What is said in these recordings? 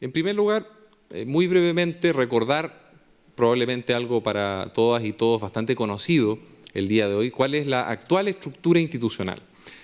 En primer lugar, muy brevemente, recordar probablemente algo para todas y todos bastante conocido el día de hoy, cuál es la actual estructura institucional.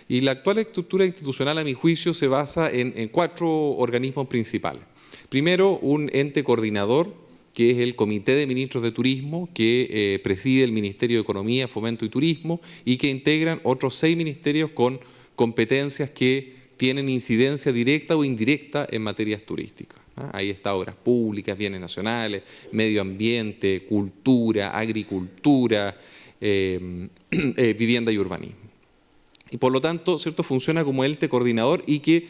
Y la actual estructura institucional, a mi juicio, se basa en 4 organismos principales. Primero, un ente coordinador, que es el Comité de Ministros de Turismo, que preside el Ministerio de Economía, Fomento y Turismo, y que integran otros 6 ministerios con competencias que tienen incidencia directa o indirecta en materias turísticas. Ahí está obras públicas, bienes nacionales, medio ambiente, cultura, agricultura, vivienda y urbanismo. Y por lo tanto, ¿cierto?, funciona como ente coordinador y que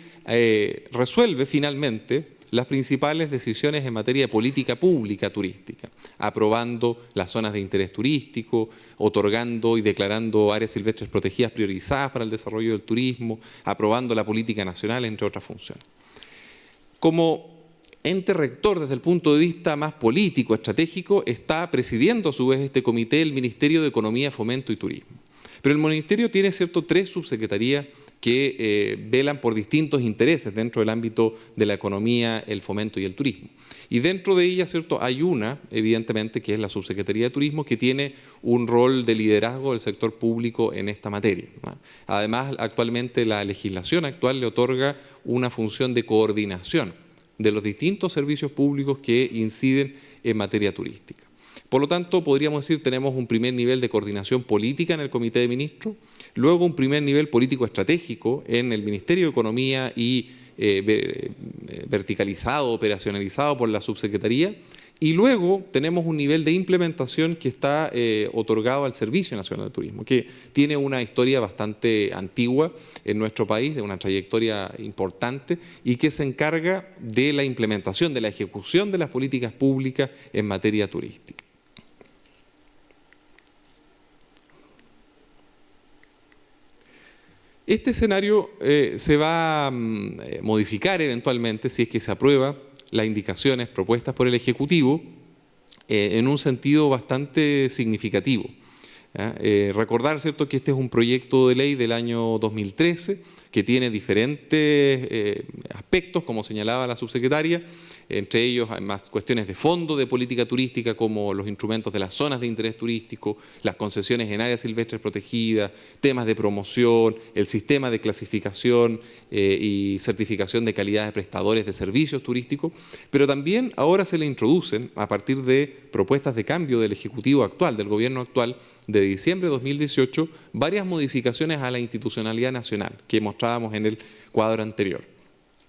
resuelve finalmente las principales decisiones en materia de política pública turística, aprobando las zonas de interés turístico, otorgando y declarando áreas silvestres protegidas priorizadas para el desarrollo del turismo, aprobando la política nacional, entre otras funciones. Como ente rector desde el punto de vista más político, estratégico, está presidiendo a su vez este comité el Ministerio de Economía, Fomento y Turismo. Pero el ministerio tiene, ¿cierto?, 3 subsecretarías que velan por distintos intereses dentro del ámbito de la economía, el fomento y el turismo. Y dentro de ellas, ¿cierto?, hay una, evidentemente, que es la Subsecretaría de Turismo, que tiene un rol de liderazgo del sector público en esta materia, ¿no? Además, actualmente la legislación actual le otorga una función de coordinación de los distintos servicios públicos que inciden en materia turística. Por lo tanto, podríamos decir, tenemos un primer nivel de coordinación política en el Comité de Ministros, luego un primer nivel político-estratégico en el Ministerio de Economía y verticalizado, operacionalizado por la Subsecretaría, y luego tenemos un nivel de implementación que está otorgado al Servicio Nacional de Turismo, que tiene una historia bastante antigua en nuestro país, de una trayectoria importante, y que se encarga de la implementación, de la ejecución de las políticas públicas en materia turística. Este escenario se va a modificar eventualmente si es que se aprueba las indicaciones propuestas por el Ejecutivo en un sentido bastante significativo. Recordar, ¿cierto?, que este es un proyecto de ley del año 2013 que tiene diferentes aspectos, como señalaba la subsecretaria, entre ellos además cuestiones de fondo de política turística como los instrumentos de las zonas de interés turístico, las concesiones en áreas silvestres protegidas, temas de promoción, el sistema de clasificación y certificación de calidad de prestadores de servicios turísticos, pero también ahora se le introducen, a partir de propuestas de cambio del Ejecutivo actual, del Gobierno actual, de diciembre de 2018, varias modificaciones a la institucionalidad nacional que mostrábamos en el cuadro anterior.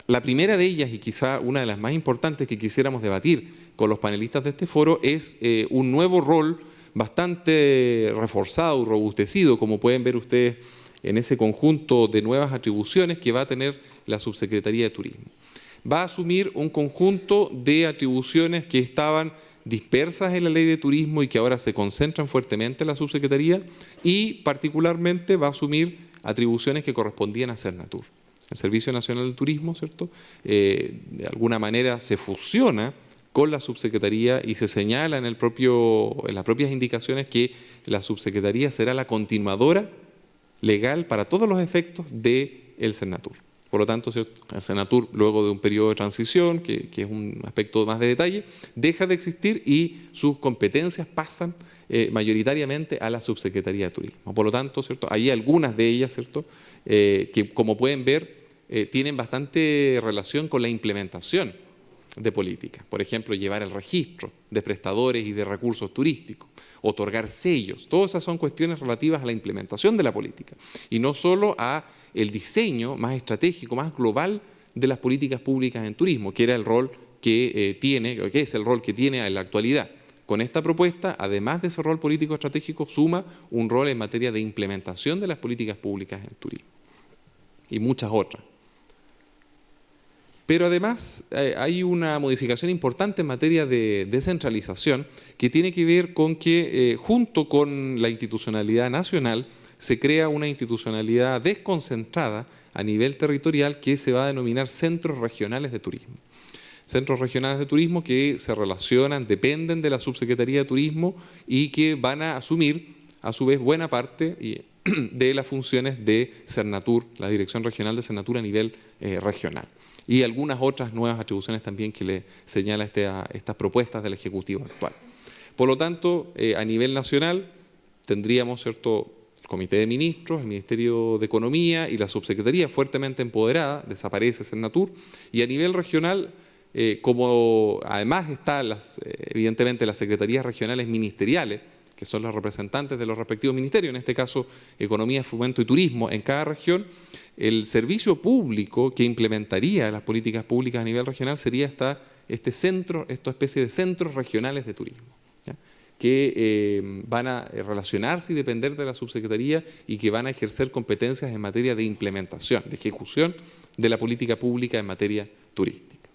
La primera de ellas, y quizá una de las más importantes que quisiéramos debatir con los panelistas de este foro, es un nuevo rol bastante reforzado y robustecido, como pueden ver ustedes en ese conjunto de nuevas atribuciones que va a tener la Subsecretaría de Turismo. Va a asumir un conjunto de atribuciones que estaban dispersas en la Ley de Turismo y que ahora se concentran fuertemente en la Subsecretaría, y particularmente va a asumir atribuciones que correspondían a Sernatur. El Servicio Nacional de Turismo, ¿cierto?, de alguna manera se fusiona con la Subsecretaría y se señala en las propias indicaciones que la Subsecretaría será la continuadora legal para todos los efectos del Sernatur. Por lo tanto, ¿cierto?, el Sernatur, luego de un periodo de transición, que es un aspecto más de detalle, deja de existir y sus competencias pasan mayoritariamente a la Subsecretaría de Turismo. Por lo tanto, ¿cierto?, hay algunas de ellas, ¿cierto?, que, como pueden ver, tienen bastante relación con la implementación de políticas. Por ejemplo, llevar el registro de prestadores y de recursos turísticos, otorgar sellos. Todas esas son cuestiones relativas a la implementación de la política y no solo a el diseño más estratégico, más global de las políticas públicas en turismo, que era el rol que es el rol que tiene en la actualidad. Con esta propuesta, además de ese rol político estratégico, suma un rol en materia de implementación de las políticas públicas en turismo y muchas otras. Pero además hay una modificación importante en materia de descentralización que tiene que ver con que junto con la institucionalidad nacional se crea una institucionalidad desconcentrada a nivel territorial que se va a denominar centros regionales de turismo. Centros regionales de turismo que se relacionan, dependen de la Subsecretaría de Turismo y que van a asumir a su vez buena parte de las funciones de Sernatur, la Dirección Regional de Sernatur a nivel regional. y algunas otras nuevas atribuciones también que le señala estas propuestas del Ejecutivo actual. Por lo tanto, a nivel nacional tendríamos, ¿cierto?, el Comité de Ministros, el Ministerio de Economía y la Subsecretaría fuertemente empoderada, desaparece Senatur, y a nivel regional, como además están evidentemente las secretarías regionales ministeriales, que son los representantes de los respectivos ministerios, en este caso Economía, Fomento y Turismo en cada región, el servicio público que implementaría las políticas públicas a nivel regional sería esta especie de centros regionales de turismo, ¿ya?, que van a relacionarse y depender de la subsecretaría y que van a ejercer competencias en materia de implementación, de ejecución de la política pública en materia turística.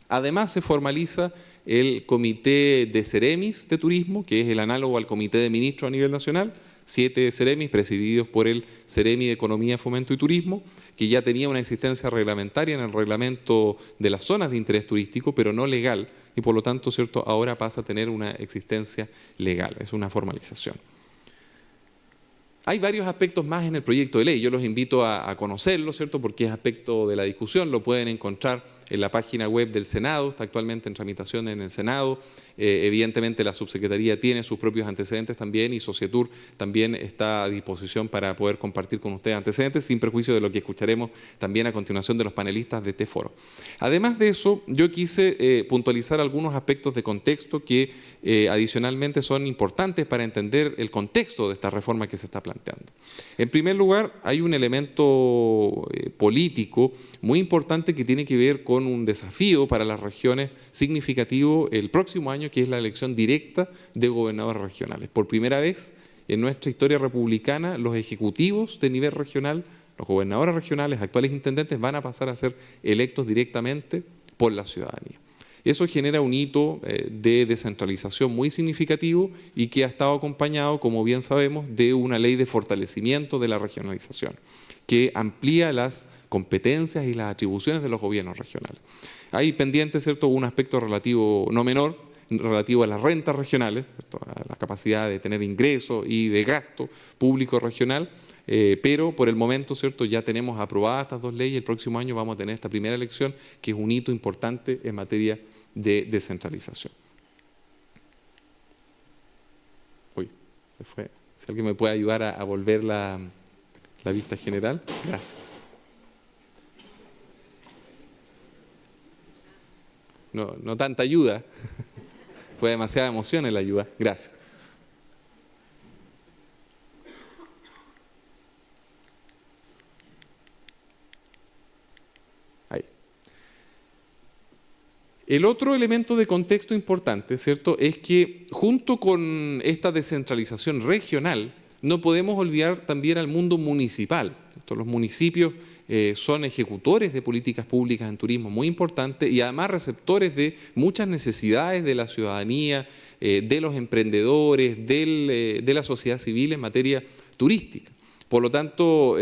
Además, se formaliza el Comité de Ceremis de Turismo, que es el análogo al Comité de Ministros a nivel nacional, 7 Ceremis presididos por el Ceremi de Economía, Fomento y Turismo, que ya tenía una existencia reglamentaria en el reglamento de las zonas de interés turístico, pero no legal, y por lo tanto, ¿cierto?, ahora pasa a tener una existencia legal, es una formalización. Hay varios aspectos más en el proyecto de ley, yo los invito a conocerlo, ¿cierto?, porque es aspecto de la discusión, lo pueden encontrar en la página web del Senado, está actualmente en tramitación en el Senado. Evidentemente la subsecretaría tiene sus propios antecedentes también y Societur también está a disposición para poder compartir con ustedes antecedentes, sin perjuicio de lo que escucharemos también a continuación de los panelistas de este foro. Además de eso, yo quise puntualizar algunos aspectos de contexto que adicionalmente son importantes para entender el contexto de esta reforma que se está planteando. En primer lugar, hay un elemento político muy importante que tiene que ver con un desafío para las regiones significativo el próximo año, que es la elección directa de gobernadores regionales. Por primera vez en nuestra historia republicana, los ejecutivos de nivel regional, los gobernadores regionales, actuales intendentes, van a pasar a ser electos directamente por la ciudadanía. Eso genera un hito de descentralización muy significativo y que ha estado acompañado, como bien sabemos, de una ley de fortalecimiento de la regionalización, que amplía las competencias y las atribuciones de los gobiernos regionales. Hay pendiente, ¿cierto?, un aspecto relativo, no menor, relativo a las rentas regionales, ¿cierto?, a la capacidad de tener ingresos y de gasto público regional, pero por el momento, ¿cierto?, ya tenemos aprobadas estas dos leyes. El próximo año vamos a tener esta primera elección, que es un hito importante en materia de descentralización. Uy, se fue. Si alguien me puede ayudar a volver la vista general. Gracias. No tanta ayuda. Fue demasiada emoción en la ayuda. Gracias. Ahí. El otro elemento de contexto importante, ¿cierto?, es que junto con esta descentralización regional, no podemos olvidar también al mundo municipal. Los municipios son ejecutores de políticas públicas en turismo muy importantes y además receptores de muchas necesidades de la ciudadanía, de los emprendedores, de la sociedad civil en materia turística. Por lo tanto,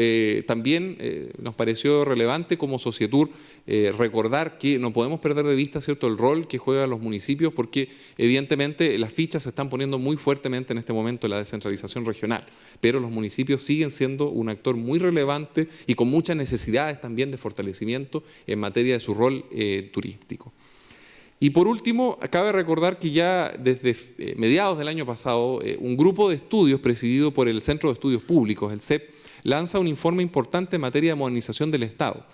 también nos pareció relevante como Societur recordar que no podemos perder de vista, ¿cierto?, el rol que juegan los municipios, porque evidentemente las fichas se están poniendo muy fuertemente en este momento en la descentralización regional, pero los municipios siguen siendo un actor muy relevante y con muchas necesidades también de fortalecimiento en materia de su rol turístico. Y por último, cabe recordar que ya desde mediados del año pasado, un grupo de estudios presidido por el Centro de Estudios Públicos, el CEP, lanza un informe importante en materia de modernización del Estado.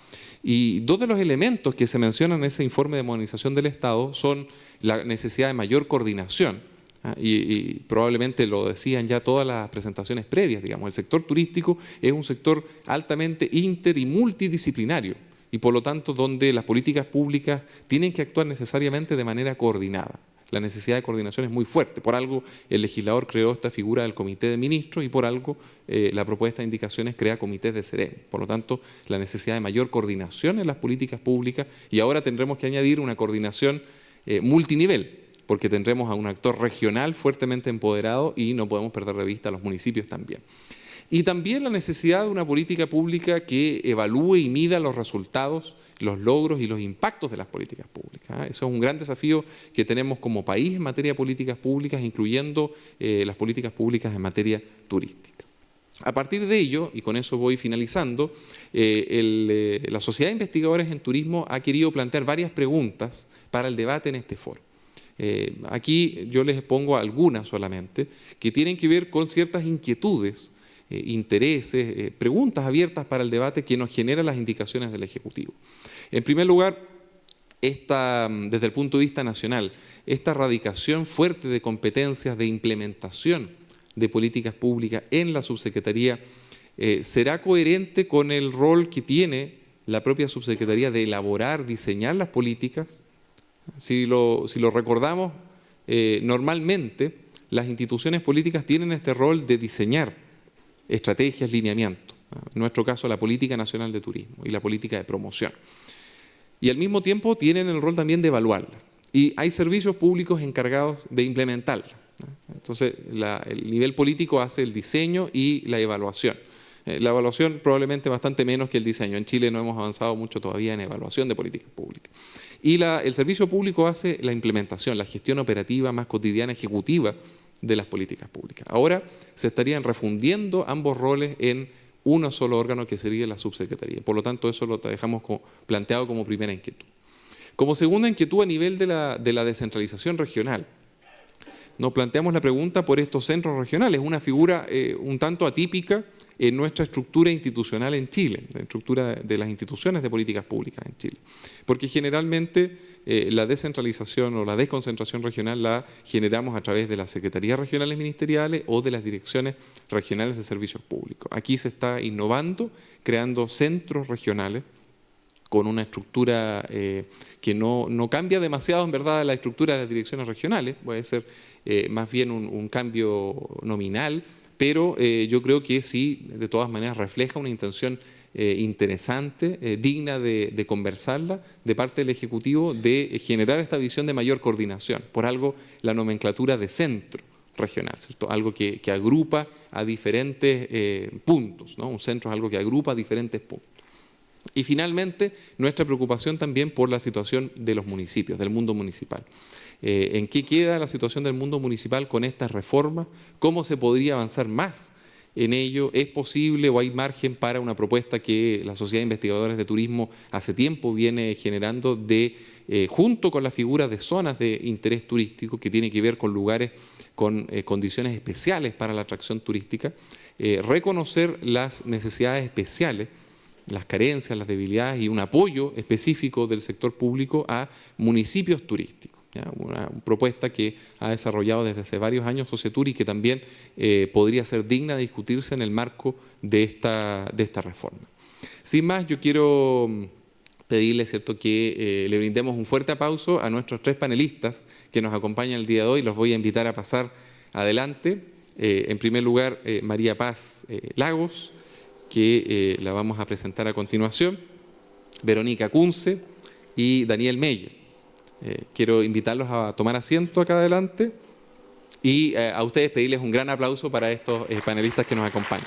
Y dos de los elementos que se mencionan en ese informe de modernización del Estado son la necesidad de mayor coordinación, y probablemente lo decían ya todas las presentaciones previas, digamos, el sector turístico es un sector altamente inter y multidisciplinario, y por lo tanto donde las políticas públicas tienen que actuar necesariamente de manera coordinada. La necesidad de coordinación es muy fuerte. Por algo el legislador creó esta figura del Comité de Ministros y por algo la propuesta de indicaciones crea comités de Ceremi. Por lo tanto, la necesidad de mayor coordinación en las políticas públicas, y ahora tendremos que añadir una coordinación multinivel, porque tendremos a un actor regional fuertemente empoderado y no podemos perder de vista a los municipios también. Y también la necesidad de una política pública que evalúe y mida los resultados, los logros y los impactos de las políticas públicas. Eso es un gran desafío que tenemos como país en materia de políticas públicas, incluyendo las políticas públicas en materia turística. A partir de ello, y con eso voy finalizando, la Sociedad de Investigadores en Turismo ha querido plantear varias preguntas para el debate en este foro. Aquí yo les expongo algunas solamente, que tienen que ver con ciertas inquietudes, intereses, preguntas abiertas para el debate que nos generan las indicaciones del Ejecutivo. En primer lugar, desde el punto de vista nacional, esta radicación fuerte de competencias de implementación de políticas públicas en la subsecretaría será coherente con el rol que tiene la propia subsecretaría de elaborar, diseñar las políticas. Si lo recordamos, normalmente las instituciones políticas tienen este rol de diseñar estrategias, lineamientos. En nuestro caso, la Política Nacional de Turismo y la política de promoción. Y al mismo tiempo tienen el rol también de evaluarla. Y hay servicios públicos encargados de implementarla. Entonces, el nivel político hace el diseño y la evaluación. La evaluación probablemente bastante menos que el diseño. En Chile no hemos avanzado mucho todavía en evaluación de políticas públicas. Y el servicio público hace la implementación, la gestión operativa más cotidiana, ejecutiva de las políticas públicas. Ahora se estarían refundiendo ambos roles en uno solo órgano que sería la subsecretaría. Por lo tanto, eso lo dejamos planteado como primera inquietud. Como segunda inquietud a nivel de la descentralización regional, nos planteamos la pregunta por estos centros regionales, una figura un tanto atípica en nuestra estructura institucional en Chile, la estructura de las instituciones de políticas públicas en Chile. Porque generalmente la descentralización o la desconcentración regional la generamos a través de las secretarías regionales ministeriales o de las direcciones regionales de servicios públicos. Aquí se está innovando, creando centros regionales con una estructura que no cambia demasiado en verdad la estructura de las direcciones regionales, puede ser más bien un cambio nominal, pero yo creo que sí, de todas maneras, refleja una intención interesante, digna de conversarla de parte del Ejecutivo, de generar esta visión de mayor coordinación. Por algo, la nomenclatura de centro regional, ¿cierto? Algo que agrupa a diferentes puntos, ¿no? Un centro es algo que agrupa a diferentes puntos. Y finalmente, nuestra preocupación también por la situación de los municipios, del mundo municipal. ¿En qué queda la situación del mundo municipal con estas reformas? ¿Cómo se podría avanzar más en ello? ¿Es posible o hay margen para una propuesta que la Sociedad de Investigadores de Turismo hace tiempo viene generando junto con la figura de zonas de interés turístico, que tiene que ver con lugares con condiciones especiales para la atracción turística, reconocer las necesidades especiales, las carencias, las debilidades y un apoyo específico del sector público a municipios turísticos? Una propuesta que ha desarrollado desde hace varios años Societur y que también podría ser digna de discutirse en el marco de esta reforma. Sin más, yo quiero pedirle, ¿cierto?, que le brindemos un fuerte aplauso a nuestros tres panelistas que nos acompañan el día de hoy. Los voy a invitar a pasar adelante. En primer lugar, María Paz Lagos, que la vamos a presentar a continuación, Verónica Kunze y Daniel Meyer. Quiero invitarlos a tomar asiento acá adelante y a ustedes pedirles un gran aplauso para estos panelistas que nos acompañan.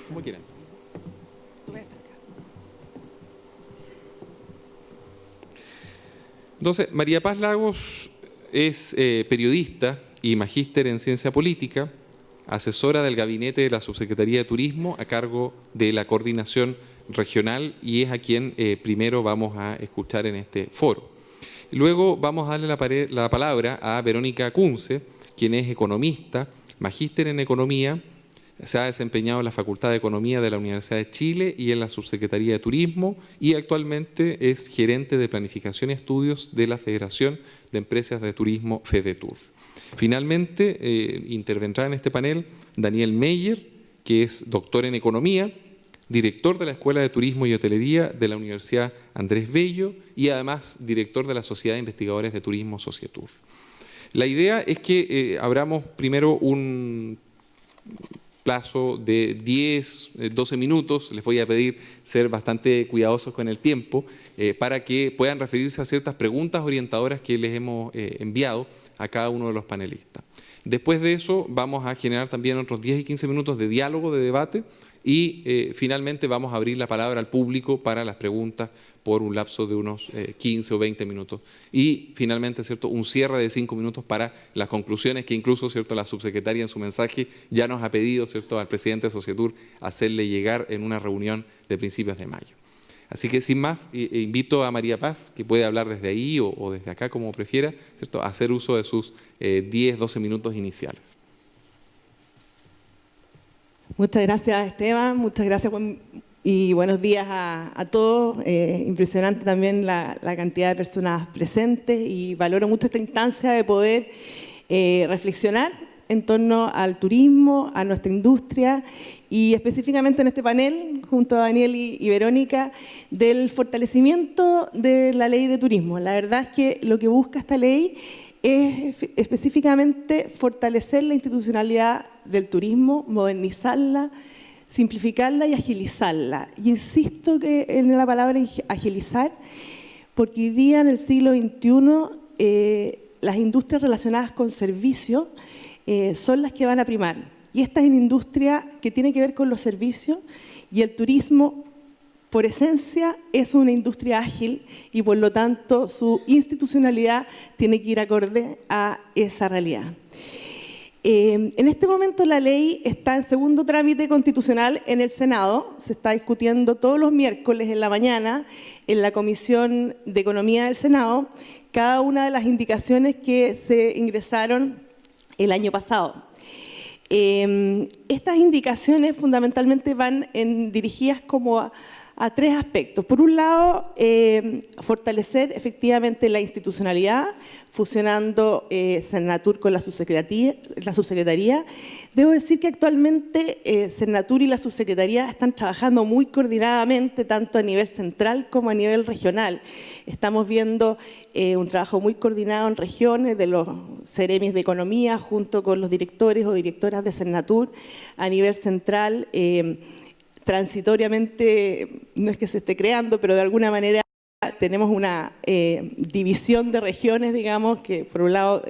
Como quieran. Entonces, María Paz Lagos es periodista y magíster en ciencia política, asesora del gabinete de la Subsecretaría de Turismo a cargo de la coordinación regional y es a quien primero vamos a escuchar en este foro. Luego vamos a darle la palabra a Verónica Kunze, quien es economista, magíster en economía, se ha desempeñado en la Facultad de Economía de la Universidad de Chile y en la Subsecretaría de Turismo y actualmente es gerente de Planificación y Estudios de la Federación de Empresas de Turismo FEDETUR. Finalmente, intervendrá en este panel Daniel Meyer, que es doctor en Economía, director de la Escuela de Turismo y Hotelería de la Universidad Andrés Bello y además director de la Sociedad de Investigadores de Turismo Societur. La idea es que abramos primero un plazo de 10-12 minutos, les voy a pedir ser bastante cuidadosos con el tiempo, para que puedan referirse a ciertas preguntas orientadoras que les hemos enviado a cada uno de los panelistas. Después de eso vamos a generar también otros 10 y 15 minutos de diálogo, de debate, Y finalmente vamos a abrir la palabra al público para las preguntas por un lapso de unos 15 o 20 minutos. Y finalmente, ¿cierto?, un cierre de 5 minutos para las conclusiones que incluso, ¿cierto?, la subsecretaria en su mensaje ya nos ha pedido, ¿cierto?, al presidente de Societur hacerle llegar en una reunión de principios de mayo. Así que sin más, invito a María Paz, que puede hablar desde ahí o desde acá, como prefiera, ¿cierto?, a hacer uso de sus 10, 12 minutos iniciales. Muchas gracias, Esteban. Muchas gracias y buenos días a todos. Impresionante también la cantidad de personas presentes y valoro mucho esta instancia de poder reflexionar en torno al turismo, a nuestra industria y específicamente en este panel, junto a Daniel y Verónica, del fortalecimiento de la ley de turismo. La verdad es que lo que busca esta ley es específicamente fortalecer la institucionalidad del turismo, modernizarla, simplificarla y agilizarla. Y insisto en la palabra agilizar, porque hoy día en el siglo XXI las industrias relacionadas con servicios son las que van a primar. Y esta es una industria que tiene que ver con los servicios y el turismo, por esencia, es una industria ágil y por lo tanto su institucionalidad tiene que ir acorde a esa realidad. En este momento la ley está en segundo trámite constitucional en el Senado, se está discutiendo todos los miércoles en la mañana en la Comisión de Economía del Senado cada una de las indicaciones que se ingresaron el año pasado. Estas indicaciones fundamentalmente van dirigidas como a tres aspectos. Por un lado, fortalecer efectivamente la institucionalidad, fusionando Senatur con la subsecretaría. Debo decir que actualmente Senatur y la subsecretaría están trabajando muy coordinadamente, tanto a nivel central como a nivel regional. Estamos viendo un trabajo muy coordinado en regiones de los Ceremis de Economía, junto con los directores o directoras de Senatur. A nivel central, transitoriamente, no es que se esté creando, pero de alguna manera tenemos una división de regiones, digamos, que por un lado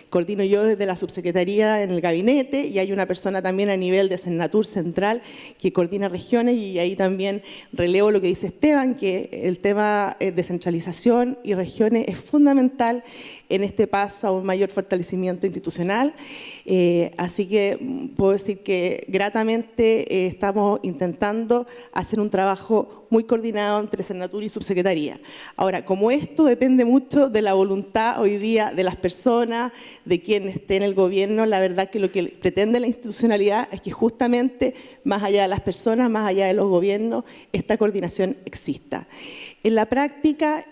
coordino yo desde la subsecretaría en el gabinete y hay una persona también a nivel de Senatur Central que coordina regiones y ahí también relevo lo que dice Esteban, que el tema de descentralización y regiones es fundamental en este paso a un mayor fortalecimiento institucional. Así que puedo decir que gratamente estamos intentando hacer un trabajo muy coordinado entre Senatur y subsecretaría. Ahora, como esto depende mucho de la voluntad hoy día de las personas, de quien esté en el gobierno, la verdad que lo que pretende la institucionalidad es que justamente más allá de las personas, más allá de los gobiernos, esta coordinación exista. En la práctica,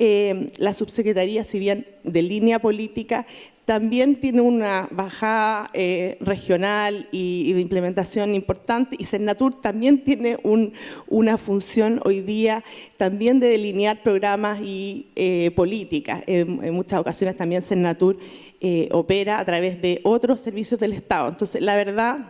la subsecretaría, si bien de línea política, también tiene una bajada regional y de implementación importante y Senatur también tiene una función hoy día también de delinear programas y políticas. En muchas ocasiones también Senatur opera a través de otros servicios del Estado. Entonces, la verdad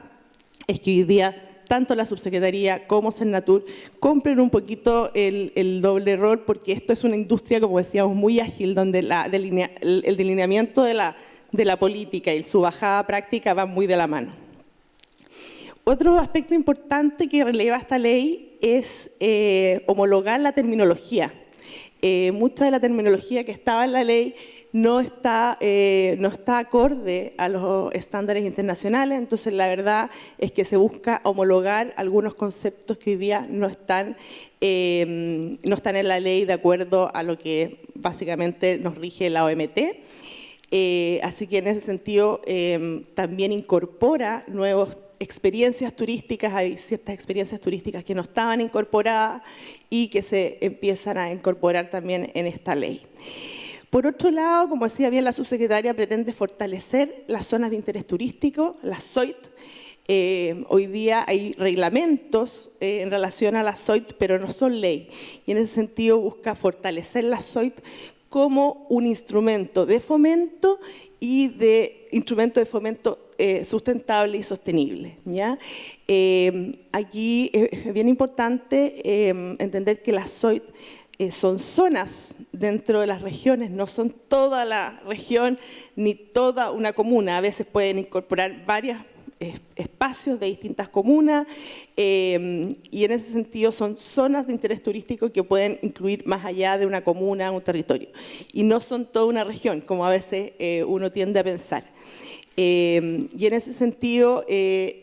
es que hoy día tanto la subsecretaría como Senatur cumplen un poquito el doble rol porque esto es una industria, como decíamos, muy ágil, donde el delineamiento de la política y su bajada práctica van muy de la mano. Otro aspecto importante que releva esta ley es homologar la terminología. Mucha de la terminología que estaba en la ley no está acorde a los estándares internacionales, entonces la verdad es que se busca homologar algunos conceptos que hoy día no están en la ley de acuerdo a lo que básicamente nos rige la OMT. Así que en ese sentido también incorpora nuevas experiencias turísticas, hay ciertas experiencias turísticas que no estaban incorporadas y que se empiezan a incorporar también en esta ley. Por otro lado, como decía bien la subsecretaria, pretende fortalecer las zonas de interés turístico, las ZOIT. Hoy día hay reglamentos en relación a las ZOIT, pero no son ley. Y en ese sentido busca fortalecer las ZOIT como un instrumento de fomento y sustentable y sostenible, ¿ya? Aquí es bien importante entender que las ZOIT son zonas dentro de las regiones, no son toda la región ni toda una comuna. A veces pueden incorporar varias espacios de distintas comunas y en ese sentido son zonas de interés turístico que pueden incluir más allá de una comuna, un territorio. Y no son toda una región, como a veces uno tiende a pensar. Y en ese sentido,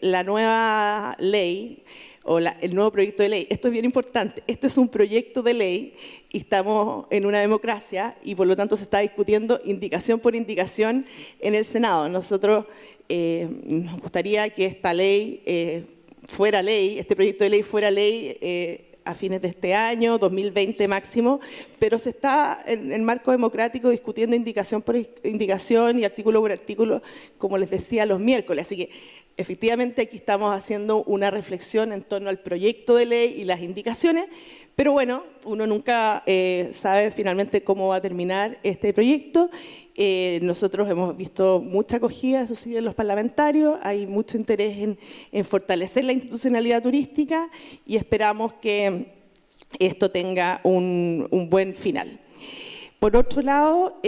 la nueva ley o el nuevo proyecto de ley, esto es bien importante, esto es un proyecto de ley y estamos en una democracia y por lo tanto se está discutiendo indicación por indicación en el Senado. Nosotros nos gustaría que esta ley fuera ley, este proyecto de ley fuera ley a fines de este año, 2020 máximo, pero se está en marco democrático discutiendo indicación por indicación y artículo por artículo, como les decía, los miércoles. Así que efectivamente aquí estamos haciendo una reflexión en torno al proyecto de ley y las indicaciones, pero bueno, uno nunca sabe finalmente cómo va a terminar este proyecto. Nosotros hemos visto mucha acogida, eso sí, en los parlamentarios, hay mucho interés en fortalecer la institucionalidad turística y esperamos que esto tenga un buen final. Por otro lado,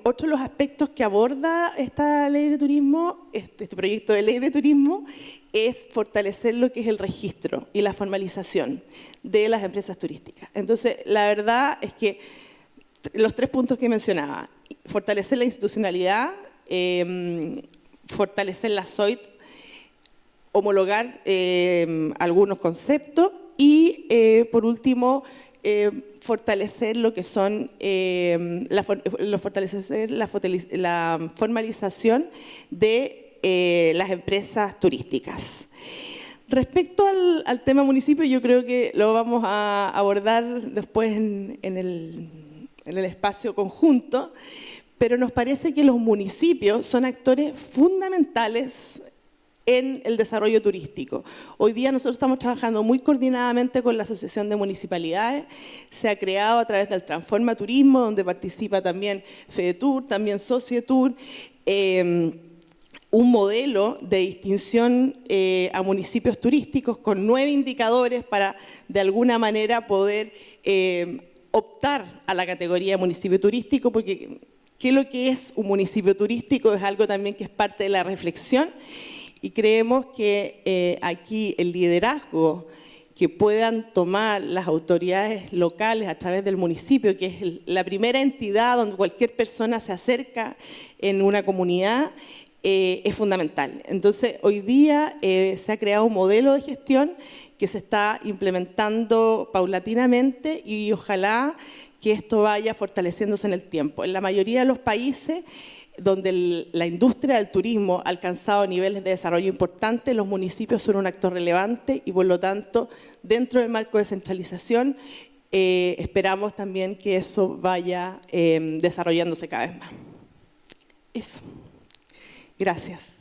otro de los aspectos que aborda esta ley de turismo, este proyecto de ley de turismo, es fortalecer lo que es el registro y la formalización de las empresas turísticas. Entonces, la verdad es que los 3 puntos que mencionaba, fortalecer la institucionalidad, fortalecer la SOIT, homologar algunos conceptos y, por último, fortalecer lo que son la formalización de las empresas turísticas. Respecto al tema municipio, yo creo que lo vamos a abordar después en el espacio conjunto, pero nos parece que los municipios son actores fundamentales en el desarrollo turístico. Hoy día nosotros estamos trabajando muy coordinadamente con la Asociación de Municipalidades, se ha creado a través del Transforma Turismo, donde participa también FEDETUR, también Societur, un modelo de distinción a municipios turísticos con 9 indicadores para de alguna manera poder optar a la categoría de municipio turístico, porque ¿qué es lo que es un municipio turístico? Es algo también que es parte de la reflexión. Y creemos que aquí el liderazgo que puedan tomar las autoridades locales a través del municipio, que es la primera entidad donde cualquier persona se acerca en una comunidad, es fundamental. Entonces, hoy día se ha creado un modelo de gestión que se está implementando paulatinamente y ojalá que esto vaya fortaleciéndose en el tiempo. En la mayoría de los países donde la industria del turismo ha alcanzado niveles de desarrollo importantes, los municipios son un actor relevante y por lo tanto, dentro del marco de centralización, esperamos también que eso vaya desarrollándose cada vez más. Eso. Gracias.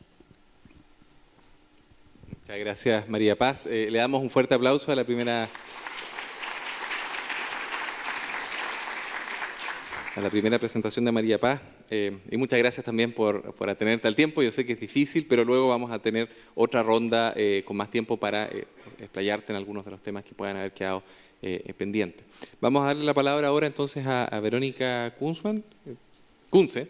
Muchas gracias, María Paz. Le damos un fuerte aplauso a la primera presentación de María Paz. Y muchas gracias también por atenerte al tiempo. Yo sé que es difícil, pero luego vamos a tener otra ronda con más tiempo para explayarte en algunos de los temas que puedan haber quedado pendientes. Vamos a darle la palabra ahora entonces a Verónica Kunze,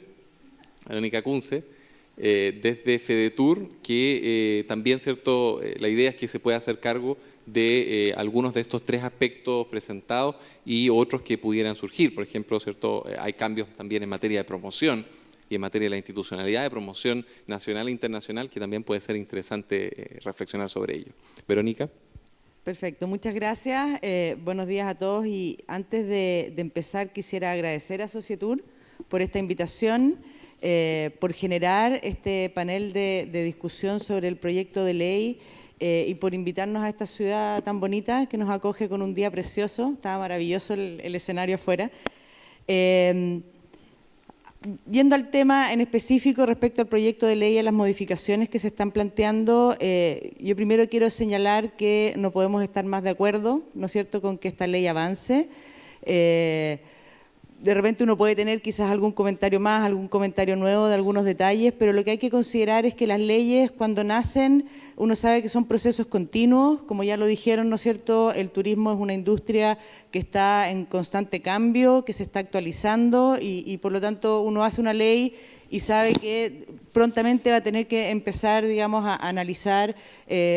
desde FEDETUR, que también, ¿cierto? La idea es que se pueda hacer cargo de algunos de estos 3 aspectos presentados y otros que pudieran surgir. Por ejemplo, ¿cierto? Hay cambios también en materia de promoción y en materia de la institucionalidad de promoción nacional e internacional que también puede ser interesante reflexionar sobre ello. Verónica. Perfecto, muchas gracias. Buenos días a todos y antes de empezar quisiera agradecer a Societur por esta invitación, por generar este panel de discusión sobre el proyecto de ley y por invitarnos a esta ciudad tan bonita que nos acoge con un día precioso. Estaba maravilloso el escenario afuera. Yendo al tema en específico respecto al proyecto de ley y a las modificaciones que se están planteando, yo primero quiero señalar que no podemos estar más de acuerdo, ¿no es cierto?, con que esta ley avance. De repente uno puede tener quizás algún comentario más, algún comentario nuevo de algunos detalles, pero lo que hay que considerar es que las leyes cuando nacen, uno sabe que son procesos continuos, como ya lo dijeron, ¿no es cierto? El turismo es una industria que está en constante cambio, que se está actualizando y por lo tanto uno hace una ley y sabe que prontamente va a tener que empezar, digamos, a analizar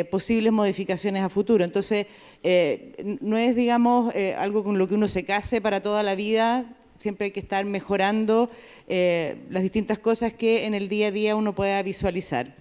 posibles modificaciones a futuro. Entonces, no es, digamos, algo con lo que uno se case para toda la vida. Siempre hay que estar mejorando las distintas cosas que en el día a día uno pueda visualizar.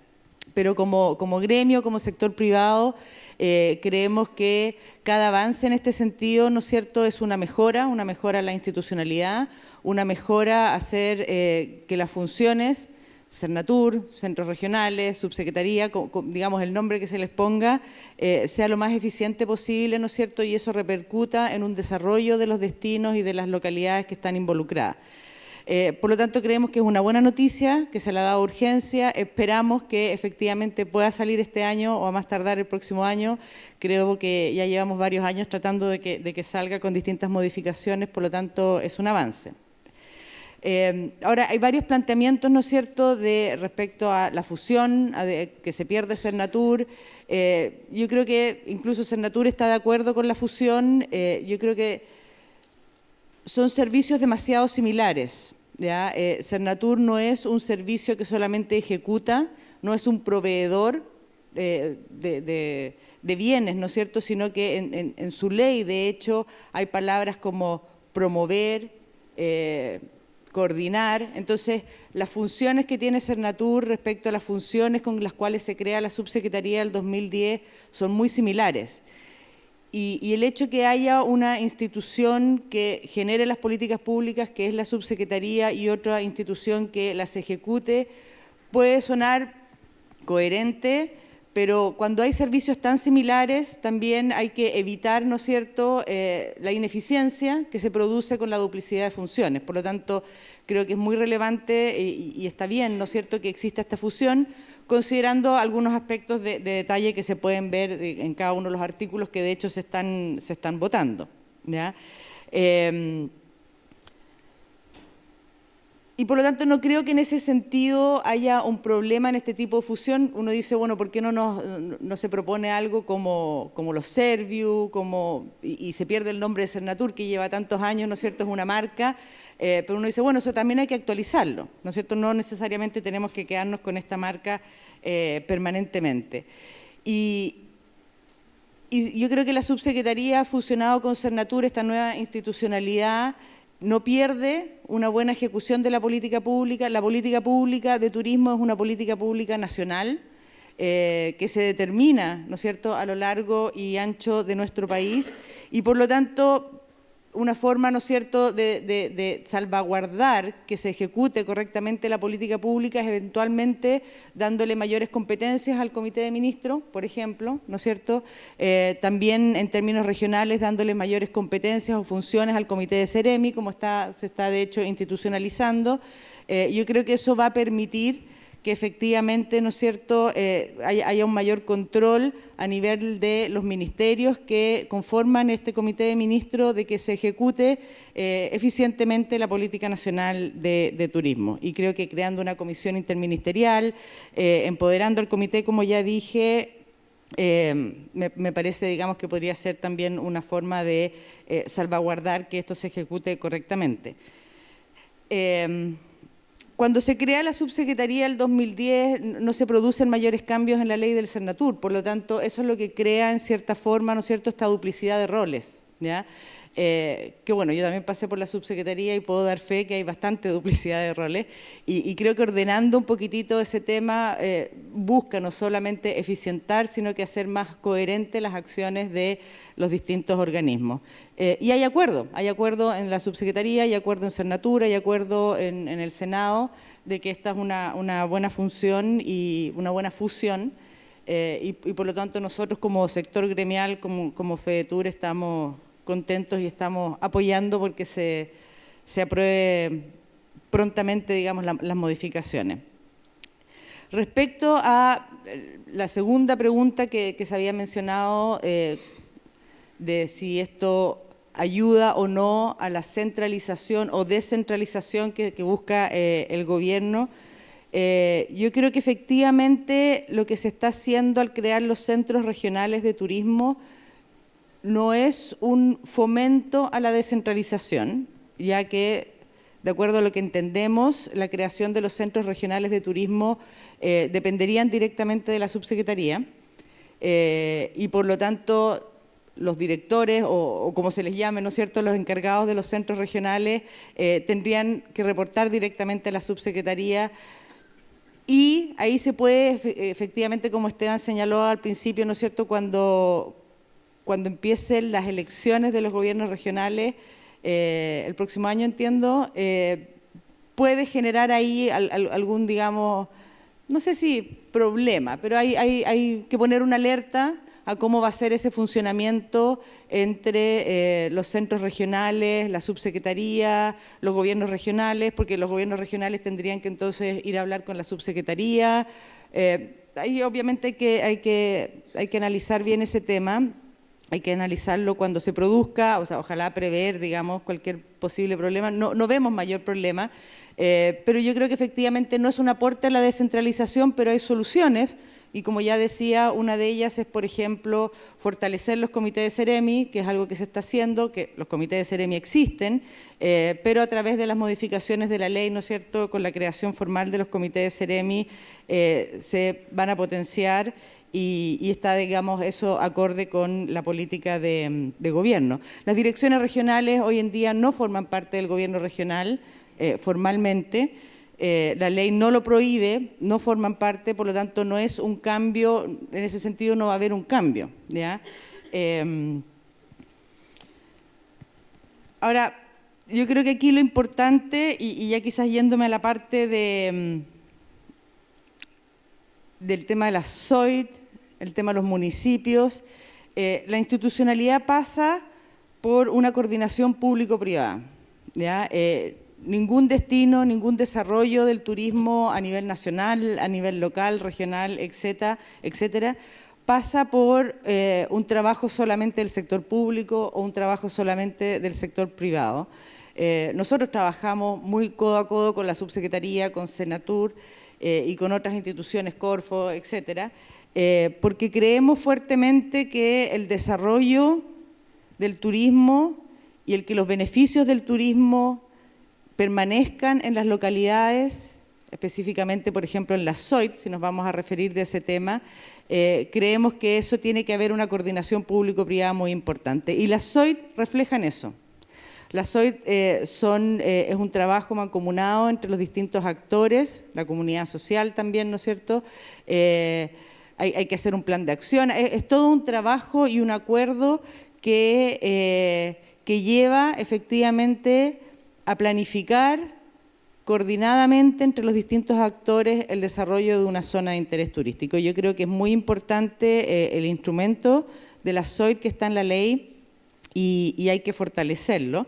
Pero como gremio, como sector privado, creemos que cada avance en este sentido, ¿no es cierto?, es una mejora a la institucionalidad, una mejora a hacer que las funciones, Cernatur, centros regionales, subsecretaría, digamos el nombre que se les ponga, sea lo más eficiente posible, ¿no es cierto?, y eso repercuta en un desarrollo de los destinos y de las localidades que están involucradas. Por lo tanto, creemos que es una buena noticia, que se le ha dado urgencia, esperamos que efectivamente pueda salir este año o a más tardar el próximo año. Creo que ya llevamos varios años tratando de que salga con distintas modificaciones, por lo tanto es un avance. Ahora, hay varios planteamientos, ¿no es cierto?, respecto a la fusión, que se pierde Cernatur. Yo creo que incluso Cernatur está de acuerdo con la fusión. Yo creo que son servicios demasiado similares. ¿Ya? Cernatur no es un servicio que solamente ejecuta, no es un proveedor de bienes, ¿no es cierto?, sino que en su ley, de hecho, hay palabras como promover, coordinar. Entonces, las funciones que tiene Cernatur respecto a las funciones con las cuales se crea la subsecretaría del 2010 son muy similares. Y el hecho que haya una institución que genere las políticas públicas, que es la subsecretaría, y otra institución que las ejecute, puede sonar coherente, pero cuando hay servicios tan similares también hay que evitar, ¿no es cierto?, la ineficiencia que se produce con la duplicidad de funciones. Por lo tanto, creo que es muy relevante y está bien, ¿no es cierto?, que exista esta fusión, considerando algunos aspectos de detalle que se pueden ver en cada uno de los artículos que de hecho se están votando, ¿ya? Y por lo tanto no creo que en ese sentido haya un problema en este tipo de fusión. Uno dice, bueno, ¿por qué no se propone algo como los Serviu, y se pierde el nombre de Cernatur, que lleva tantos años, ¿no es cierto?, es una marca, pero uno dice, bueno, eso también hay que actualizarlo, ¿no es cierto?, no necesariamente tenemos que quedarnos con esta marca permanentemente. Y yo creo que la subsecretaría ha fusionado con Cernatur, esta nueva institucionalidad, no pierde una buena ejecución de la política pública. La política pública de turismo es una política pública nacional que se determina, ¿no es cierto?, a lo largo y ancho de nuestro país, y por lo tanto una forma, ¿no es cierto?, de salvaguardar que se ejecute correctamente la política pública es eventualmente dándole mayores competencias al Comité de Ministros, por ejemplo, ¿no es cierto?, también en términos regionales dándole mayores competencias o funciones al Comité de Ceremi, como se está de hecho institucionalizando. Yo creo que eso va a permitir que efectivamente, ¿no es cierto?, haya un mayor control a nivel de los ministerios que conforman este Comité de Ministros, de que se ejecute eficientemente la política nacional de turismo. Y creo que creando una comisión interministerial, empoderando al comité, como ya dije, me parece, digamos, que podría ser también una forma de salvaguardar que esto se ejecute correctamente. Cuando se crea la subsecretaría del 2010 no se producen mayores cambios en la ley del Cernatur, por lo tanto eso es lo que crea en cierta forma, ¿no es cierto?, esta duplicidad de roles, ¿ya? Que bueno, yo también pasé por la subsecretaría y puedo dar fe que hay bastante duplicidad de roles y creo que ordenando un poquitito ese tema busca no solamente eficientar, sino que hacer más coherentes las acciones de los distintos organismos. Y hay acuerdo en la subsecretaría, hay acuerdo en Cernatur, hay acuerdo en el Senado de que esta es una buena función y una buena fusión y por lo tanto nosotros como sector gremial, como FEDETUR, estamos contentos y estamos apoyando porque se apruebe prontamente, digamos, las modificaciones. Respecto a la segunda pregunta que se había mencionado de si esto ayuda o no a la centralización o descentralización que busca el gobierno, yo creo que efectivamente lo que se está haciendo al crear los centros regionales de turismo no es un fomento a la descentralización, ya que de acuerdo a lo que entendemos, la creación de los centros regionales de turismo dependerían directamente de la subsecretaría y por lo tanto los directores o como se les llame, ¿no es cierto?, los encargados de los centros regionales tendrían que reportar directamente a la subsecretaría. Y ahí se puede, efectivamente, como Esteban señaló al principio, ¿no es cierto?, cuando empiecen las elecciones de los gobiernos regionales, el próximo año, entiendo, puede generar ahí algún, digamos, no sé si problema, pero hay que poner una alerta a cómo va a ser ese funcionamiento entre los centros regionales, la subsecretaría, los gobiernos regionales, porque los gobiernos regionales tendrían que entonces ir a hablar con la subsecretaría. Ahí obviamente hay que analizar bien ese tema, hay que analizarlo cuando se produzca, o sea, ojalá prever, digamos, cualquier posible problema. No vemos mayor problema, pero yo creo que efectivamente no es un aporte a la descentralización, pero hay soluciones. Y como ya decía, una de ellas es, por ejemplo, fortalecer los comités de Ceremi, que es algo que se está haciendo, que los comités de Ceremi existen, pero a través de las modificaciones de la ley, ¿no es cierto?, con la creación formal de los comités de Ceremi, se van a potenciar y está, digamos, eso acorde con la política de gobierno. Las direcciones regionales hoy en día no forman parte del gobierno regional formalmente. La ley no lo prohíbe, no forman parte, por lo tanto no es un cambio, en ese sentido no va a haber un cambio, ¿ya? Ahora, yo creo que aquí lo importante, y ya quizás yéndome a la parte del tema de la SOIT, el tema de los municipios, la institucionalidad pasa por una coordinación público-privada, ¿ya? Ningún destino, ningún desarrollo del turismo a nivel nacional, a nivel local, regional, etcétera, pasa por un trabajo solamente del sector público o un trabajo solamente del sector privado. Nosotros trabajamos muy codo a codo con la subsecretaría, con Senatur y con otras instituciones, Corfo, etcétera, porque creemos fuertemente que el desarrollo del turismo y el que los beneficios del turismo permanezcan en las localidades, específicamente, por ejemplo, en la SOIT, si nos vamos a referir de ese tema, creemos que eso tiene que haber una coordinación público-privada muy importante. Y las SOIT reflejan eso. Las SOIT es un trabajo mancomunado entre los distintos actores, la comunidad social también, ¿no es cierto? Hay que hacer un plan de acción. Es todo un trabajo y un acuerdo que lleva efectivamente a planificar coordinadamente entre los distintos actores el desarrollo de una zona de interés turístico. Yo creo que es muy importante el instrumento de la SOIT que está en la ley y hay que fortalecerlo.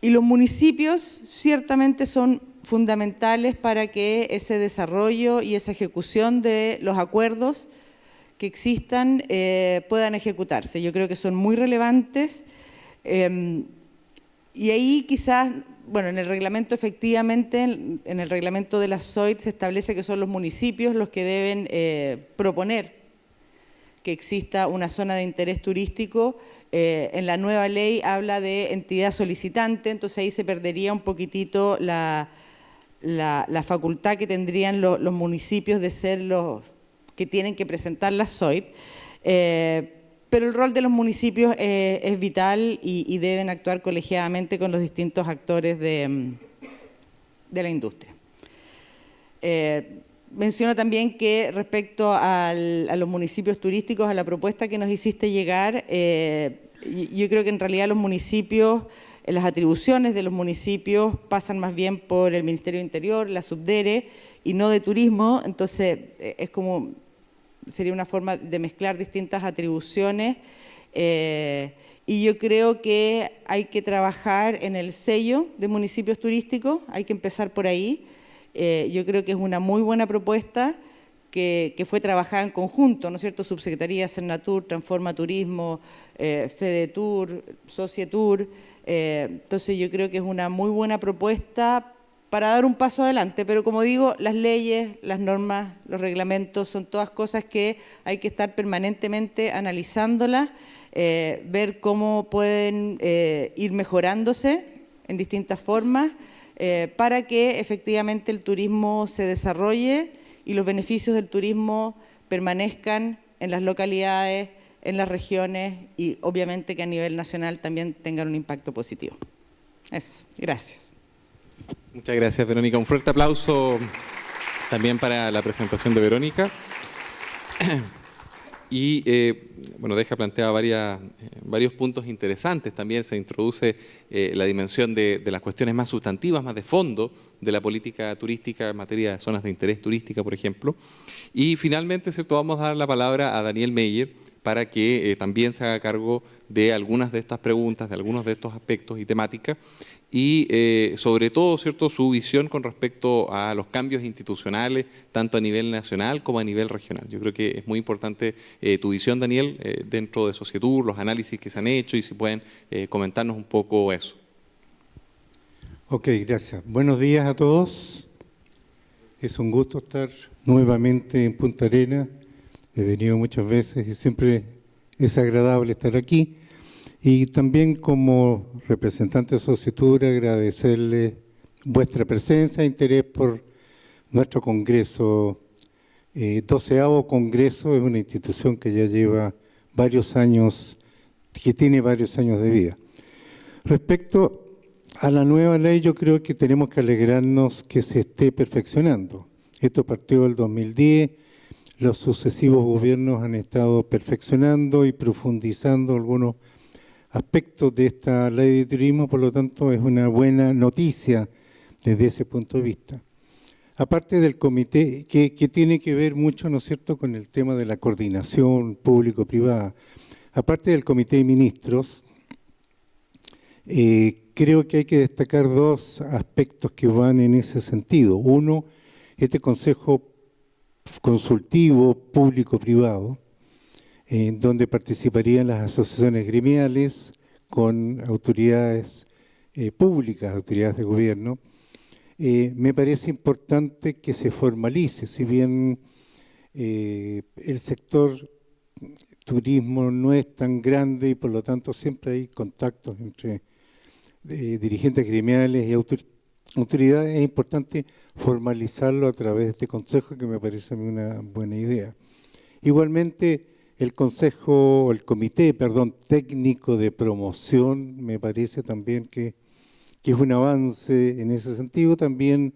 Y los municipios ciertamente son fundamentales para que ese desarrollo y esa ejecución de los acuerdos que existan puedan ejecutarse. Yo creo que son muy relevantes. Y ahí quizás, bueno, en el reglamento efectivamente, en el reglamento de la SOIT se establece que son los municipios los que deben proponer que exista una zona de interés turístico. En la nueva ley habla de entidad solicitante, entonces ahí se perdería un poquitito la facultad que tendrían los municipios de ser los que tienen que presentar la SOIT. Pero el rol de los municipios es vital y deben actuar colegiadamente con los distintos actores de la industria. Menciono también que respecto a los municipios turísticos, a la propuesta que nos hiciste llegar, yo creo que en realidad los municipios, las atribuciones de los municipios pasan más bien por el Ministerio del Interior, la Subdere, y no de turismo, entonces es como... sería una forma de mezclar distintas atribuciones y yo creo que hay que trabajar en el sello de municipios turísticos, hay que empezar por ahí. Yo creo que es una muy buena propuesta que fue trabajada en conjunto, ¿no es cierto? Subsecretaría, Senatur, Transforma Turismo, Fedetur, Societur. Entonces yo creo que es una muy buena propuesta para dar un paso adelante. Pero como digo, las leyes, las normas, los reglamentos son todas cosas que hay que estar permanentemente analizándolas, ver cómo pueden ir mejorándose en distintas formas para que efectivamente el turismo se desarrolle y los beneficios del turismo permanezcan en las localidades, en las regiones y obviamente que a nivel nacional también tengan un impacto positivo. Eso, gracias. Muchas gracias, Verónica. Un fuerte aplauso también para la presentación de Verónica. Y bueno, deja planteado varios puntos interesantes. También se introduce la dimensión de las cuestiones más sustantivas, más de fondo de la política turística en materia de zonas de interés turística, por ejemplo. Y finalmente, ¿cierto?, vamos a dar la palabra a Daniel Meyer para que también se haga cargo de algunas de estas preguntas, de algunos de estos aspectos y temáticas, y sobre todo, ¿cierto?, su visión con respecto a los cambios institucionales, tanto a nivel nacional como a nivel regional. Yo creo que es muy importante tu visión, Daniel, dentro de Societur, los análisis que se han hecho y si pueden comentarnos un poco eso. Ok, gracias. Buenos días a todos. Es un gusto estar nuevamente en Punta Arenas. He venido muchas veces y siempre es agradable estar aquí. Y también como representante de Societur, agradecerle vuestra presencia e interés por nuestro Congreso. 12º Congreso es una institución que ya lleva varios años, que tiene varios años de vida. Respecto a la nueva ley, yo creo que tenemos que alegrarnos que se esté perfeccionando. Esto partió del 2010, los sucesivos gobiernos han estado perfeccionando y profundizando algunos aspectos de esta ley de turismo, por lo tanto es una buena noticia desde ese punto de vista. Aparte del comité, que tiene que ver mucho, ¿no es cierto?, con el tema de la coordinación público-privada. Aparte del comité de ministros, creo que hay que destacar dos aspectos que van en ese sentido. Uno, este consejo consultivo público-privado, donde participarían las asociaciones gremiales con autoridades públicas, autoridades de gobierno. Me parece importante que se formalice, si bien el sector turismo no es tan grande y por lo tanto siempre hay contactos entre dirigentes gremiales y autoridades, es importante formalizarlo a través de este consejo, que me parece a mí una buena idea. Igualmente, el comité técnico de promoción me parece también que es un avance en ese sentido, también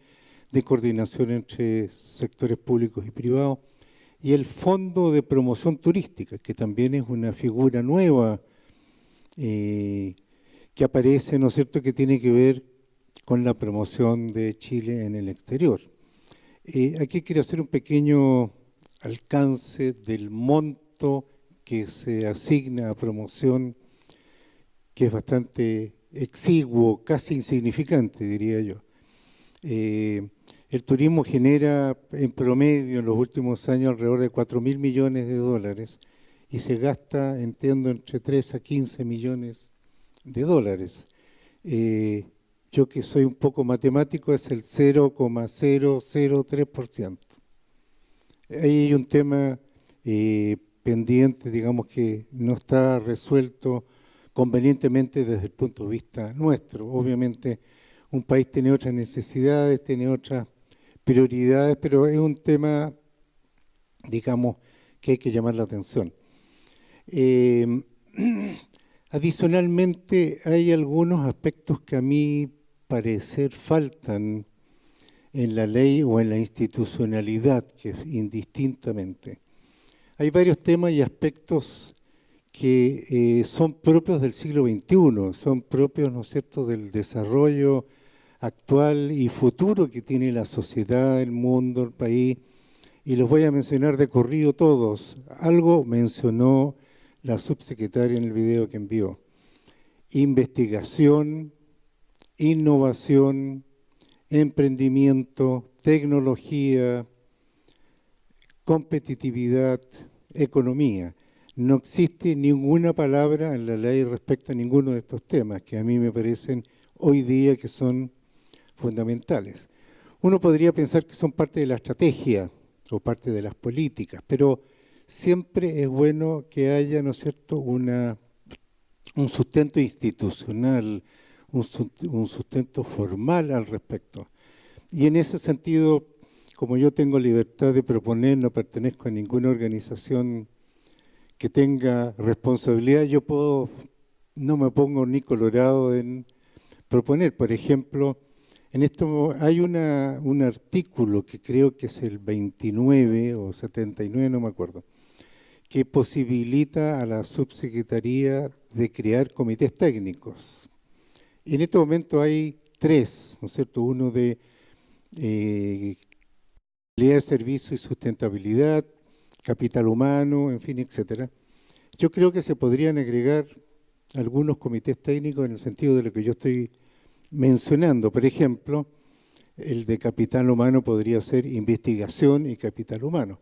de coordinación entre sectores públicos y privados, y el Fondo de Promoción Turística, que también es una figura nueva que aparece, ¿no es cierto?, que tiene que ver con la promoción de Chile en el exterior. Aquí quiero hacer un pequeño alcance del monto que se asigna a promoción, que es bastante exiguo, casi insignificante, diría yo. El turismo genera en promedio en los últimos años alrededor de 4.000 millones de dólares y se gasta, entiendo, entre 3 a 15 millones de dólares. Yo que soy un poco matemático, es el 0,003%. Ahí hay un tema pendiente, digamos, que no está resuelto convenientemente desde el punto de vista nuestro. Obviamente un país tiene otras necesidades, tiene otras prioridades, pero es un tema, digamos, que hay que llamar la atención. Adicionalmente, hay algunos aspectos que a mi parecer faltan en la ley o en la institucionalidad, que indistintamente. Hay varios temas y aspectos que son propios del siglo XXI, son propios, ¿no es cierto?, del desarrollo actual y futuro que tiene la sociedad, el mundo, el país, y los voy a mencionar de corrido todos. Algo mencionó la subsecretaria en el video que envió. Investigación, innovación, emprendimiento, tecnología, competitividad, economía. No existe ninguna palabra en la ley respecto a ninguno de estos temas, que a mí me parecen hoy día que son fundamentales. Uno podría pensar que son parte de la estrategia o parte de las políticas, pero siempre es bueno que haya, ¿no es cierto?, un sustento institucional, un sustento formal al respecto. Y en ese sentido, como yo tengo libertad de proponer, no pertenezco a ninguna organización que tenga responsabilidad, no me pongo ni colorado en proponer. Por ejemplo, en esto hay un artículo que creo que es el 29 o 79, no me acuerdo, que posibilita a la subsecretaría de crear comités técnicos. Y en este momento hay 3, ¿no es cierto? Uno de calidad de servicio y sustentabilidad, capital humano, en fin, etcétera. Yo creo que se podrían agregar algunos comités técnicos en el sentido de lo que yo estoy mencionando. Por ejemplo, el de capital humano podría ser investigación y capital humano.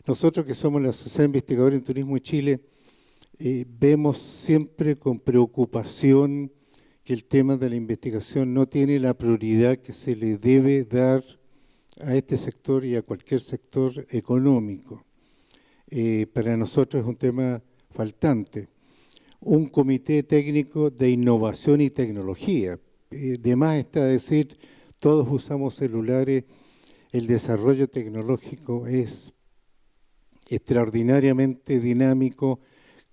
Nosotros que somos la Sociedad de Investigadores en Turismo de Chile, vemos siempre con preocupación que el tema de la investigación no tiene la prioridad que se le debe dar a este sector y a cualquier sector económico. Para nosotros es un tema faltante. Un comité técnico de innovación y tecnología. De más está decir, todos usamos celulares, el desarrollo tecnológico es extraordinariamente dinámico,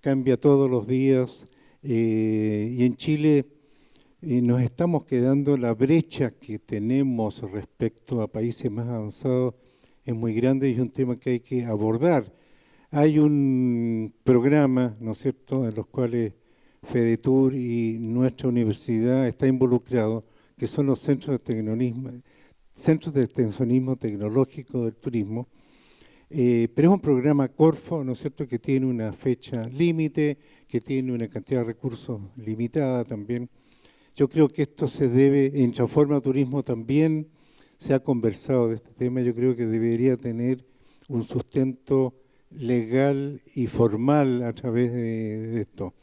cambia todos los días, y en Chile nos estamos quedando, la brecha que tenemos respecto a países más avanzados es muy grande y es un tema que hay que abordar. Hay un programa, ¿no es cierto?, en los cuales FEDETUR y nuestra universidad está involucrado, que son los centros de extensionismo tecnológico del turismo, pero es un programa Corfo, ¿no es cierto?, que tiene una fecha límite, que tiene una cantidad de recursos limitada también. Yo creo que esto se debe, en Transforma Turismo también se ha conversado de este tema, yo creo que debería tener un sustento legal y formal a través de esto.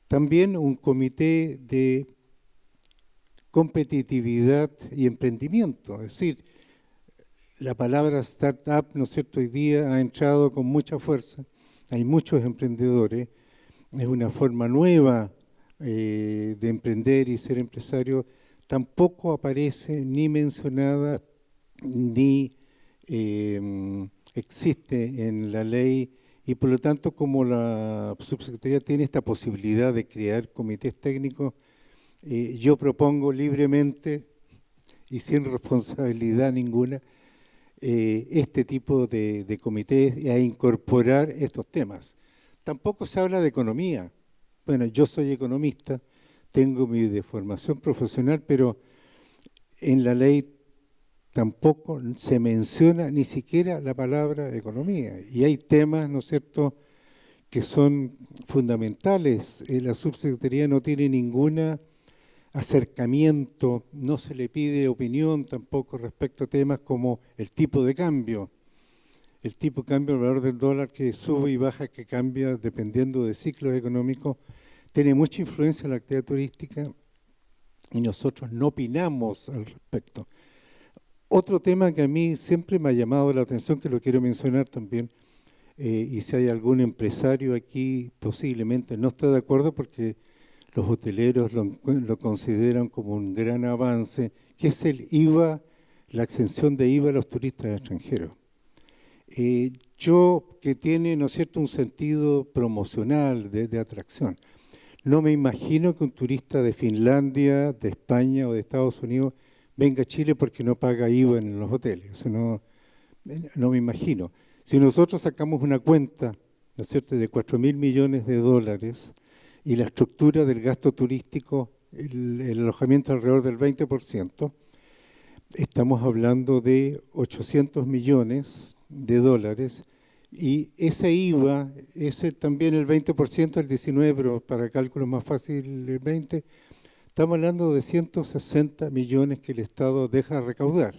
También un comité de competitividad y emprendimiento, es decir, la palabra startup, ¿no es cierto?, hoy día ha entrado con mucha fuerza, hay muchos emprendedores, es una forma nueva de emprender y ser empresario, tampoco aparece ni mencionada ni existe en la ley, y por lo tanto, como la subsecretaría tiene esta posibilidad de crear comités técnicos, yo propongo libremente y sin responsabilidad ninguna este tipo de comités a incorporar estos temas. Tampoco se habla de economía. Bueno, yo soy economista, tengo mi formación profesional, pero en la ley tampoco se menciona ni siquiera la palabra economía. Y hay temas, ¿no es cierto?, que son fundamentales. La subsecretaría no tiene ningún acercamiento, no se le pide opinión tampoco respecto a temas como el tipo de cambio. El tipo de cambio, el valor del dólar que sube y baja, que cambia dependiendo de ciclos económicos, tiene mucha influencia en la actividad turística y nosotros no opinamos al respecto. Otro tema que a mí siempre me ha llamado la atención, que lo quiero mencionar también, y si hay algún empresario aquí posiblemente no está de acuerdo porque los hoteleros lo consideran como un gran avance, que es el IVA, la exención de IVA a los turistas extranjeros. Que tiene, ¿no es cierto?, un sentido promocional, de atracción. No me imagino que un turista de Finlandia, de España o de Estados Unidos venga a Chile porque no paga IVA en los hoteles. Eso no me imagino. Si nosotros sacamos una cuenta, ¿no es cierto?, de 4.000 millones de dólares y la estructura del gasto turístico, el alojamiento alrededor del 20%, estamos hablando de 800 millones de dólares, y ese IVA es también el 20%, el 19%, pero para cálculos más fácil el 20%, estamos hablando de 160 millones que el Estado deja recaudar.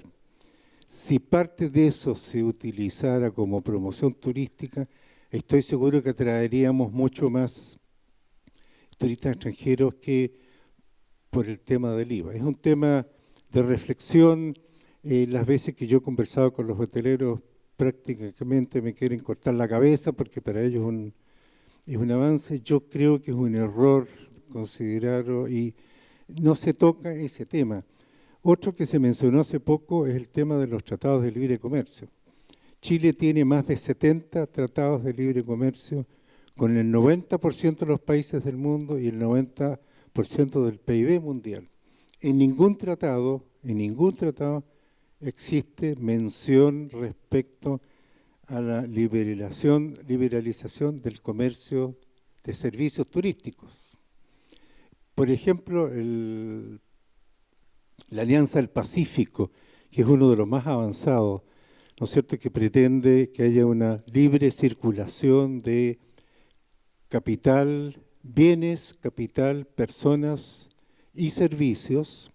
Si parte de eso se utilizara como promoción turística, estoy seguro que atraeríamos mucho más turistas extranjeros que por el tema del IVA. Es un tema de reflexión. Las veces que yo he conversado con los hoteleros, prácticamente me quieren cortar la cabeza porque para ellos es un avance. Yo creo que es un error considerarlo y no se toca ese tema. Otro que se mencionó hace poco es el tema de los tratados de libre comercio. Chile tiene más de 70 tratados de libre comercio con el 90% de los países del mundo y el 90% del PIB mundial. En ningún tratado existe mención respecto a la liberalización del comercio de servicios turísticos. Por ejemplo, la Alianza del Pacífico, que es uno de los más avanzados, ¿no es cierto?, que pretende que haya una libre circulación de capital, bienes, capital, personas y servicios,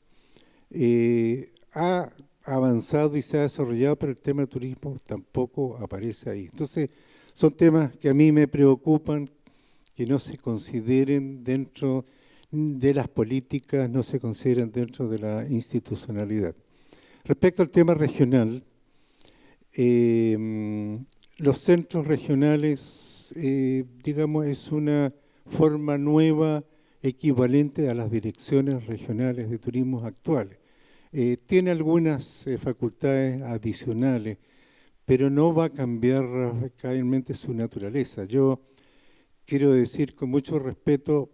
ha avanzado y se ha desarrollado, pero el tema del turismo tampoco aparece ahí. Entonces, son temas que a mí me preocupan, que no se consideren dentro de las políticas, no se consideren dentro de la institucionalidad. Respecto al tema regional, los centros regionales, digamos, es una forma nueva equivalente a las direcciones regionales de turismo actuales. Tiene algunas facultades adicionales, pero no va a cambiar radicalmente su naturaleza. Yo quiero decir con mucho respeto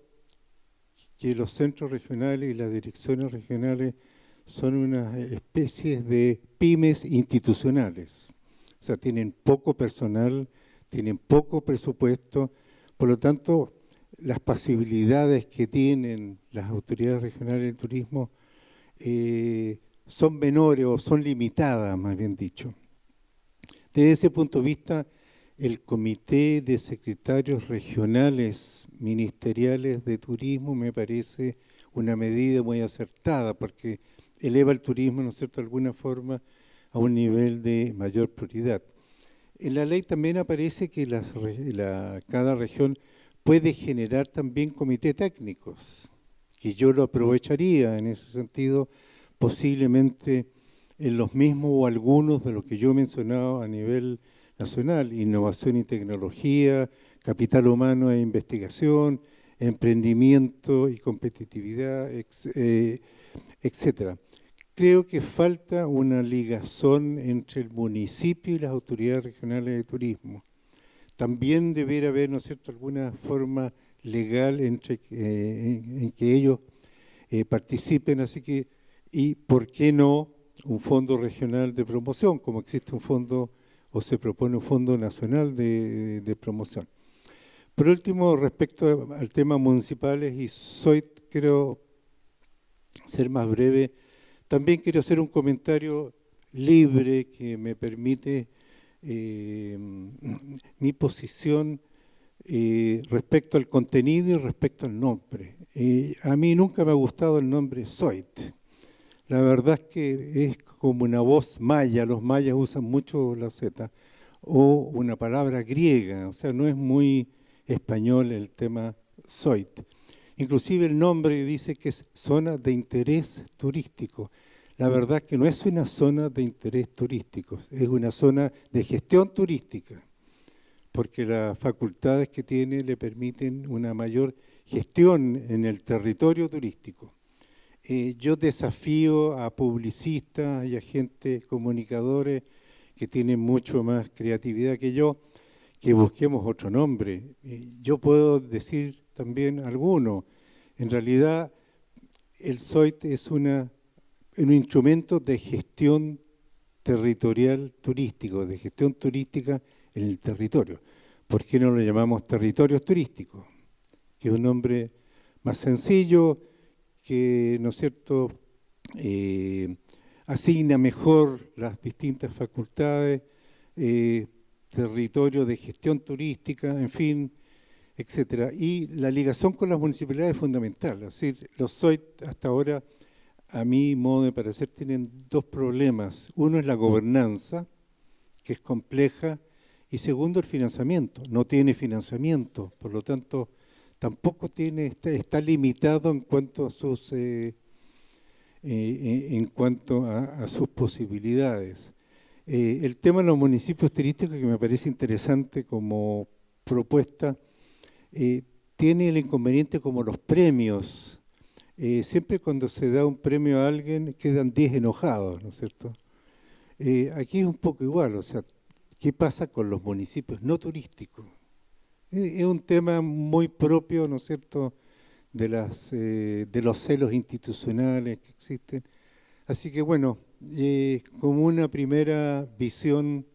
que los centros regionales y las direcciones regionales son unas especies de pymes institucionales. O sea, tienen poco personal, tienen poco presupuesto, por lo tanto, las posibilidades que tienen las autoridades regionales de turismo son menores o son limitadas, más bien dicho. Desde ese punto de vista, el Comité de Secretarios Regionales Ministeriales de Turismo me parece una medida muy acertada, porque eleva el turismo, ¿no es cierto?, de alguna forma a un nivel de mayor prioridad. En la ley también aparece que cada región puede generar también comités técnicos, que yo lo aprovecharía en ese sentido, posiblemente en los mismos o algunos de los que yo he mencionado a nivel nacional: innovación y tecnología, capital humano e investigación, emprendimiento y competitividad, etcétera. Creo que falta una ligazón entre el municipio y las autoridades regionales de turismo. También debería haber, ¿no es cierto?, alguna forma legal en que ellos participen, así que, y por qué no un fondo regional de promoción, como existe un fondo o se propone un fondo nacional de promoción. Por último, respecto al tema municipales, y quiero ser más breve, también quiero hacer un comentario libre que me permite mi posición respecto al contenido y respecto al nombre. A mí nunca me ha gustado el nombre SOIT. La verdad es que es como una voz maya, los mayas usan mucho la Z, o una palabra griega, o sea, no es muy español el tema SOIT. Inclusive el nombre dice que es zona de interés turístico. La verdad es que no es una zona de interés turístico, es una zona de gestión turística, porque las facultades que tiene le permiten una mayor gestión en el territorio turístico. Yo desafío a publicistas y a gente, comunicadores, que tienen mucho más creatividad que yo, que busquemos otro nombre. Yo puedo decir también alguno. En realidad, el SOIT es un instrumento de gestión territorial turístico, de gestión turística en el territorio. ¿Por qué no lo llamamos territorios turísticos? Que es un nombre más sencillo, que, ¿no es cierto?, asigna mejor las distintas facultades, territorio de gestión turística, en fin, etcétera. Y la ligación con las municipalidades es fundamental. Es decir, los SOIT hasta ahora, a mi modo de parecer, tienen dos problemas. Uno es la gobernanza, que es compleja, y segundo, el financiamiento. No tiene financiamiento, por lo tanto, tampoco está limitado en cuanto a sus en cuanto a sus posibilidades. El tema de los municipios turísticos, que me parece interesante como propuesta, tiene el inconveniente como los premios. Siempre cuando se da un premio a alguien quedan 10 enojados, ¿no es cierto? Aquí es un poco igual, o sea, ¿qué pasa con los municipios no turísticos? Es un tema muy propio, ¿no es cierto?, de los celos institucionales que existen. Así que bueno, como una primera visión,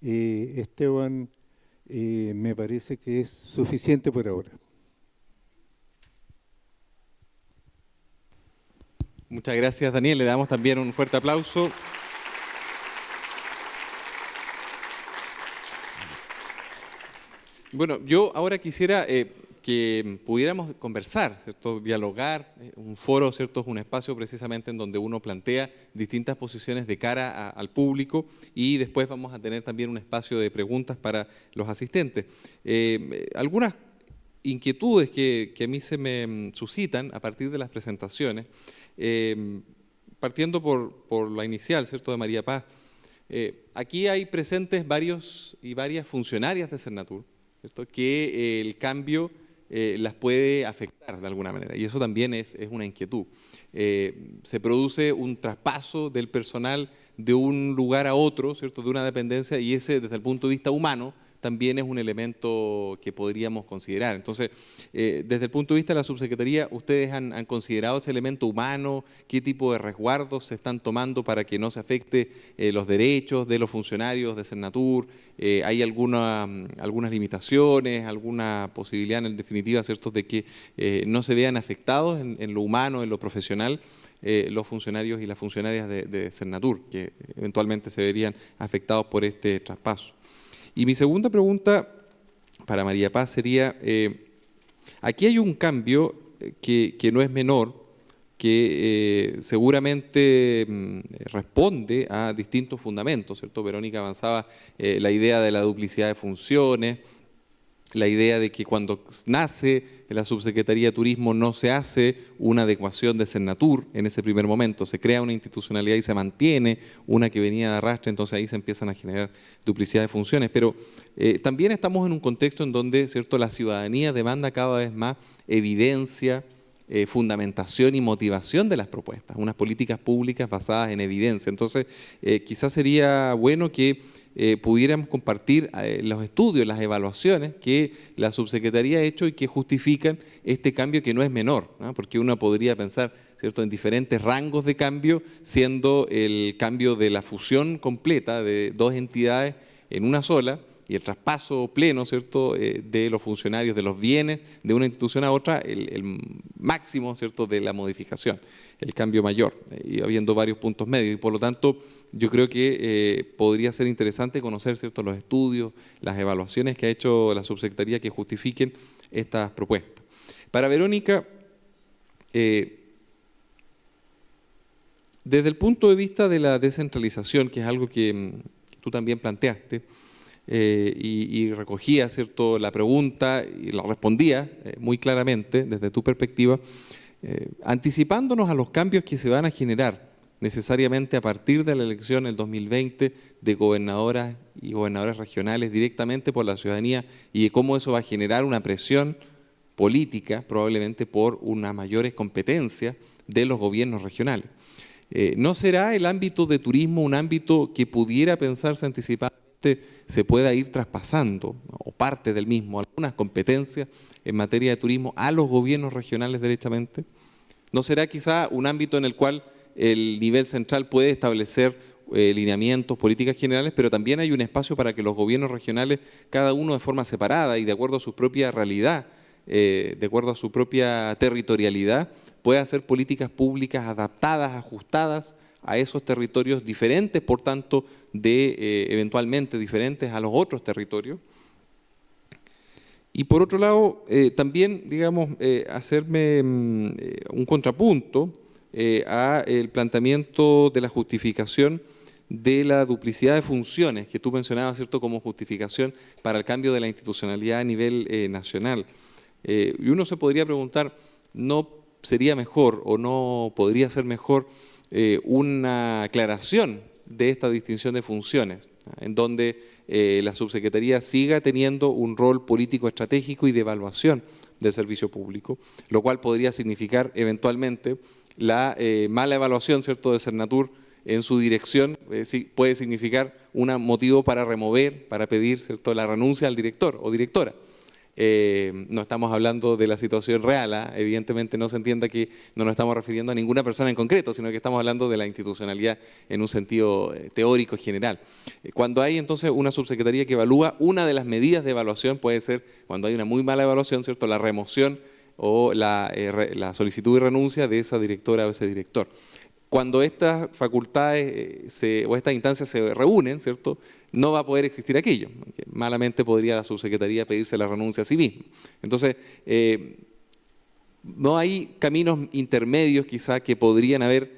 Esteban, me parece que es suficiente por ahora. Muchas gracias, Daniel. Le damos también un fuerte aplauso. Bueno, yo ahora quisiera que pudiéramos conversar, ¿cierto? Dialogar. Un foro, ¿cierto? Es un espacio precisamente en donde uno plantea distintas posiciones de cara al público, y después vamos a tener también un espacio de preguntas para los asistentes. Algunas inquietudes que a mí se me suscitan a partir de las presentaciones, partiendo por la inicial, ¿cierto?, de María Paz. Aquí hay presentes varios y varias funcionarias de Sernatur, ¿cierto?, que el cambio las puede afectar de alguna manera, y eso también es una inquietud. Se produce un traspaso del personal de un lugar a otro, ¿cierto?, de una dependencia, y ese, desde el punto de vista humano, también es un elemento que podríamos considerar. Entonces, desde el punto de vista de la subsecretaría, ¿ustedes han considerado ese elemento humano? ¿Qué tipo de resguardos se están tomando para que no se afecte los derechos de los funcionarios de Sernatur? ¿Hay algunas limitaciones, alguna posibilidad en definitiva, ¿cierto?, de que no se vean afectados en lo humano, en lo profesional, los funcionarios y las funcionarias de Sernatur, que eventualmente se verían afectados por este traspaso? Y mi segunda pregunta para María Paz sería, aquí hay un cambio que no es menor, que seguramente responde a distintos fundamentos, ¿cierto? Verónica avanzaba la idea de la duplicidad de funciones, la idea de que cuando nace la Subsecretaría de Turismo no se hace una adecuación de Sernatur en ese primer momento, se crea una institucionalidad y se mantiene una que venía de arrastre, entonces ahí se empiezan a generar duplicidad de funciones. Pero también estamos en un contexto en donde, ¿cierto?, la ciudadanía demanda cada vez más evidencia, fundamentación y motivación de las propuestas, unas políticas públicas basadas en evidencia. Entonces, quizás sería bueno que pudiéramos compartir los estudios, las evaluaciones que la subsecretaría ha hecho y que justifican este cambio, que no es menor, ¿no? Porque uno podría pensar, ¿cierto?, en diferentes rangos de cambio, siendo el cambio de la fusión completa de dos entidades en una sola y el traspaso pleno, ¿cierto?, de los funcionarios, de los bienes de una institución a otra, el máximo, ¿cierto?, de la modificación, el cambio mayor, y habiendo varios puntos medios. Y por lo tanto, yo creo que podría ser interesante conocer, ¿cierto?, los estudios, las evaluaciones que ha hecho la subsecretaría que justifiquen estas propuestas. Para Verónica, desde el punto de vista de la descentralización, que es algo que tú también planteaste, y recogía, ¿cierto?, la pregunta y la respondía muy claramente desde tu perspectiva, anticipándonos a los cambios que se van a generar necesariamente a partir de la elección del 2020 de gobernadoras y gobernadores regionales directamente por la ciudadanía, y de cómo eso va a generar una presión política probablemente por unas mayores competencias de los gobiernos regionales. ¿No será el ámbito de turismo un ámbito que pudiera pensarse anticipadamente se pueda ir traspasando, o parte del mismo, algunas competencias en materia de turismo a los gobiernos regionales derechamente? ¿No será quizá un ámbito en el cual el nivel central puede establecer lineamientos, políticas generales, pero también hay un espacio para que los gobiernos regionales, cada uno de forma separada y de acuerdo a su propia realidad, de acuerdo a su propia territorialidad, pueda hacer políticas públicas adaptadas, ajustadas a esos territorios diferentes, por tanto, eventualmente diferentes a los otros territorios? Y por otro lado, también, digamos, hacerme un contrapunto a el planteamiento de la justificación de la duplicidad de funciones que tú mencionabas, ¿cierto?, como justificación para el cambio de la institucionalidad a nivel nacional. Y uno se podría preguntar, ¿no sería mejor o no podría ser mejor una aclaración de esta distinción de funciones, en donde la subsecretaría siga teniendo un rol político estratégico y de evaluación del servicio público, lo cual podría significar eventualmente la mala evaluación, ¿cierto?, de Sernatur en su dirección. Puede significar un motivo para remover, para pedir, ¿cierto?, la renuncia al director o directora. No estamos hablando de la situación real, evidentemente no se entienda que no nos estamos refiriendo a ninguna persona en concreto, sino que estamos hablando de la institucionalidad en un sentido teórico general. Cuando hay entonces una subsecretaría que evalúa, una de las medidas de evaluación puede ser, cuando hay una muy mala evaluación, ¿cierto?, la remoción o la solicitud de renuncia de esa directora o ese director. Cuando estas facultades o estas instancias se reúnen, ¿cierto?, no va a poder existir aquello. Malamente podría la subsecretaría pedirse la renuncia a sí misma. Entonces, no hay caminos intermedios quizá que podrían haber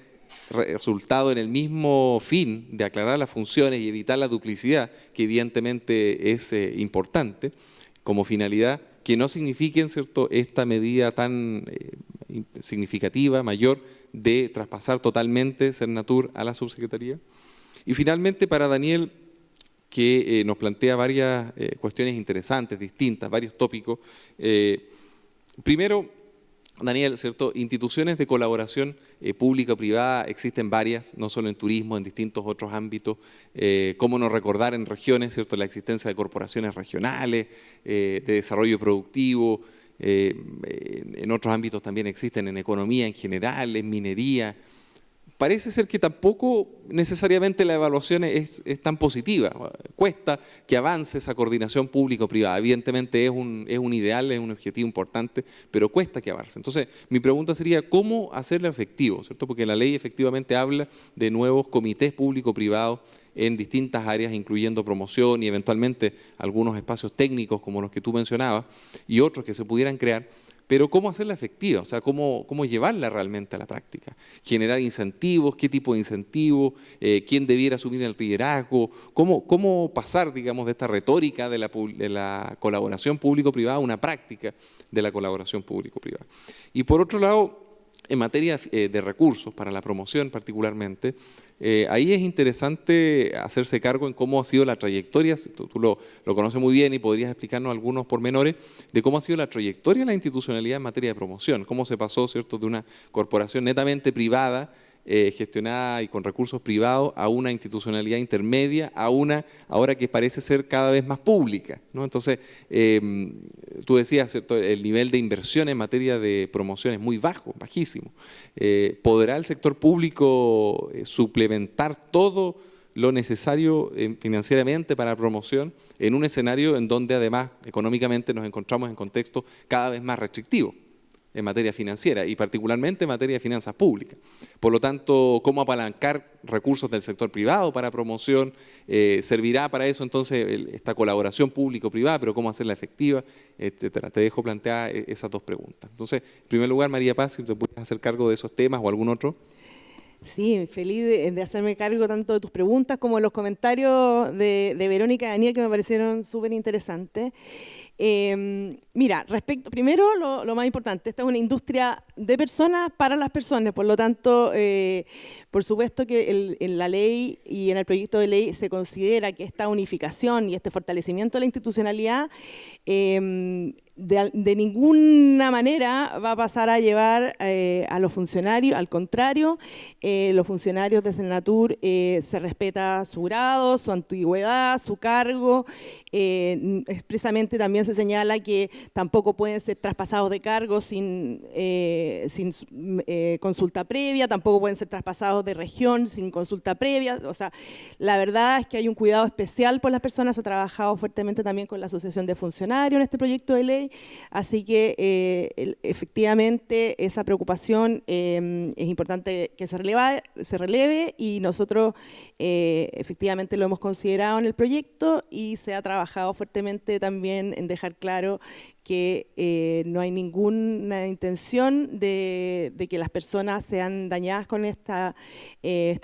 resultado en el mismo fin de aclarar las funciones y evitar la duplicidad, que evidentemente es importante como finalidad, que no signifiquen, ¿cierto?, esta medida tan significativa, mayor, de traspasar totalmente Sernatur a la subsecretaría. Y finalmente, para Daniel, que nos plantea varias cuestiones interesantes, distintas, varios tópicos. Primero, Daniel, ¿cierto?, instituciones de colaboración pública o privada existen varias, no solo en turismo, en distintos otros ámbitos. Cómo no recordar en regiones, ¿cierto?, la existencia de corporaciones regionales, de desarrollo productivo. En otros ámbitos también existen, en economía en general, en minería. Parece ser que tampoco necesariamente la evaluación es tan positiva. Cuesta que avance esa coordinación público-privada. Evidentemente es un ideal, es un objetivo importante, pero cuesta que avance. Entonces, mi pregunta sería, ¿cómo hacerlo efectivo? ¿Cierto? Porque la ley efectivamente habla de nuevos comités público-privados en distintas áreas, incluyendo promoción y eventualmente algunos espacios técnicos como los que tú mencionabas y otros que se pudieran crear. Pero ¿cómo hacerla efectiva? O sea, ¿cómo llevarla realmente a la práctica? Generar incentivos, ¿qué tipo de incentivos? ¿Quién debiera asumir el liderazgo? ¿Cómo pasar, digamos, de esta retórica de la colaboración público-privada a una práctica de la colaboración público-privada? Y por otro lado, en materia de recursos, para la promoción particularmente, ahí es interesante hacerse cargo en cómo ha sido la trayectoria, tú lo conoces muy bien y podrías explicarnos algunos pormenores de cómo ha sido la trayectoria de la institucionalidad en materia de promoción, cómo se pasó, ¿cierto?, de una corporación netamente privada, gestionada y con recursos privados, a una institucionalidad intermedia, a una ahora que parece ser cada vez más pública, ¿no? Entonces, tú decías, ¿cierto?, el nivel de inversión en materia de promoción es muy bajo, bajísimo. ¿Podrá el sector público suplementar todo lo necesario financieramente para la promoción en un escenario en donde además económicamente nos encontramos en contextos cada vez más restrictivos en materia financiera y particularmente en materia de finanzas públicas? Por lo tanto, ¿cómo apalancar recursos del sector privado para promoción? ¿Servirá para eso entonces esta colaboración público-privada, pero cómo hacerla efectiva, etcétera? Te dejo plantear esas dos preguntas. Entonces, en primer lugar, María Paz, si te puedes hacer cargo de esos temas o algún otro. Sí, feliz de hacerme cargo tanto de tus preguntas como de los comentarios de Verónica y Daniel, que me parecieron súper interesantes. Mira, primero lo más importante, esta es una industria de personas para las personas, por lo tanto, por supuesto que en la ley y en el proyecto de ley se considera que esta unificación y este fortalecimiento de la institucionalidad de ninguna manera va a pasar a llevar a los funcionarios, al contrario, los funcionarios de Sernatur se respeta su grado, su antigüedad, su cargo, expresamente también se señala que tampoco pueden ser traspasados de cargo sin consulta previa, tampoco pueden ser traspasados de región sin consulta previa. O sea, la verdad es que hay un cuidado especial por las personas. Se ha trabajado fuertemente también con la Asociación de Funcionarios en este proyecto de ley, así que efectivamente esa preocupación es importante que se releve y nosotros efectivamente lo hemos considerado en el proyecto y se ha trabajado fuertemente también en dejar claro que no hay ninguna intención de que las personas sean dañadas con esta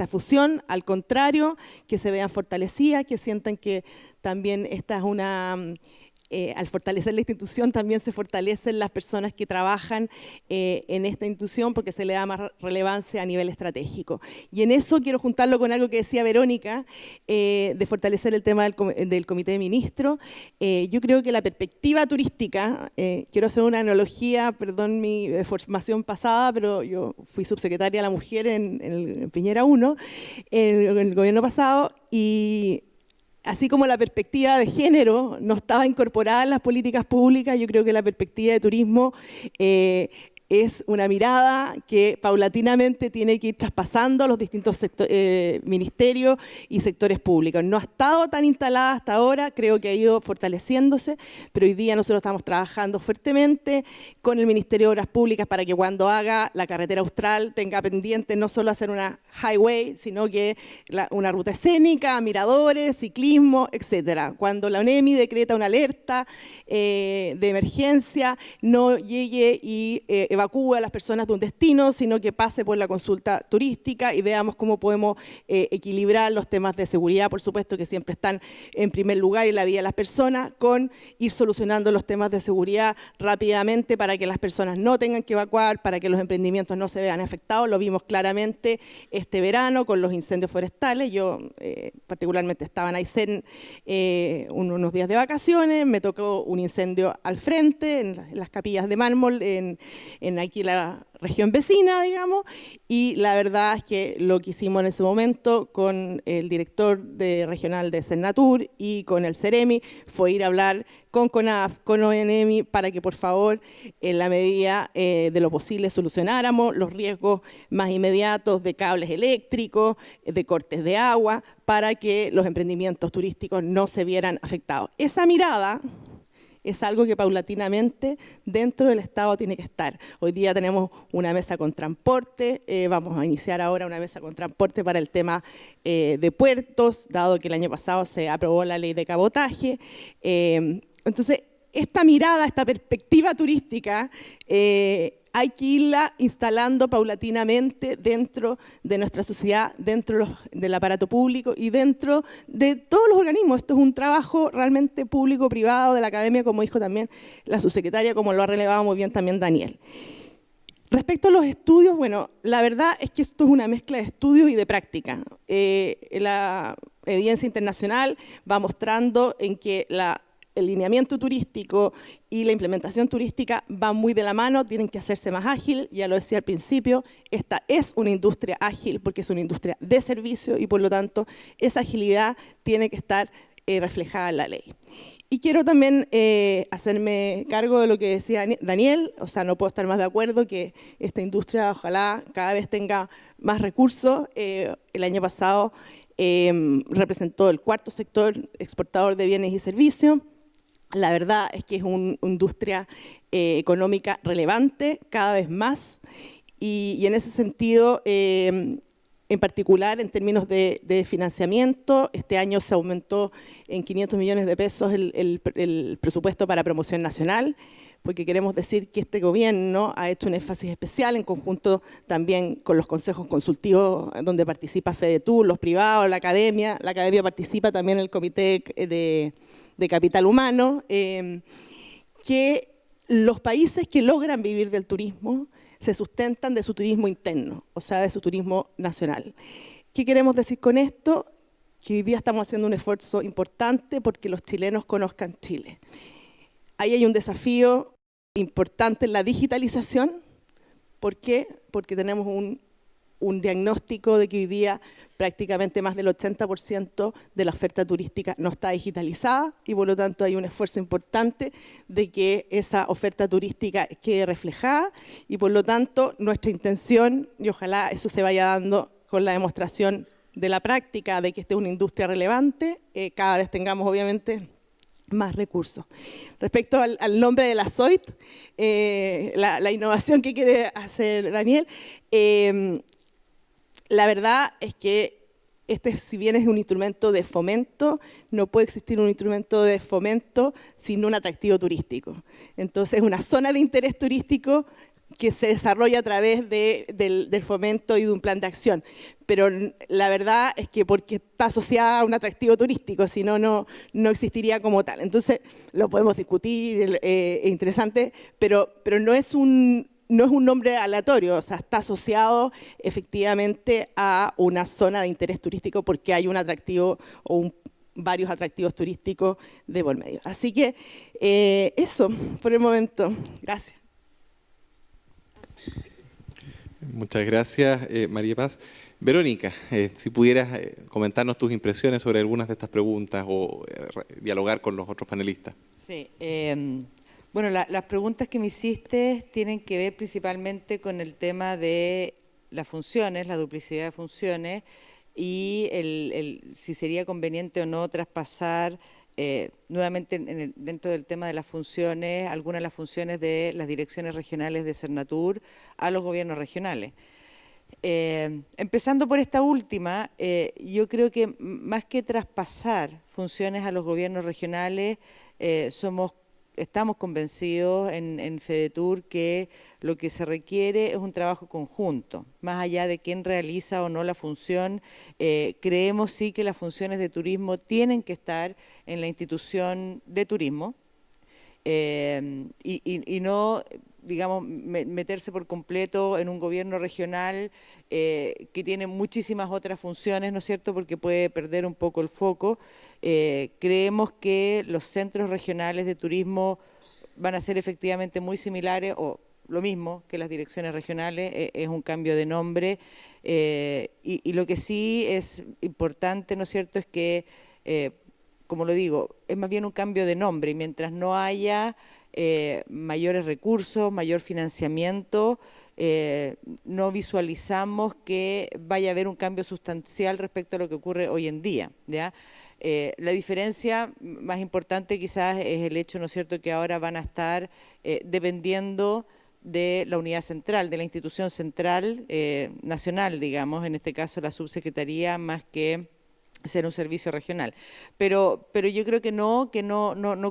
fusión, al contrario, que se vean fortalecidas, que sientan que también esta es al fortalecer la institución también se fortalecen las personas que trabajan en esta institución porque se le da más relevancia a nivel estratégico. Y en eso quiero juntarlo con algo que decía Verónica, de fortalecer el tema del Comité de Ministros. Yo creo que la perspectiva turística, quiero hacer una analogía, perdón mi formación pasada, pero yo fui subsecretaria de la Mujer en Piñera 1, en el gobierno pasado, y así como la perspectiva de género no estaba incorporada en las políticas públicas, yo creo que la perspectiva de turismo es una mirada que paulatinamente tiene que ir traspasando a los distintos ministerios y sectores públicos. No ha estado tan instalada hasta ahora, creo que ha ido fortaleciéndose, pero hoy día nosotros estamos trabajando fuertemente con el Ministerio de Obras Públicas para que cuando haga la carretera austral tenga pendiente no solo hacer una highway, sino que una ruta escénica, miradores, ciclismo, etcétera. Cuando la ONEMI decreta una alerta de emergencia, no llegue y evacúe a las personas de un destino, sino que pase por la consulta turística y veamos cómo podemos equilibrar los temas de seguridad, por supuesto que siempre están en primer lugar en la vida de las personas, con ir solucionando los temas de seguridad rápidamente para que las personas no tengan que evacuar, para que los emprendimientos no se vean afectados. Lo vimos claramente este verano con los incendios forestales. Yo particularmente estaba en Aysén unos días de vacaciones, me tocó un incendio al frente, en las capillas de mármol, en aquí la región vecina, digamos, y la verdad es que lo que hicimos en ese momento con el director regional de Senatur y con el Ceremi fue ir a hablar con CONAF, con ONEMI, para que por favor, en la medida de lo posible, solucionáramos los riesgos más inmediatos de cables eléctricos, de cortes de agua, para que los emprendimientos turísticos no se vieran afectados. Esa mirada es algo que paulatinamente dentro del Estado tiene que estar. Hoy día tenemos una mesa con transporte, vamos a iniciar ahora una mesa con transporte para el tema de puertos, dado que el año pasado se aprobó la ley de cabotaje. Entonces, esta mirada, esta perspectiva turística, hay que irla instalando paulatinamente dentro de nuestra sociedad, dentro del aparato público y dentro de todos los organismos. Esto es un trabajo realmente público-privado de la academia, como dijo también la subsecretaria, como lo ha relevado muy bien también Daniel. Respecto a los estudios, bueno, la verdad es que esto es una mezcla de estudios y de práctica. La evidencia internacional va mostrando en que el lineamiento turístico y la implementación turística van muy de la mano, tienen que hacerse más ágil, ya lo decía al principio, esta es una industria ágil porque es una industria de servicio y por lo tanto esa agilidad tiene que estar reflejada en la ley. Y quiero también hacerme cargo de lo que decía Daniel, o sea, no puedo estar más de acuerdo que esta industria ojalá cada vez tenga más recursos. El año pasado representó el cuarto sector exportador de bienes y servicios. La verdad es que es una industria económica relevante, cada vez más, y en ese sentido, en particular en términos de financiamiento, este año se aumentó en 500 millones de pesos el presupuesto para promoción nacional, porque queremos decir que este gobierno ha hecho un énfasis especial en conjunto también con los consejos consultivos donde participa FEDETUR, los privados, la academia participa también en el comité de capital humano, que los países que logran vivir del turismo se sustentan de su turismo interno, o sea, de su turismo nacional. ¿Qué queremos decir con esto? Que hoy día estamos haciendo un esfuerzo importante porque los chilenos conozcan Chile. Ahí hay un desafío importante en la digitalización. ¿Por qué? Porque tenemos un diagnóstico de que hoy día prácticamente más del 80% de la oferta turística no está digitalizada y por lo tanto hay un esfuerzo importante de que esa oferta turística quede reflejada y por lo tanto nuestra intención, y ojalá eso se vaya dando con la demostración de la práctica de que esta es una industria relevante, cada vez tengamos obviamente más recursos. Respecto al nombre de la SOIT, la innovación que quiere hacer Daniel, la verdad es que si bien es un instrumento de fomento, no puede existir un instrumento de fomento sin un atractivo turístico. Entonces, una zona de interés turístico que se desarrolla a través del fomento y de un plan de acción. Pero la verdad es que porque está asociada a un atractivo turístico, si no, no existiría como tal. Entonces, lo podemos discutir, es interesante, pero no es un nombre aleatorio, o sea, está asociado efectivamente a una zona de interés turístico porque hay un atractivo o varios atractivos turísticos de por medio. Así que eso por el momento. Gracias. Muchas gracias, María Paz. Verónica, si pudieras comentarnos tus impresiones sobre algunas de estas preguntas o dialogar con los otros panelistas. Sí, bueno, las preguntas que me hiciste tienen que ver principalmente con el tema de las funciones, la duplicidad de funciones y si sería conveniente o no traspasar nuevamente dentro del tema de las funciones, algunas de las funciones de las direcciones regionales de Cernatur a los gobiernos regionales. Empezando por esta última, yo creo que más que traspasar funciones a los gobiernos regionales, estamos convencidos en FEDETUR que lo que se requiere es un trabajo conjunto. Más allá de quién realiza o no la función, creemos sí que las funciones de turismo tienen que estar en la institución de turismo y no, digamos, meterse por completo en un gobierno regional que tiene muchísimas otras funciones, ¿no es cierto?, porque puede perder un poco el foco. Creemos que los centros regionales de turismo van a ser efectivamente muy similares o lo mismo que las direcciones regionales, es un cambio de nombre y lo que sí es importante, ¿no es cierto?, es que, como lo digo, es más bien un cambio de nombre y mientras no haya mayores recursos, mayor financiamiento, no visualizamos que vaya a haber un cambio sustancial respecto a lo que ocurre hoy en día, ¿ya? La diferencia más importante quizás es el hecho, ¿no es cierto?, que ahora van a estar dependiendo de la unidad central, de la institución central nacional, digamos, en este caso la subsecretaría, más que ser un servicio regional. Pero yo creo que no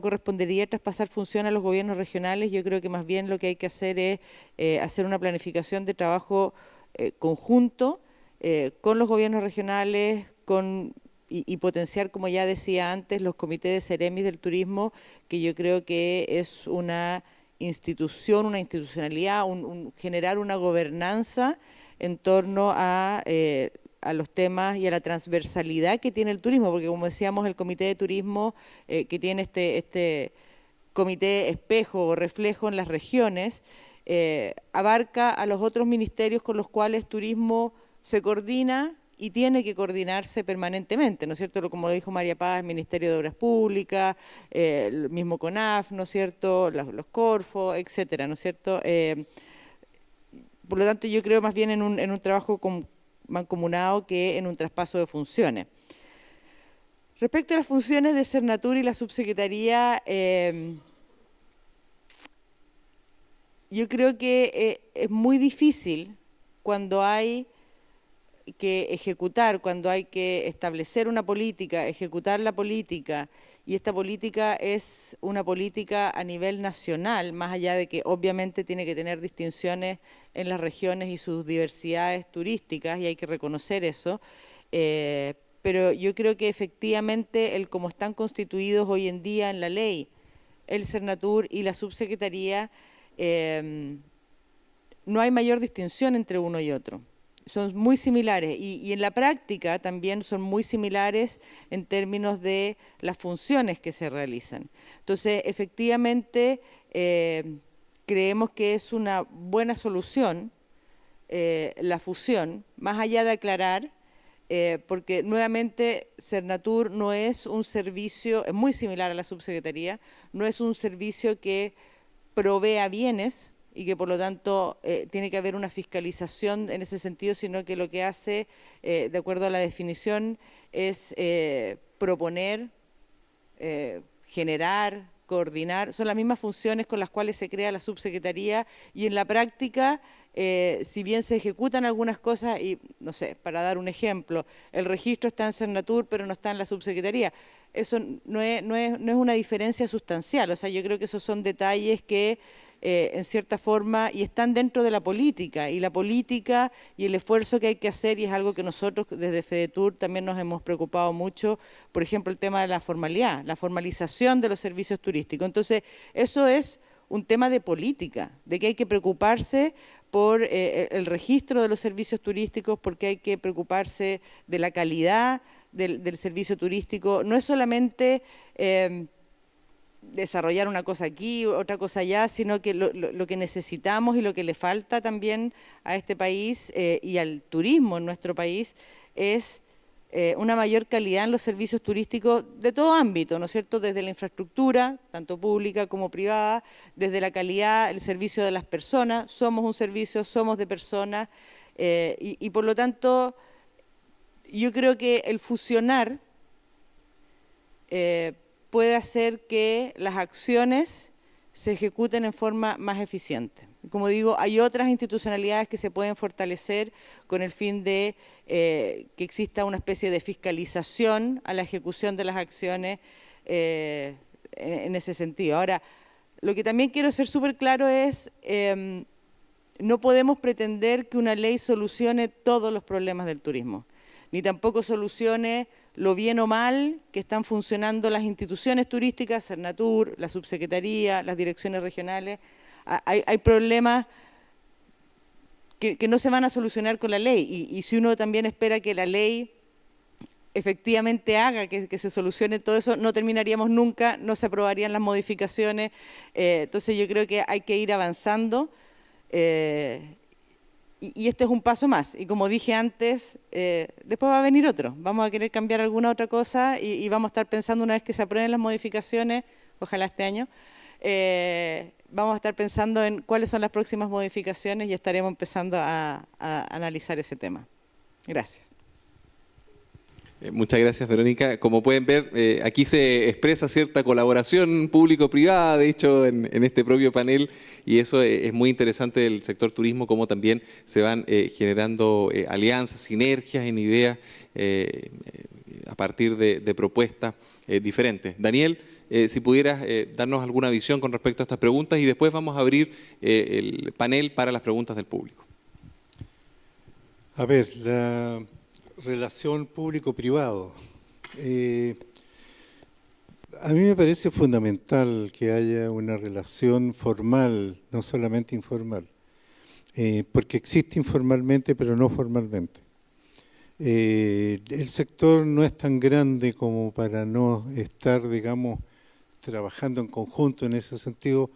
correspondería traspasar función a los gobiernos regionales. Yo creo que más bien lo que hay que hacer es hacer una planificación de trabajo conjunto con los gobiernos regionales, y potenciar, como ya decía antes, los comités de Ceremis del turismo, que yo creo que es una institución, una institucionalidad, generar una gobernanza en torno a los temas y a la transversalidad que tiene el turismo, porque como decíamos, el comité de turismo que tiene este comité espejo o reflejo en las regiones, abarca a los otros ministerios con los cuales turismo se coordina y tiene que coordinarse permanentemente, ¿no es cierto? Como lo dijo María Paz, el Ministerio de Obras Públicas, el mismo CONAF, ¿no es cierto?, los Corfo, etcétera, ¿no es cierto? Por lo tanto, yo creo más bien en un trabajo mancomunado que en un traspaso de funciones. Respecto a las funciones de Cernatur y la subsecretaría, yo creo que es muy difícil cuando hay que ejecutar, cuando hay que establecer una política, ejecutar la política, y esta política es una política a nivel nacional, más allá de que obviamente tiene que tener distinciones en las regiones y sus diversidades turísticas, y hay que reconocer eso, pero yo creo que efectivamente como están constituidos hoy en día en la ley, el Cernatur y la subsecretaría, no hay mayor distinción entre uno y otro. Son muy similares y en la práctica también son muy similares en términos de las funciones que se realizan. Entonces, efectivamente, creemos que es una buena solución la fusión, más allá de aclarar, porque nuevamente Cernatur no es un servicio, es muy similar a la subsecretaría, no es un servicio que provea bienes, y que por lo tanto tiene que haber una fiscalización en ese sentido, sino que lo que hace, de acuerdo a la definición, es proponer, generar, coordinar, son las mismas funciones con las cuales se crea la subsecretaría y en la práctica, si bien se ejecutan algunas cosas, y no sé, para dar un ejemplo, el registro está en Cernatur pero no está en la subsecretaría, eso no es una diferencia sustancial, o sea, yo creo que esos son detalles que en cierta forma, y están dentro de la política, y la política y el esfuerzo que hay que hacer, y es algo que nosotros desde FEDETUR también nos hemos preocupado mucho, por ejemplo, el tema de la formalidad, la formalización de los servicios turísticos. Entonces, eso es un tema de política, de que hay que preocuparse por el registro de los servicios turísticos, porque hay que preocuparse de la calidad del servicio turístico. No es solamente desarrollar una cosa aquí, otra cosa allá, sino que lo que necesitamos y lo que le falta también a este país y al turismo en nuestro país es una mayor calidad en los servicios turísticos de todo ámbito, ¿no es cierto? Desde la infraestructura, tanto pública como privada, desde la calidad, el servicio de las personas. Somos un servicio, somos de personas y por lo tanto yo creo que el fusionar puede hacer que las acciones se ejecuten en forma más eficiente. Como digo, hay otras institucionalidades que se pueden fortalecer con el fin de que exista una especie de fiscalización a la ejecución de las acciones en ese sentido. Ahora, lo que también quiero ser súper claro es, no podemos pretender que una ley solucione todos los problemas del turismo, ni tampoco solucione lo bien o mal que están funcionando las instituciones turísticas, Cernatur, la subsecretaría, las direcciones regionales. Hay problemas que no se van a solucionar con la ley y si uno también espera que la ley efectivamente haga que se solucione todo eso, no terminaríamos nunca, no se aprobarían las modificaciones. Entonces yo creo que hay que ir avanzando y este es un paso más. Y como dije antes, después va a venir otro. Vamos a querer cambiar alguna otra cosa y vamos a estar pensando una vez que se aprueben las modificaciones, ojalá este año, vamos a estar pensando en cuáles son las próximas modificaciones y estaremos empezando a analizar ese tema. Gracias. Muchas gracias, Verónica. Como pueden ver, aquí se expresa cierta colaboración público-privada, de hecho, en este propio panel, y eso es muy interesante del sector turismo, cómo también se van generando alianzas, sinergias en ideas a partir de propuestas diferentes. Daniel, si pudieras darnos alguna visión con respecto a estas preguntas y después vamos a abrir el panel para las preguntas del público. A ver, la relación público-privado. A mí me parece fundamental que haya una relación formal, no solamente informal, porque existe informalmente pero no formalmente. El sector no es tan grande como para no estar, digamos, trabajando en conjunto en ese sentido,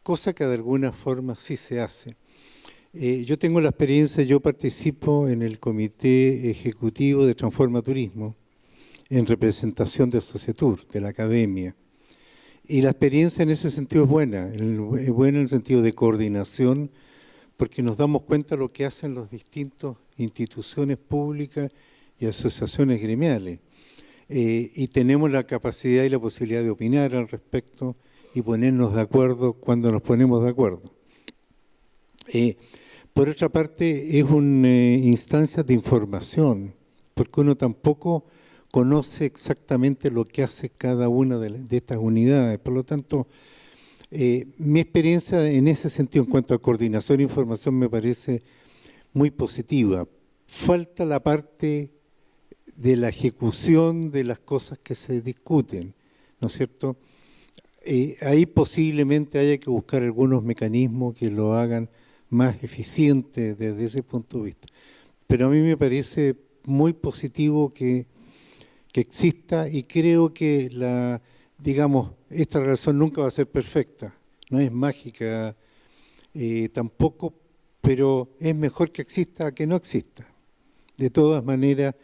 cosa que de alguna forma sí se hace. Yo tengo la experiencia, yo participo en el Comité Ejecutivo de Transforma Turismo, en representación de Societur, de la academia. Y la experiencia en ese sentido es buena en el sentido de coordinación, porque nos damos cuenta de lo que hacen las distintas instituciones públicas y asociaciones gremiales. Y tenemos la capacidad y la posibilidad de opinar al respecto y ponernos de acuerdo cuando nos ponemos de acuerdo. Por otra parte, es una instancia de información, porque uno tampoco conoce exactamente lo que hace cada una de estas unidades. Por lo tanto, mi experiencia en ese sentido, en cuanto a coordinación e información, me parece muy positiva. Falta la parte de la ejecución de las cosas que se discuten, ¿no es cierto? Ahí posiblemente haya que buscar algunos mecanismos que lo hagan más eficiente desde ese punto de vista. Pero a mí me parece muy positivo que exista y creo que esta relación nunca va a ser perfecta, no es mágica tampoco, pero es mejor que exista a que no exista. De todas maneras,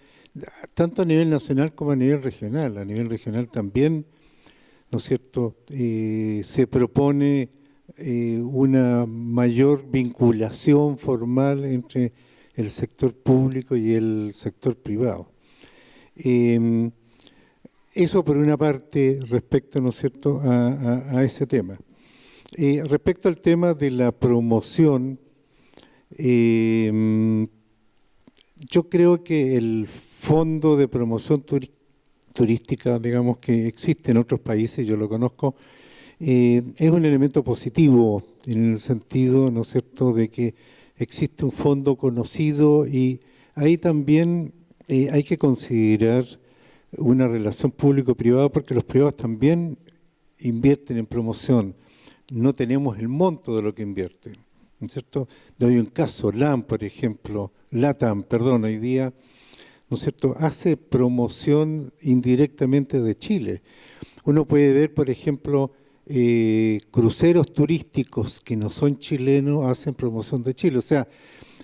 tanto a nivel nacional como a nivel regional también, ¿no es cierto?, se propone una mayor vinculación formal entre el sector público y el sector privado. Eso por una parte respecto, ¿no es cierto?, a ese tema. Respecto al tema de la promoción, yo creo que el Fondo de Promoción Turística, digamos, que existe en otros países, yo lo conozco, es un elemento positivo en el sentido, ¿no es cierto?, de que existe un fondo conocido y ahí también hay que considerar una relación público-privada porque los privados también invierten en promoción. No tenemos el monto de lo que invierten, ¿no es cierto? Doy un caso, LATAM, hoy día, ¿no es cierto?, hace promoción indirectamente de Chile. Uno puede ver, por ejemplo, cruceros turísticos que no son chilenos hacen promoción de Chile. O sea,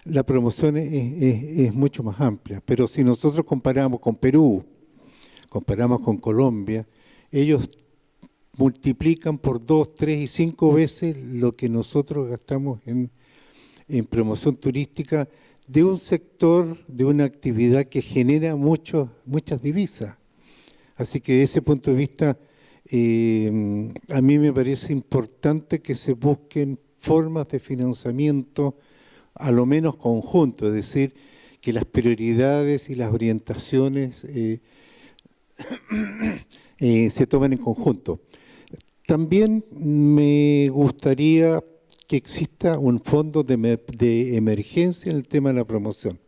la promoción es mucho más amplia. Pero si nosotros comparamos con Perú, comparamos con Colombia, ellos multiplican por 2, 3 y 5 veces lo que nosotros gastamos en promoción turística de un sector, de una actividad que genera muchas divisas. Así que desde ese punto de vista, a mí me parece importante que se busquen formas de financiamiento a lo menos conjunto, es decir, que las prioridades y las orientaciones se tomen en conjunto. También me gustaría que exista un fondo de emergencia en el tema de la promoción.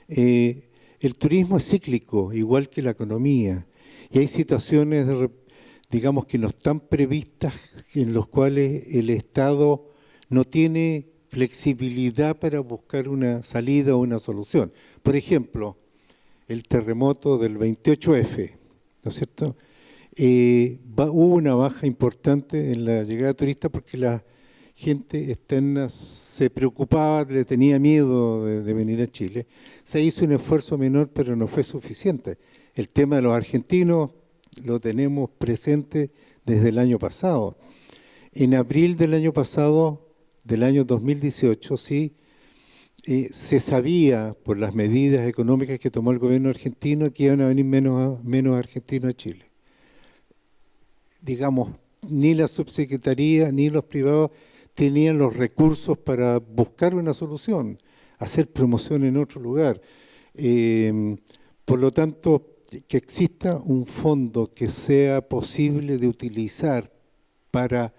El turismo es cíclico, igual que la economía, y hay situaciones, digamos, que no están previstas, en los cuales el Estado no tiene flexibilidad para buscar una salida o una solución. Por ejemplo, el terremoto del 28F, ¿no es cierto? Hubo una baja importante en la llegada de turistas porque la gente externa se preocupaba, le tenía miedo de venir a Chile. Se hizo un esfuerzo menor, pero no fue suficiente. El tema de los argentinos lo tenemos presente desde el año pasado. En abril del año pasado, del año 2018, sí, se sabía por las medidas económicas que tomó el gobierno argentino que iban a venir menos argentinos a Chile. Digamos, ni la subsecretaría ni los privados tenían los recursos para buscar una solución, hacer promoción en otro lugar. Por lo tanto, que exista un fondo que sea posible de utilizar para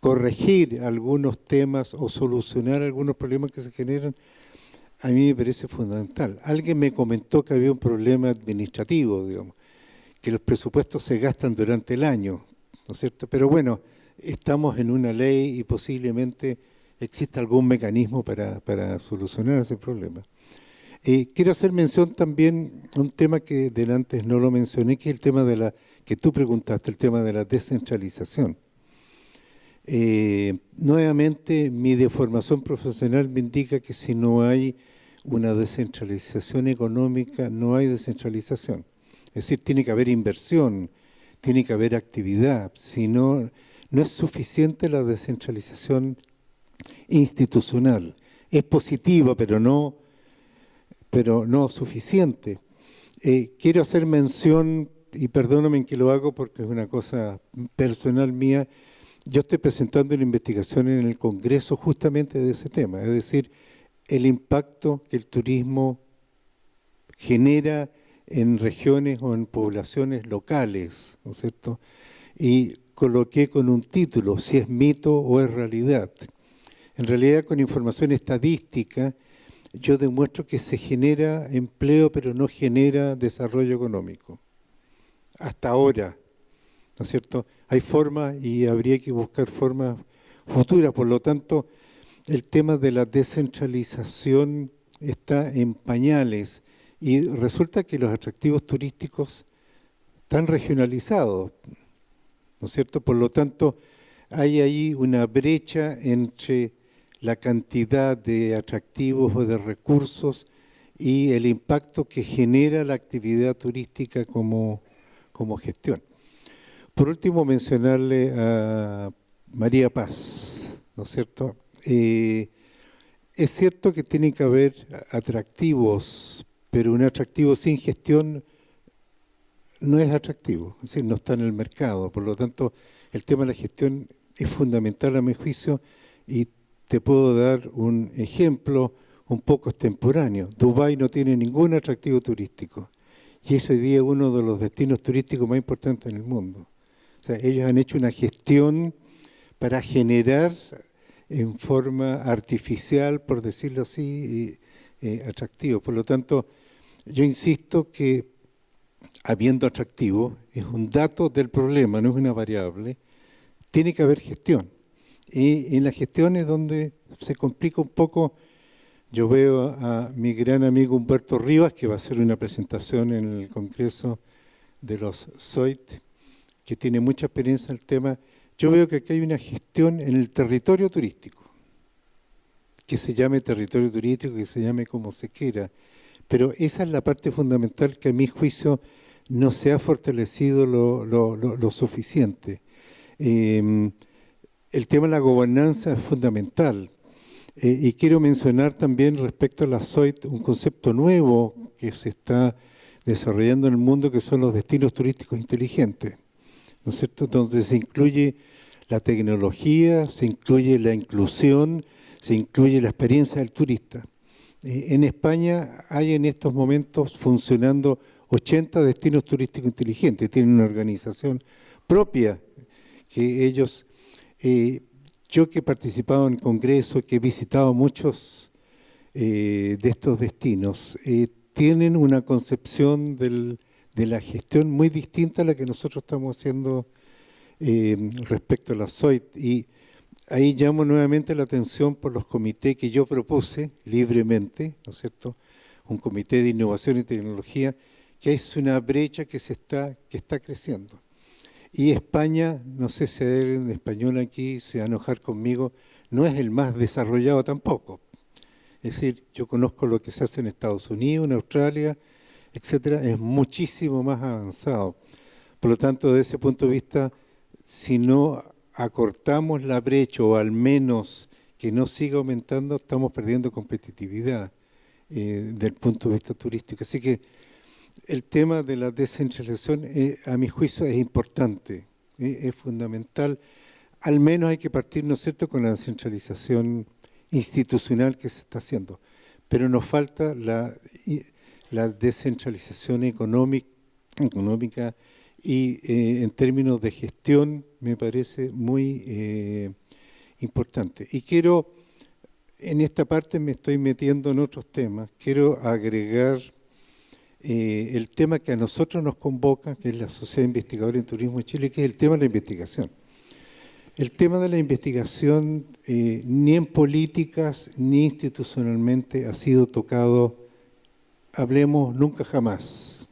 corregir algunos temas o solucionar algunos problemas que se generan, a mí me parece fundamental. Alguien me comentó que había un problema administrativo, digamos, que los presupuestos se gastan durante el año, ¿no es cierto? Pero bueno, estamos en una ley y posiblemente exista algún mecanismo para solucionar ese problema. Quiero hacer mención también a un tema que antes no lo mencioné, que es el tema que tú preguntaste, el tema de la descentralización. Nuevamente, mi deformación profesional me indica que si no hay una descentralización económica, no hay descentralización. Es decir, tiene que haber inversión, tiene que haber actividad. Si no, no es suficiente la descentralización institucional. Es positiva, pero no suficiente. Quiero hacer mención, y perdóname en que lo hago porque es una cosa personal mía. Yo estoy presentando una investigación en el Congreso justamente de ese tema, es decir, el impacto que el turismo genera en regiones o en poblaciones locales, ¿no es cierto? Y coloqué con un título, si es mito o es realidad. En realidad, con información estadística, yo demuestro que se genera empleo, pero no genera desarrollo económico. Hasta ahora, ¿no es cierto? Hay formas y habría que buscar formas futuras. Por lo tanto, el tema de la descentralización está en pañales y resulta que los atractivos turísticos están regionalizados, ¿no es cierto? Por lo tanto, hay ahí una brecha entre la cantidad de atractivos o de recursos y el impacto que genera la actividad turística como gestión. Por último, mencionarle a María Paz, ¿no es cierto? Es cierto que tienen que haber atractivos, pero un atractivo sin gestión no es atractivo, es decir, no está en el mercado. Por lo tanto, el tema de la gestión es fundamental a mi juicio y te puedo dar un ejemplo un poco extemporáneo. Dubái no tiene ningún atractivo turístico y es hoy día uno de los destinos turísticos más importantes en el mundo. O sea, ellos han hecho una gestión para generar en forma artificial, por decirlo así, atractivo. Por lo tanto, yo insisto que habiendo atractivo, es un dato del problema, no es una variable, tiene que haber gestión. Y en la gestión es donde se complica un poco. Yo veo a mi gran amigo Humberto Rivas, que va a hacer una presentación en el Congreso de los SOIT, que tiene mucha experiencia en el tema. Yo veo que aquí hay una gestión en el territorio turístico, que se llame territorio turístico, que se llame como se quiera, pero esa es la parte fundamental que a mi juicio no se ha fortalecido lo suficiente. El tema de la gobernanza es fundamental. Y quiero mencionar también respecto a la SOIT un concepto nuevo que se está desarrollando en el mundo, que son los destinos turísticos inteligentes, ¿no es cierto? Donde se incluye la tecnología, se incluye la inclusión, se incluye la experiencia del turista. En España hay en estos momentos funcionando 80 destinos turísticos inteligentes, tienen una organización propia que ellos... yo que he participado en congresos, que he visitado muchos de estos destinos, tienen una concepción de la gestión muy distinta a la que nosotros estamos haciendo respecto a la SOIT. Y ahí llamo nuevamente la atención por los comités que yo propuse libremente, ¿no es cierto? Un comité de innovación y tecnología, que es una brecha que está creciendo. Y España, no sé si hay alguien español aquí se va a enojar conmigo, no es el más desarrollado tampoco. Es decir, yo conozco lo que se hace en Estados Unidos, en Australia, etcétera, es muchísimo más avanzado. Por lo tanto, desde ese punto de vista, si no acortamos la brecha o al menos que no siga aumentando, estamos perdiendo competitividad del punto de vista turístico. Así que el tema de la descentralización, a mi juicio, es importante, es fundamental. Al menos hay que partir, ¿no es cierto?, con la descentralización institucional que se está haciendo. Pero nos falta la descentralización económica y en términos de gestión me parece muy importante. Y quiero, en esta parte me estoy metiendo en otros temas, quiero agregar el tema que a nosotros nos convoca, que es la Sociedad Investigadora en Turismo de Chile, que es el tema de la investigación. El tema de la investigación ni en políticas ni institucionalmente ha sido tocado, hablemos nunca jamás.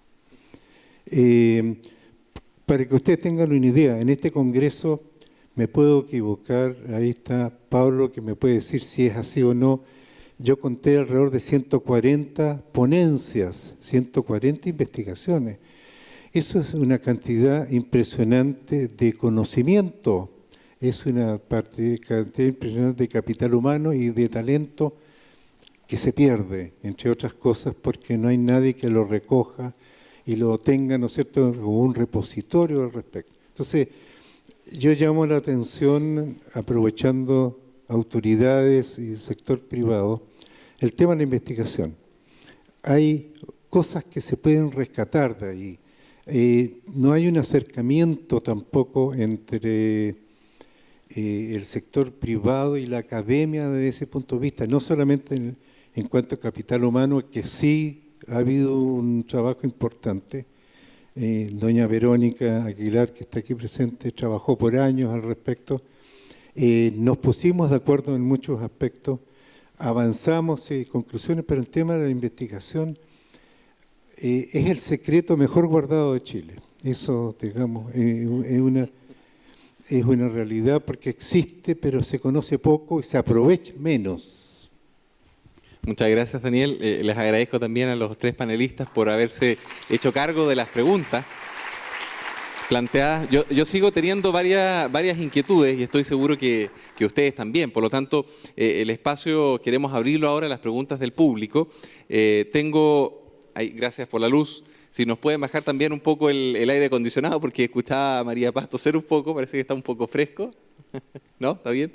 Para que ustedes tengan una idea, en este congreso me puedo equivocar, ahí está Pablo que me puede decir si es así o no. Yo conté alrededor de 140 ponencias, 140 investigaciones. Eso es una cantidad impresionante de conocimiento, es una cantidad impresionante de capital humano y de talento que se pierde, entre otras cosas, porque no hay nadie que lo recoja y lo tenga, ¿no es cierto?, como un repositorio al respecto. Entonces, yo llamo la atención, aprovechando autoridades y sector privado, el tema de la investigación. Hay cosas que se pueden rescatar de ahí. No hay un acercamiento tampoco entre el sector privado y la academia desde ese punto de vista, no solamente en cuanto a capital humano, que sí ha habido un trabajo importante. Doña Verónica Aguilar, que está aquí presente, trabajó por años al respecto. Nos pusimos de acuerdo en muchos aspectos, avanzamos en conclusiones, pero el tema de la investigación es el secreto mejor guardado de Chile. Eso, digamos, es una realidad porque existe, pero se conoce poco y se aprovecha menos. Muchas gracias, Daniel. Les agradezco también a los tres panelistas por haberse hecho cargo de las preguntas planteadas. Yo sigo teniendo varias inquietudes y estoy seguro que ustedes también. Por lo tanto, el espacio queremos abrirlo ahora a las preguntas del público. Gracias por la luz. Si nos pueden bajar también un poco el aire acondicionado, porque escuchaba a María Paz toser un poco, parece que está un poco fresco. ¿No? ¿Está bien?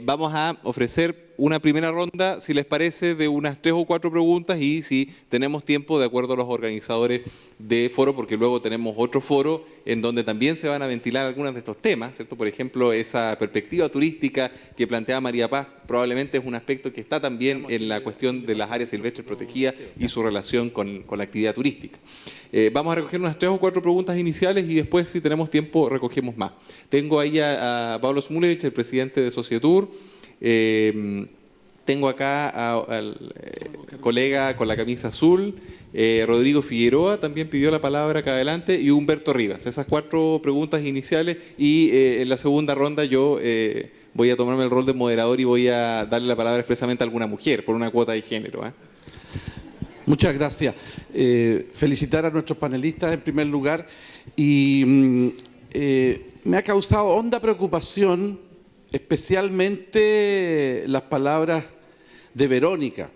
Vamos a ofrecer una primera ronda, si les parece, de unas 3 o 4 preguntas y si tenemos tiempo, de acuerdo a los organizadores de foro, porque luego tenemos otro foro en donde también se van a ventilar algunos de estos temas, ¿cierto? Por ejemplo, esa perspectiva turística que plantea María Paz probablemente es un aspecto que está también en la cuestión de las áreas silvestres protegidas y su relación con la actividad turística. Vamos a recoger unas 3 o 4 preguntas iniciales y después, si tenemos tiempo, recogemos más. Tengo ahí a Pablo Smulevich, el presidente de Societur. Tengo acá al colega con la camisa azul, Rodrigo Figueroa también pidió la palabra acá adelante, y Humberto Rivas. Esas 4 preguntas iniciales, y en la segunda ronda yo voy a tomarme el rol de moderador y voy a darle la palabra expresamente a alguna mujer por una cuota de género. Muchas gracias. Felicitar a nuestros panelistas en primer lugar, y me ha causado honda preocupación especialmente las palabras de Verónica.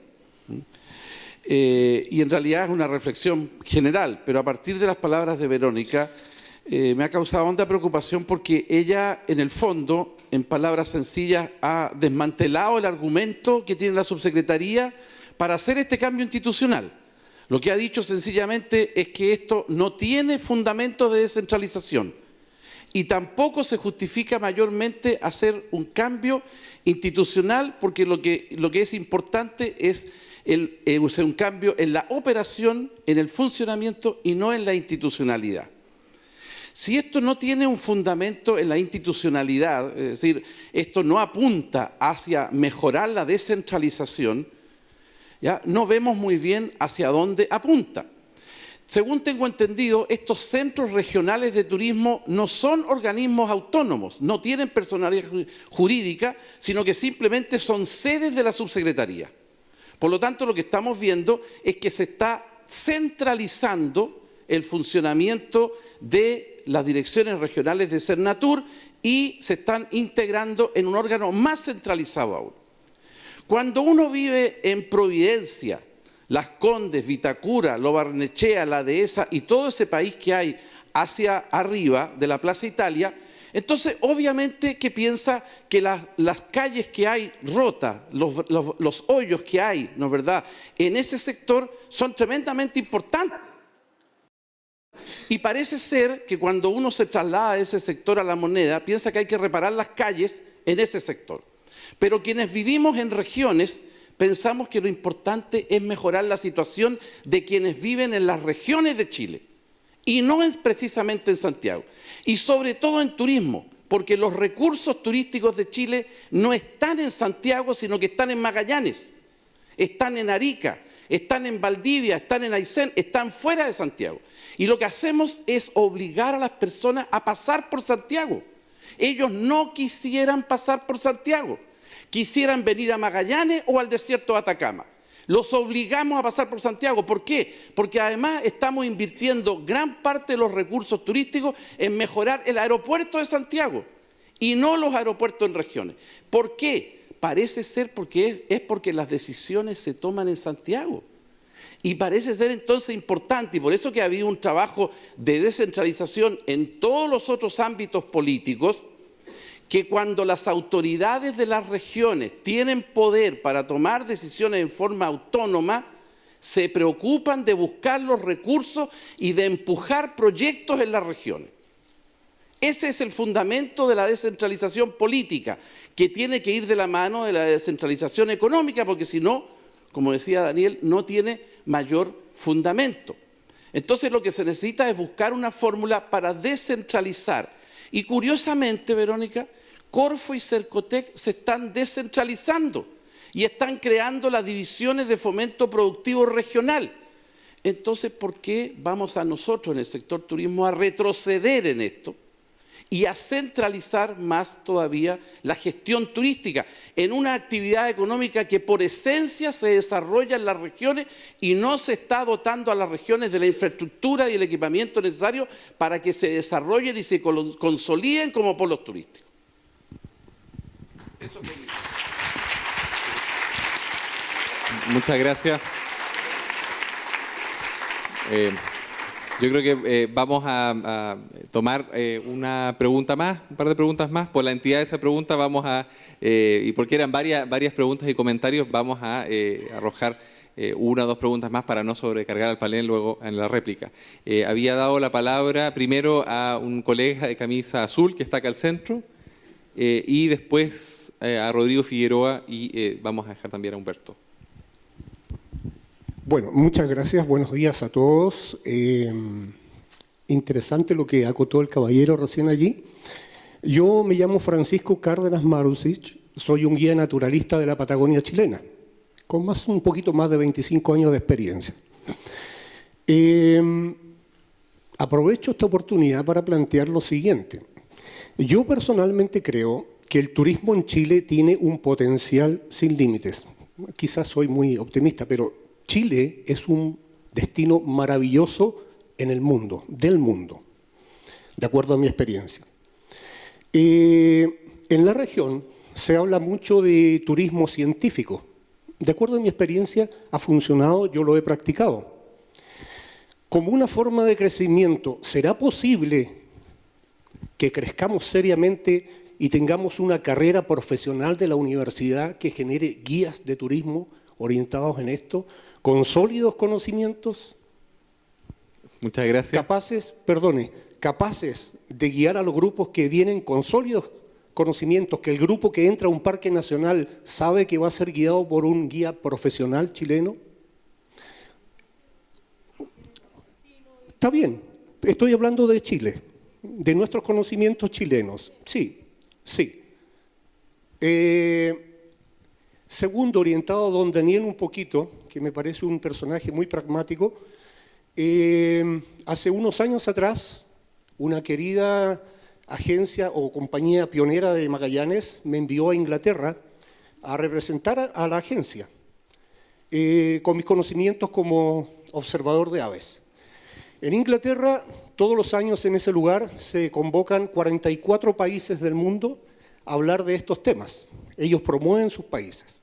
Y en realidad es una reflexión general, pero a partir de las palabras de Verónica me ha causado honda preocupación porque ella, en el fondo, en palabras sencillas, ha desmantelado el argumento que tiene la subsecretaría para hacer este cambio institucional. Lo que ha dicho sencillamente es que esto no tiene fundamentos de descentralización y tampoco se justifica mayormente hacer un cambio institucional, porque lo que es importante es un cambio en la operación, en el funcionamiento y no en la institucionalidad. Si esto no tiene un fundamento en la institucionalidad, es decir, esto no apunta hacia mejorar la descentralización, ¿ya? No vemos muy bien hacia dónde apunta. Según tengo entendido, estos centros regionales de turismo no son organismos autónomos, no tienen personalidad jurídica, sino que simplemente son sedes de la subsecretaría. Por lo tanto, lo que estamos viendo es que se está centralizando el funcionamiento de las direcciones regionales de Cernatur y se están integrando en un órgano más centralizado aún. Cuando uno vive en Providencia, Las Condes, Vitacura, Lo Barnechea, la Dehesa y todo ese país que hay hacia arriba de la Plaza Italia, entonces obviamente que piensa que las calles que hay rotas, los hoyos que hay, ¿no es verdad?, en ese sector son tremendamente importantes. Y parece ser que cuando uno se traslada de ese sector a La Moneda, piensa que hay que reparar las calles en ese sector. Pero quienes vivimos en regiones pensamos que lo importante es mejorar la situación de quienes viven en las regiones de Chile y no es precisamente en Santiago. Y sobre todo en turismo, porque los recursos turísticos de Chile no están en Santiago, sino que están en Magallanes, están en Arica, están en Valdivia, están en Aysén, están fuera de Santiago. Y lo que hacemos es obligar a las personas a pasar por Santiago. Ellos no quisieran pasar por Santiago. Quisieran venir a Magallanes o al desierto de Atacama. Los obligamos a pasar por Santiago. ¿Por qué? Porque además estamos invirtiendo gran parte de los recursos turísticos en mejorar el aeropuerto de Santiago y no los aeropuertos en regiones. ¿Por qué? Parece ser porque las decisiones se toman en Santiago. Y parece ser entonces importante, y por eso que ha habido un trabajo de descentralización en todos los otros ámbitos políticos, que cuando las autoridades de las regiones tienen poder para tomar decisiones en forma autónoma, se preocupan de buscar los recursos y de empujar proyectos en las regiones. Ese es el fundamento de la descentralización política, que tiene que ir de la mano de la descentralización económica, porque si no, como decía Daniel, no tiene mayor fundamento. Entonces lo que se necesita es buscar una fórmula para descentralizar. Y curiosamente, Verónica, Corfo y Cercotec se están descentralizando y están creando las divisiones de fomento productivo regional. Entonces, ¿por qué vamos a nosotros en el sector turismo a retroceder en esto y a centralizar más todavía la gestión turística en una actividad económica que por esencia se desarrolla en las regiones y no se está dotando a las regiones de la infraestructura y el equipamiento necesario para que se desarrollen y se consoliden como polos turísticos? Eso es Muchas gracias. Yo creo que vamos a tomar una pregunta más, un par de preguntas más. Por la entidad de esa pregunta vamos y porque eran varias preguntas y comentarios, vamos a arrojar una o dos preguntas más para no sobrecargar al panel luego en la réplica. Había dado la palabra primero a un colega de camisa azul que está acá al centro y después a Rodrigo Figueroa y vamos a dejar también a Humberto. Bueno, muchas gracias, buenos días a todos. Interesante lo que acotó el caballero recién allí. Yo me llamo Francisco Cárdenas Marusic, soy un guía naturalista de la Patagonia chilena, con un poquito más de 25 años de experiencia. Aprovecho esta oportunidad para plantear lo siguiente. Yo personalmente creo que el turismo en Chile tiene un potencial sin límites. Quizás soy muy optimista, pero Chile es un destino maravilloso en el mundo, del mundo, de acuerdo a mi experiencia. En la región se habla mucho de turismo científico. De acuerdo a mi experiencia, ha funcionado, yo lo he practicado. Como una forma de crecimiento, ¿será posible que crezcamos seriamente y tengamos una carrera profesional de la universidad que genere guías de turismo orientados en esto, con sólidos conocimientos? Muchas gracias. Capaces de guiar a los grupos que vienen con sólidos conocimientos, que el grupo que entra a un parque nacional sabe que va a ser guiado por un guía profesional chileno. Está bien, estoy hablando de Chile, de nuestros conocimientos chilenos. Sí. Segundo, orientado a don Daniel un poquito, que me parece un personaje muy pragmático. Hace unos años atrás, una querida agencia o compañía pionera de Magallanes me envió a Inglaterra a representar a la agencia con mis conocimientos como observador de aves. En Inglaterra, todos los años en ese lugar se convocan 44 países del mundo a hablar de estos temas. Ellos promueven sus países.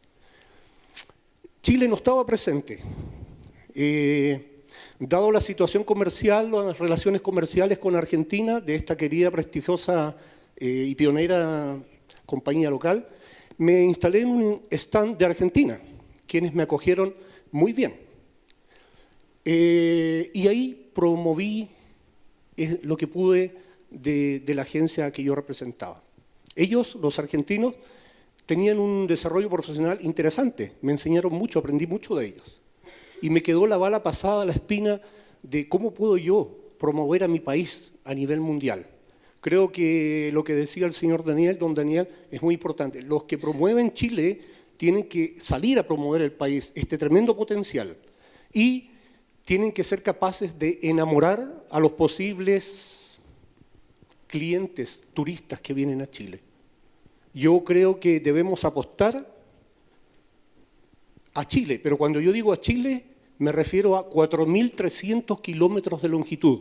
Chile no estaba presente. Dado la situación comercial, las relaciones comerciales con Argentina, de esta querida, prestigiosa y pionera compañía local, me instalé en un stand de Argentina, quienes me acogieron muy bien. Y ahí promoví lo que pude de la agencia que yo representaba. Ellos, los argentinos, tenían un desarrollo profesional interesante, me enseñaron mucho, aprendí mucho de ellos. Y me quedó la bala pasada, la espina de cómo puedo yo promover a mi país a nivel mundial. Creo que lo que decía el señor Daniel, don Daniel, es muy importante. Los que promueven Chile tienen que salir a promover el país, este tremendo potencial. Y tienen que ser capaces de enamorar a los posibles clientes, turistas que vienen a Chile. Yo creo que debemos apostar a Chile, pero cuando yo digo a Chile, me refiero a 4.300 kilómetros de longitud.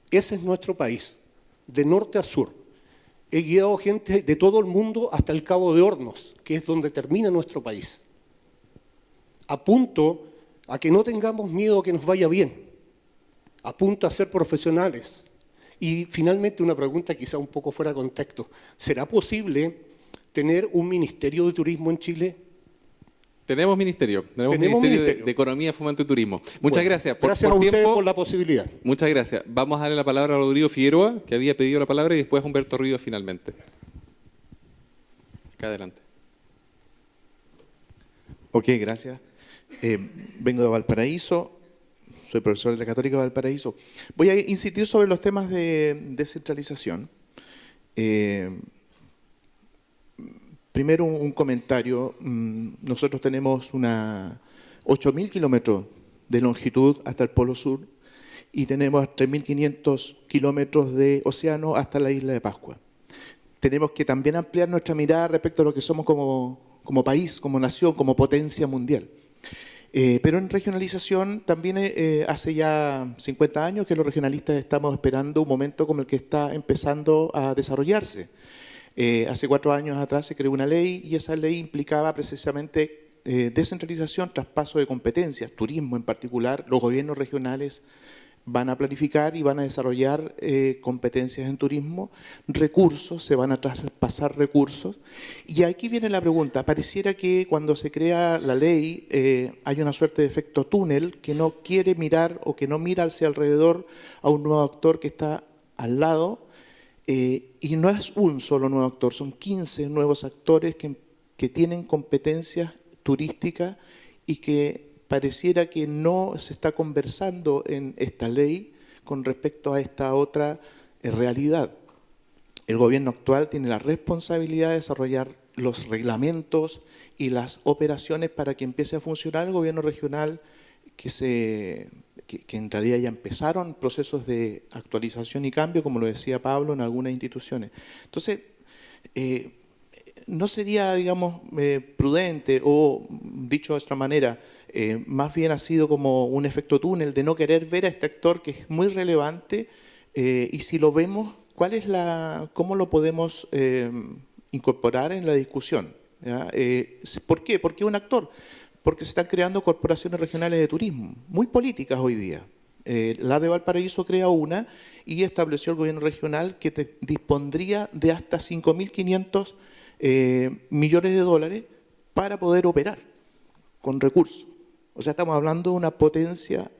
Ese es nuestro país, de norte a sur. He guiado gente de todo el mundo hasta el Cabo de Hornos, que es donde termina nuestro país. Apunto a que no tengamos miedo a que nos vaya bien. Apunto a ser profesionales. Y finalmente una pregunta quizá un poco fuera de contexto. ¿Será posible tener un ministerio de turismo en Chile? Tenemos ministerio de Economía, Fomento y Turismo. Muchas gracias. Gracias a ustedes por la posibilidad. Muchas gracias. Vamos a darle la palabra a Rodrigo Figueroa, que había pedido la palabra, y después a Humberto Rivas finalmente. Acá adelante. Ok, gracias. Vengo de Valparaíso, soy profesor de la Católica de Valparaíso. Voy a insistir sobre los temas de descentralización. Primero un comentario. Nosotros tenemos 8.000 kilómetros de longitud hasta el Polo Sur y tenemos 3.500 kilómetros de océano hasta la isla de Pascua. Tenemos que también ampliar nuestra mirada respecto a lo que somos como país, como nación, como potencia mundial. Pero en regionalización también hace ya 50 años que los regionalistas estamos esperando un momento como el que está empezando a desarrollarse. Hace 4 años atrás se creó una ley y esa ley implicaba precisamente descentralización, traspaso de competencias, turismo en particular. Los gobiernos regionales van a planificar y van a desarrollar competencias en turismo, recursos, se van a traspasar recursos. Y aquí viene la pregunta, pareciera que cuando se crea la ley hay una suerte de efecto túnel que no quiere mirar o que no mira hacia alrededor a un nuevo actor que está al lado, y no es un solo nuevo actor, son 15 nuevos actores que tienen competencias turísticas y que pareciera que no se está conversando en esta ley con respecto a esta otra realidad. El gobierno actual tiene la responsabilidad de desarrollar los reglamentos y las operaciones para que empiece a funcionar el gobierno regional, que en realidad ya empezaron procesos de actualización y cambio, como lo decía Pablo, en algunas instituciones. Entonces, no sería, digamos, prudente o, dicho de otra manera, más bien ha sido como un efecto túnel de no querer ver a este actor que es muy relevante, y si lo vemos, ¿cómo lo podemos incorporar en la discusión? ¿Ya? ¿Por qué? ¿Por qué un actor? Porque se están creando corporaciones regionales de turismo, muy políticas hoy día. La de Valparaíso crea una y estableció el gobierno regional que dispondría de hasta 5.500 millones de dólares para poder operar con recursos. O sea, estamos hablando de una potencia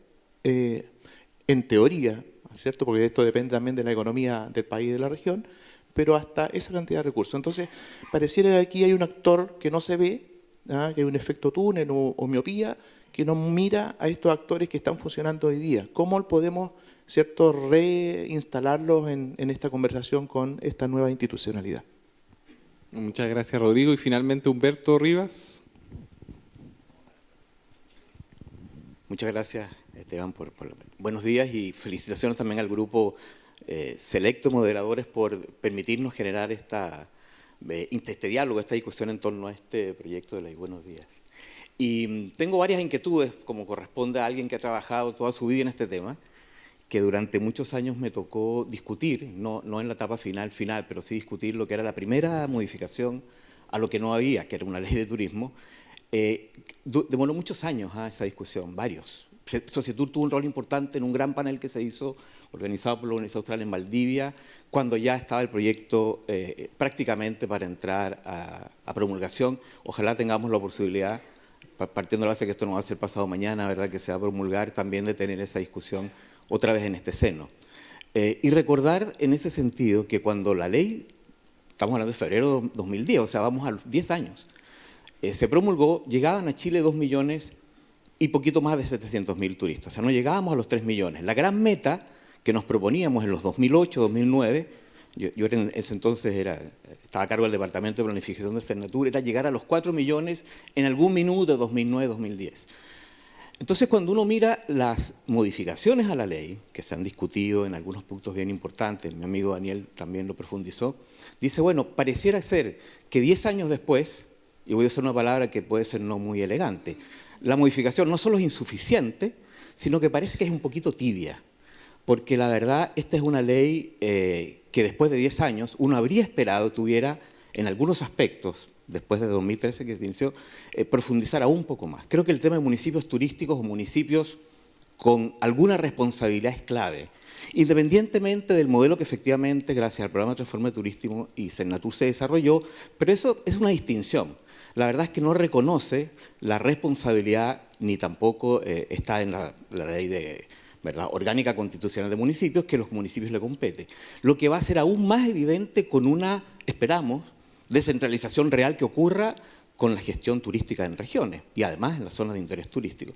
en teoría, ¿cierto? Porque esto depende también de la economía del país y de la región, pero hasta esa cantidad de recursos. Entonces, pareciera que aquí hay un actor que no se ve, ¿ah? Que hay un efecto túnel o miopía, que no mira a estos actores que están funcionando hoy día. ¿Cómo podemos, ¿cierto?, reinstalarlos en esta conversación con esta nueva institucionalidad? Muchas gracias, Rodrigo. Y finalmente, Humberto Rivas. Muchas gracias, Esteban, por buenos días y felicitaciones también al grupo selecto de moderadores por permitirnos generar este diálogo, esta discusión en torno a este proyecto de ley. Buenos días. Y tengo varias inquietudes, como corresponde a alguien que ha trabajado toda su vida en este tema, que durante muchos años me tocó discutir, no en la etapa final, pero sí discutir lo que era la primera modificación a lo que no había, que era una ley de turismo. Demoró muchos años esa discusión, varios. Societur tuvo un rol importante en un gran panel que se hizo, organizado por la Universidad Austral en Valdivia, cuando ya estaba el proyecto prácticamente para entrar a promulgación. Ojalá tengamos la posibilidad, partiendo de la base que esto no va a ser pasado mañana, ¿verdad?, que se va a promulgar, también de tener esa discusión otra vez en este seno. Y recordar en ese sentido que cuando la ley, estamos hablando de febrero de 2010, o sea, vamos a los 10 años, se promulgó, llegaban a Chile 2 millones y poquito más de 700.000 turistas, o sea, no llegábamos a los 3 millones. La gran meta que nos proponíamos en los 2008, 2009, yo en ese entonces estaba a cargo del Departamento de Planificación de Senatur, era llegar a los 4 millones en algún minuto de 2009, 2010. Entonces, cuando uno mira las modificaciones a la ley, que se han discutido en algunos puntos bien importantes, mi amigo Daniel también lo profundizó, dice, bueno, pareciera ser que 10 años después, y voy a usar una palabra que puede ser no muy elegante, la modificación no solo es insuficiente, sino que parece que es un poquito tibia, porque la verdad, esta es una ley que después de 10 años uno habría esperado tuviera en algunos aspectos, después de 2013 que se inició, profundizar aún un poco más. Creo que el tema de municipios turísticos o municipios con alguna responsabilidad es clave, independientemente del modelo que efectivamente, gracias al programa de Transforme Turístico y Senatur se desarrolló, pero eso es una distinción. La verdad es que no reconoce la responsabilidad ni tampoco está en la ley de, ¿verdad?, orgánica constitucional de municipios, que los municipios le compete. Lo que va a ser aún más evidente con una, esperamos, descentralización real que ocurra con la gestión turística en regiones y además en las zonas de interés turístico.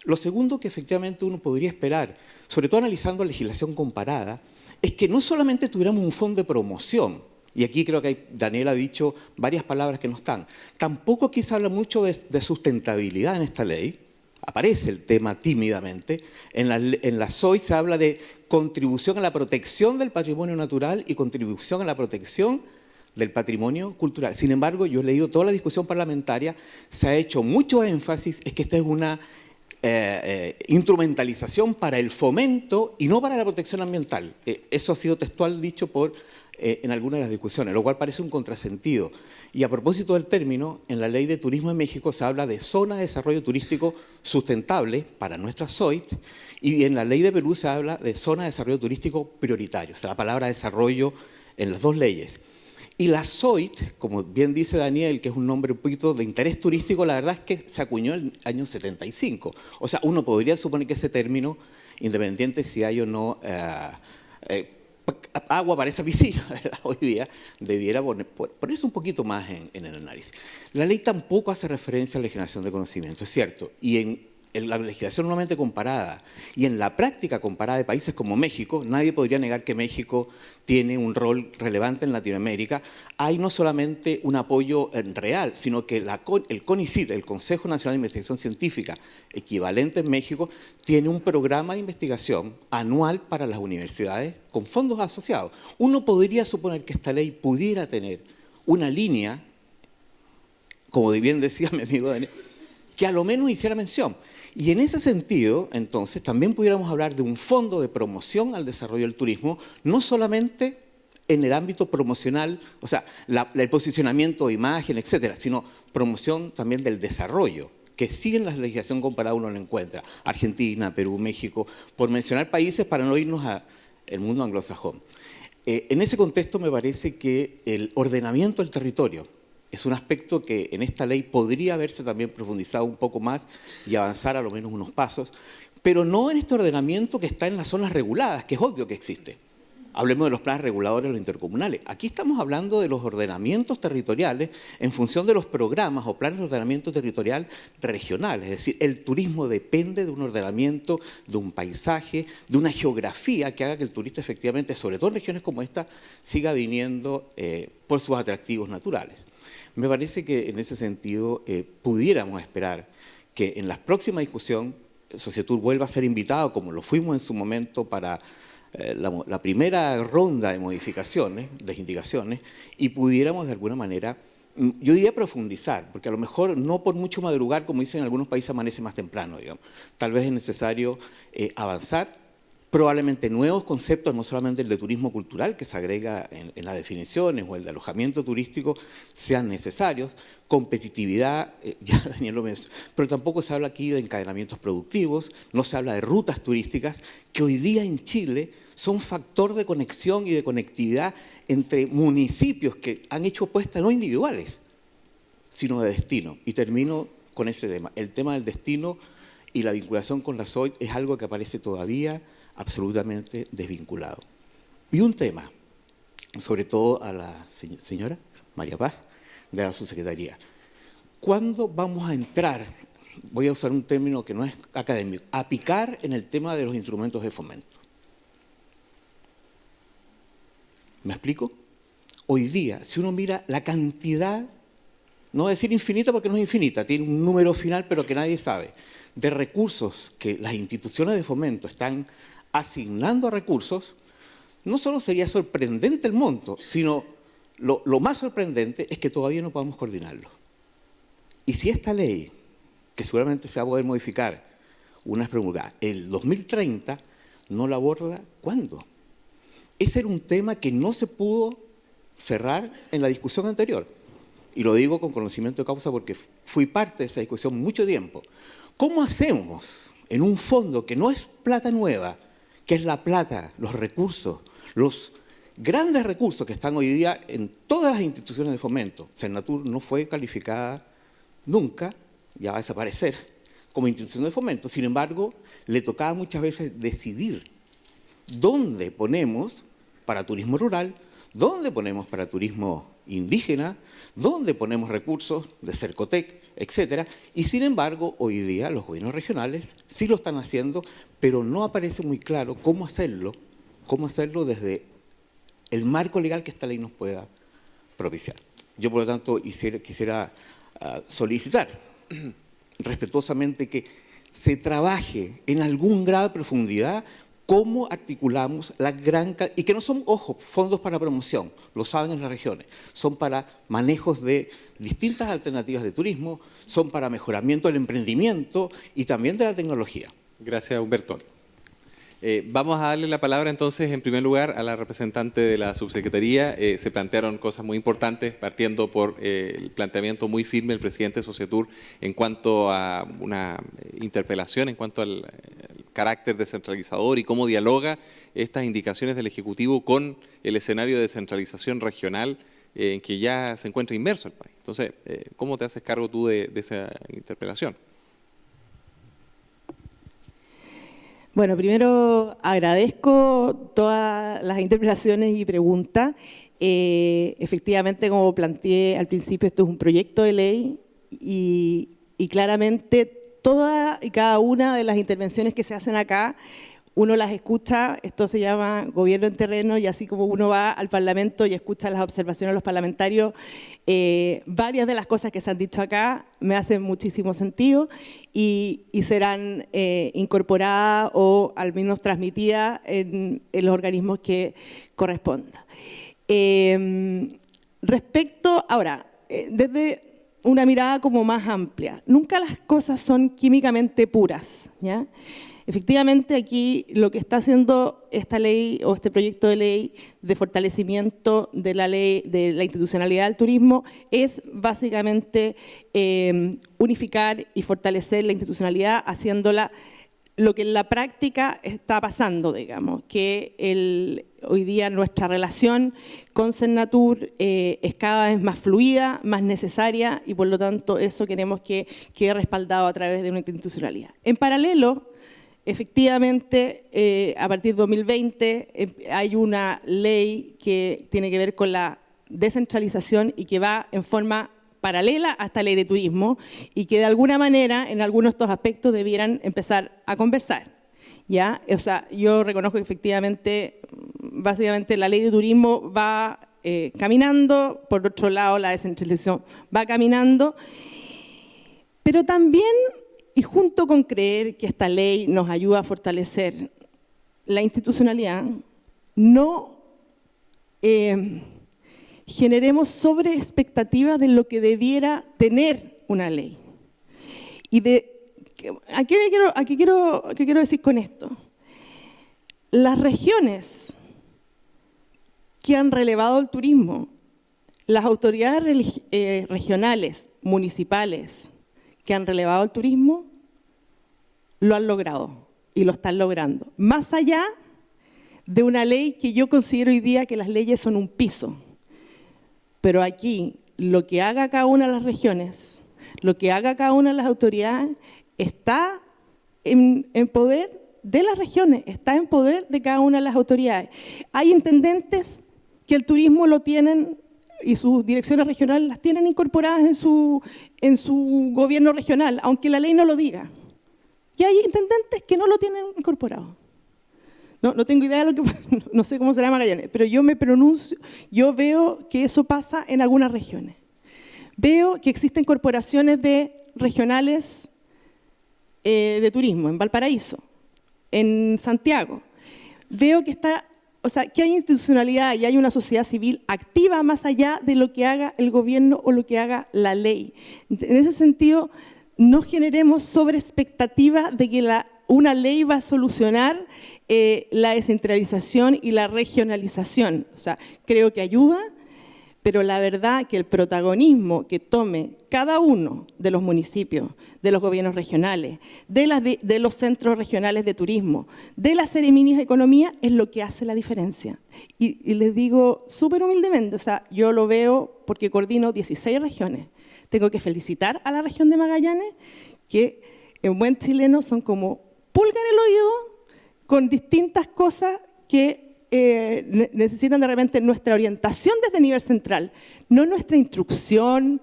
Lo segundo que efectivamente uno podría esperar, sobre todo analizando la legislación comparada, es que no solamente tuviéramos un fondo de promoción, y aquí creo que Daniel ha dicho varias palabras que no están, tampoco aquí se habla mucho de sustentabilidad en esta ley, aparece el tema tímidamente, en la SOI se habla de contribución a la protección del patrimonio natural y contribución a la protección del patrimonio cultural. Sin embargo, yo he leído toda la discusión parlamentaria, se ha hecho mucho énfasis, es que esta es una instrumentalización para el fomento y no para la protección ambiental. Eso ha sido textual dicho por en algunas de las discusiones, lo cual parece un contrasentido. Y a propósito del término, en la Ley de Turismo de México se habla de zona de desarrollo turístico sustentable para nuestra ZOIT, y en la Ley de Perú se habla de zona de desarrollo turístico prioritario, o sea, la palabra desarrollo en las dos leyes. Y la ZOIT, como bien dice Daniel, que es un nombre un poquito de interés turístico, la verdad es que se acuñó en el año 75. O sea, uno podría suponer que ese término, independiente si hay o no agua para esa piscina, ¿verdad? Hoy día debiera ponerse un poquito más en el análisis. La ley tampoco hace referencia a la generación de conocimiento, es cierto, y en la legislación normalmente comparada y en la práctica comparada de países como México, nadie podría negar que México tiene un rol relevante en Latinoamérica. Hay no solamente un apoyo real, sino que el CONICIT, el Consejo Nacional de Investigación Científica, equivalente en México, tiene un programa de investigación anual para las universidades con fondos asociados. Uno podría suponer que esta ley pudiera tener una línea, como bien decía mi amigo Daniel, que a lo menos hiciera mención. Y en ese sentido, entonces, también pudiéramos hablar de un fondo de promoción al desarrollo del turismo, no solamente en el ámbito promocional, o sea, el posicionamiento de imagen, etcétera, sino promoción también del desarrollo, que sí en la legislación comparada uno lo encuentra. Argentina, Perú, México, por mencionar países para no irnos al mundo anglosajón. En ese contexto me parece que el ordenamiento del territorio es un aspecto que en esta ley podría haberse también profundizado un poco más y avanzar a lo menos unos pasos, pero no en este ordenamiento que está en las zonas reguladas, que es obvio que existe. Hablemos de los planes reguladores de los intercomunales. Aquí estamos hablando de los ordenamientos territoriales en función de los programas o planes de ordenamiento territorial regionales. Es decir, el turismo depende de un ordenamiento, de un paisaje, de una geografía que haga que el turista efectivamente, sobre todo en regiones como esta, siga viniendo por sus atractivos naturales. Me parece que en ese sentido pudiéramos esperar que en la próxima discusión Societur vuelva a ser invitado, como lo fuimos en su momento para la primera ronda de modificaciones, de indicaciones, y pudiéramos de alguna manera, yo diría profundizar, porque a lo mejor no por mucho madrugar, como dicen en algunos países, amanece más temprano, digamos. Tal vez es necesario avanzar. Probablemente nuevos conceptos, no solamente el de turismo cultural, que se agrega en las definiciones, o el de alojamiento turístico, sean necesarios. Competitividad, ya Daniel lo mencionó, pero tampoco se habla aquí de encadenamientos productivos, no se habla de rutas turísticas, que hoy día en Chile son factor de conexión y de conectividad entre municipios que han hecho apuestas no individuales, sino de destino. Y termino con ese tema. El tema del destino y la vinculación con la ZOIT es algo que aparece todavía absolutamente desvinculado. Y un tema, sobre todo a la señora María Paz, de la subsecretaría. ¿Cuándo vamos a entrar, voy a usar un término que no es académico, a picar en el tema de los instrumentos de fomento? ¿Me explico? Hoy día, si uno mira la cantidad, no voy a decir infinita porque no es infinita, tiene un número final pero que nadie sabe, de recursos que las instituciones de fomento están asignando a recursos, no solo sería sorprendente el monto, sino lo más sorprendente es que todavía no podamos coordinarlo. Y si esta ley, que seguramente se va a poder modificar, una promulgada, el 2030, no la aborda, ¿cuándo? Ese era un tema que no se pudo cerrar en la discusión anterior. Y lo digo con conocimiento de causa porque fui parte de esa discusión mucho tiempo. ¿Cómo hacemos en un fondo que no es plata nueva, que es la plata, los recursos, los grandes recursos que están hoy día en todas las instituciones de fomento? Senatur no fue calificada nunca, ya va a desaparecer, como institución de fomento. Sin embargo, le tocaba muchas veces decidir dónde ponemos para turismo rural, dónde ponemos para turismo indígena, dónde ponemos recursos de Cercotec, etcétera. Y sin embargo, hoy día los gobiernos regionales sí lo están haciendo, pero no aparece muy claro cómo hacerlo desde el marco legal que esta ley nos pueda propiciar. Yo, por lo tanto, quisiera solicitar respetuosamente que se trabaje en algún grado de profundidad cómo articulamos la gran... Y que no son, ojo, fondos para promoción, lo saben en las regiones, son para manejos de distintas alternativas de turismo, son para mejoramiento del emprendimiento y también de la tecnología. Gracias, Humberto. Vamos a darle la palabra entonces en primer lugar a la representante de la subsecretaría. Se plantearon cosas muy importantes, partiendo por el planteamiento muy firme del presidente de Societur en cuanto a una interpelación, en cuanto al carácter descentralizador y cómo dialoga estas indicaciones del Ejecutivo con el escenario de descentralización regional en que ya se encuentra inmerso el país. Entonces, ¿cómo te haces cargo tú de esa interpelación? Bueno, primero agradezco todas las interpelaciones y preguntas. Efectivamente, como planteé al principio, esto es un proyecto de ley y claramente todas y cada una de las intervenciones que se hacen acá, uno las escucha, esto se llama gobierno en terreno, y así como uno va al Parlamento y escucha las observaciones de los parlamentarios, varias de las cosas que se han dicho acá me hacen muchísimo sentido y serán incorporadas o al menos transmitidas en los organismos que correspondan. Respecto, ahora, desde una mirada como más amplia, nunca las cosas son químicamente puras, ¿ya? Efectivamente, aquí lo que está haciendo esta ley o este proyecto de ley de fortalecimiento de la ley de la institucionalidad del turismo es básicamente unificar y fortalecer la institucionalidad, haciéndola lo que en la práctica está pasando, digamos, que hoy día nuestra relación con Sennatur es cada vez más fluida, más necesaria, y por lo tanto eso queremos que quede respaldado a través de una institucionalidad. En paralelo, efectivamente, a partir de 2020 hay una ley que tiene que ver con la descentralización y que va en forma paralela a esta ley de turismo y que de alguna manera en algunos de estos aspectos debieran empezar a conversar, ¿ya? O sea, yo reconozco que efectivamente, básicamente la ley de turismo va caminando, por otro lado la descentralización va caminando, pero también, y junto con creer que esta ley nos ayuda a fortalecer la institucionalidad, no generemos sobre expectativas de lo que debiera tener una ley. Y ¿a qué quiero decir con esto? Las regiones que han relevado el turismo, las autoridades regionales, municipales, que han relevado el turismo, lo han logrado y lo están logrando. Más allá de una ley que yo considero hoy día que las leyes son un piso. Pero aquí, lo que haga cada una de las regiones, lo que haga cada una de las autoridades, está en poder de las regiones, está en poder de cada una de las autoridades. Hay intendentes que el turismo lo tienen y sus direcciones regionales las tienen incorporadas en su gobierno regional, aunque la ley no lo diga. Y hay intendentes que no lo tienen incorporado. No tengo idea de no sé cómo será Magallanes, pero yo me pronuncio, yo veo que eso pasa en algunas regiones. Veo que existen corporaciones regionales de turismo en Valparaíso, en Santiago. Veo que que hay institucionalidad y hay una sociedad civil activa más allá de lo que haga el gobierno o lo que haga la ley. En ese sentido, no generemos sobreexpectativas de que una ley va a solucionar la descentralización y la regionalización. O sea, creo que ayuda, pero la verdad que el protagonismo que tome cada uno de los municipios, de los gobiernos regionales, de los centros regionales de turismo, de las ceremonias de economía, es lo que hace la diferencia. Y les digo súper humildemente, o sea, yo lo veo porque coordino 16 regiones. Tengo que felicitar a la región de Magallanes, que en buen chileno son como pulga en el oído, con distintas cosas que necesitan de repente nuestra orientación desde el nivel central, no nuestra instrucción,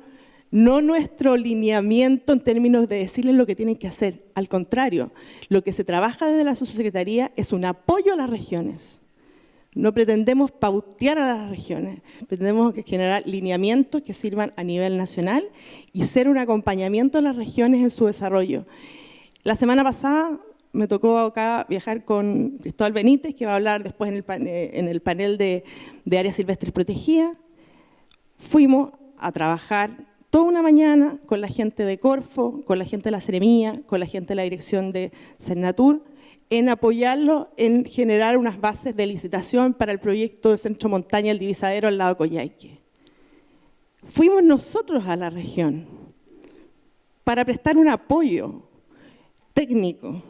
no nuestro lineamiento en términos de decirles lo que tienen que hacer. Al contrario, lo que se trabaja desde la subsecretaría es un apoyo a las regiones. No pretendemos pautear a las regiones, pretendemos generar lineamientos que sirvan a nivel nacional y ser un acompañamiento a las regiones en su desarrollo. La semana pasada me tocó acá viajar con Cristóbal Benítez, que va a hablar después en el panel de áreas silvestres protegidas. Fuimos a trabajar toda una mañana con la gente de Corfo, con la gente de la Seremía, con la gente de la dirección de Sennatur, en apoyarlo en generar unas bases de licitación para el proyecto de Centro Montaña El Divisadero al lado de Coyhaique. Fuimos nosotros a la región para prestar un apoyo técnico.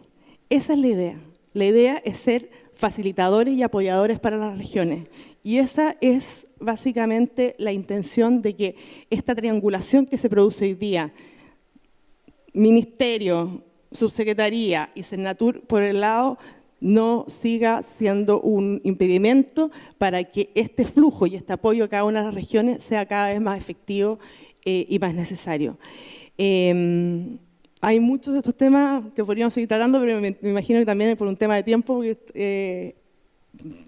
Esa es la idea. La idea es ser facilitadores y apoyadores para las regiones. Y esa es básicamente la intención de que esta triangulación que se produce hoy día, Ministerio, Subsecretaría y Senatur por el lado, no siga siendo un impedimento para que este flujo y este apoyo a cada una de las regiones sea cada vez más efectivo y más necesario. Hay muchos de estos temas que podríamos seguir tratando, pero me imagino que también por un tema de tiempo, porque,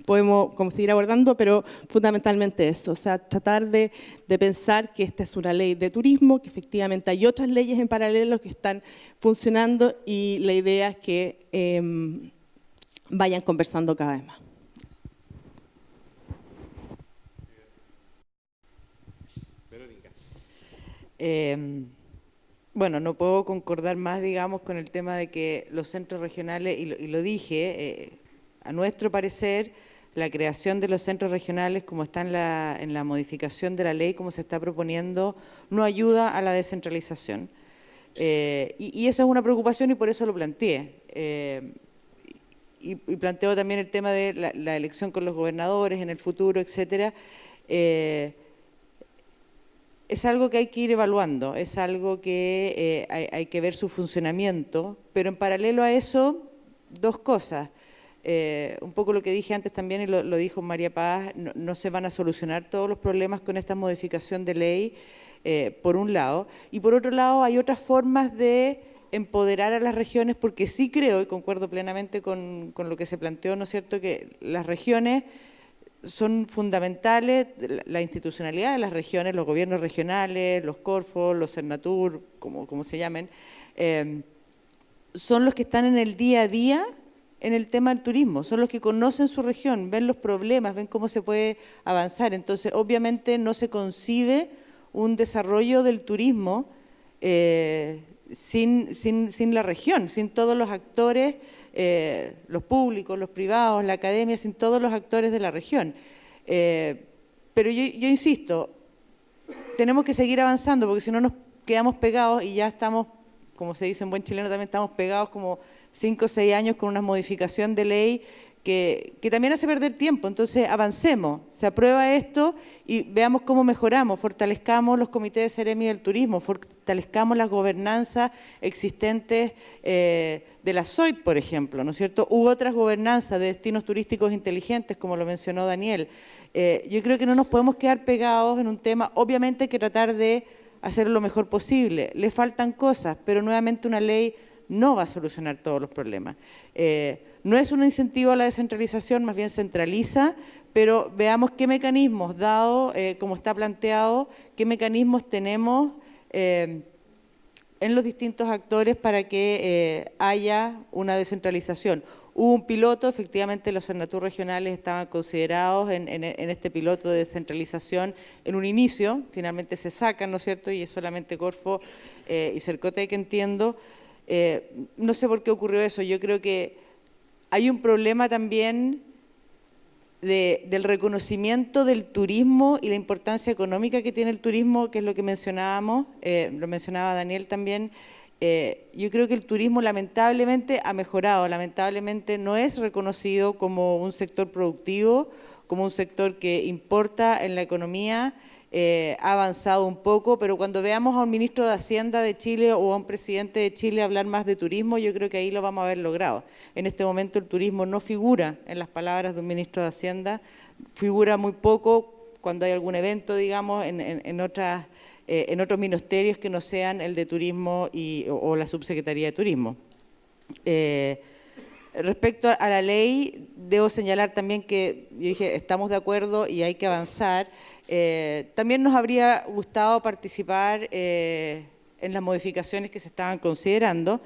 podemos como seguir abordando, pero fundamentalmente eso, o sea, tratar de pensar que esta es una ley de turismo, que efectivamente hay otras leyes en paralelo que están funcionando y la idea es que vayan conversando cada vez más. Bueno, no puedo concordar más, digamos, con el tema de que los centros regionales, y lo dije, a nuestro parecer, la creación de los centros regionales, como está en la modificación de la ley, como se está proponiendo, no ayuda a la descentralización. Y eso es una preocupación y por eso lo planteé. Y planteo también el tema de la elección con los gobernadores en el futuro, etcétera. Es algo que hay que ir evaluando, es algo que hay que ver su funcionamiento, pero en paralelo a eso, dos cosas. Un poco lo que dije antes también, y lo dijo María Paz, no se van a solucionar todos los problemas con esta modificación de ley, por un lado. Y por otro lado, hay otras formas de empoderar a las regiones, porque sí creo, y concuerdo plenamente con lo que se planteó, ¿no es cierto?, que las regiones son fundamentales, la institucionalidad de las regiones, los gobiernos regionales, los Corfo, los Senatur, como se llamen, son los que están en el día a día en el tema del turismo, son los que conocen su región, ven los problemas, ven cómo se puede avanzar. Entonces, obviamente no se concibe un desarrollo del turismo sin la región, sin todos los actores, los públicos, los privados, la academia, sin todos los actores de la región. Pero yo insisto, tenemos que seguir avanzando, porque si no nos quedamos pegados y ya estamos, como se dice en buen chileno, también estamos pegados como 5 o 6 años con una modificación de ley que también hace perder tiempo. Entonces avancemos, se aprueba esto y veamos cómo mejoramos, fortalezcamos los comités de Seremi del turismo, fortalezcamos las gobernanzas existentes de la SOIT, por ejemplo, ¿no es cierto? U otras gobernanzas de destinos turísticos inteligentes, como lo mencionó Daniel. Yo creo que no nos podemos quedar pegados en un tema, obviamente hay que tratar de hacerlo lo mejor posible, le faltan cosas, pero nuevamente una ley no va a solucionar todos los problemas. No es un incentivo a la descentralización, más bien centraliza, pero veamos qué mecanismos, dado como está planteado, qué mecanismos tenemos en los distintos actores para que haya una descentralización. Hubo un piloto, efectivamente los Senatur regionales estaban considerados en este piloto de descentralización en un inicio, finalmente se sacan, ¿no es cierto?, y es solamente Corfo y Cercotec, entiendo. No sé por qué ocurrió eso, yo creo que hay un problema también del reconocimiento del turismo y la importancia económica que tiene el turismo, que es lo que mencionábamos, lo mencionaba Daniel también. Yo creo que el turismo lamentablemente ha mejorado, lamentablemente no es reconocido como un sector productivo, como un sector que importa en la economía. Ha avanzado un poco, pero cuando veamos a un ministro de Hacienda de Chile o a un presidente de Chile hablar más de turismo, yo creo que ahí lo vamos a haber logrado. En este momento el turismo no figura en las palabras de un ministro de Hacienda, figura muy poco cuando hay algún evento, digamos, en otros ministerios que no sean el de turismo o la subsecretaría de turismo. Respecto a la ley, debo señalar también que, yo dije, estamos de acuerdo y hay que avanzar. También nos habría gustado participar en las modificaciones que se estaban considerando,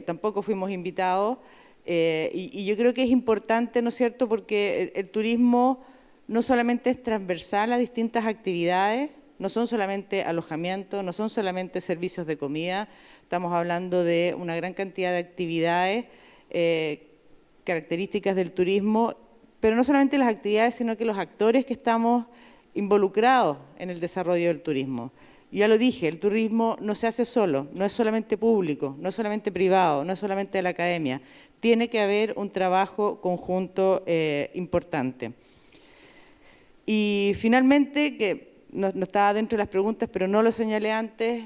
tampoco fuimos invitados, y yo creo que es importante, ¿no es cierto?, porque el turismo no solamente es transversal a distintas actividades, no son solamente alojamiento, no son solamente servicios de comida, estamos hablando de una gran cantidad de actividades características del turismo, pero no solamente las actividades, sino que los actores que estamos involucrados en el desarrollo del turismo. Ya lo dije, el turismo no se hace solo, no es solamente público, no es solamente privado, no es solamente de la academia. Tiene que haber un trabajo conjunto importante. Y finalmente, que no estaba dentro de las preguntas, pero no lo señalé antes,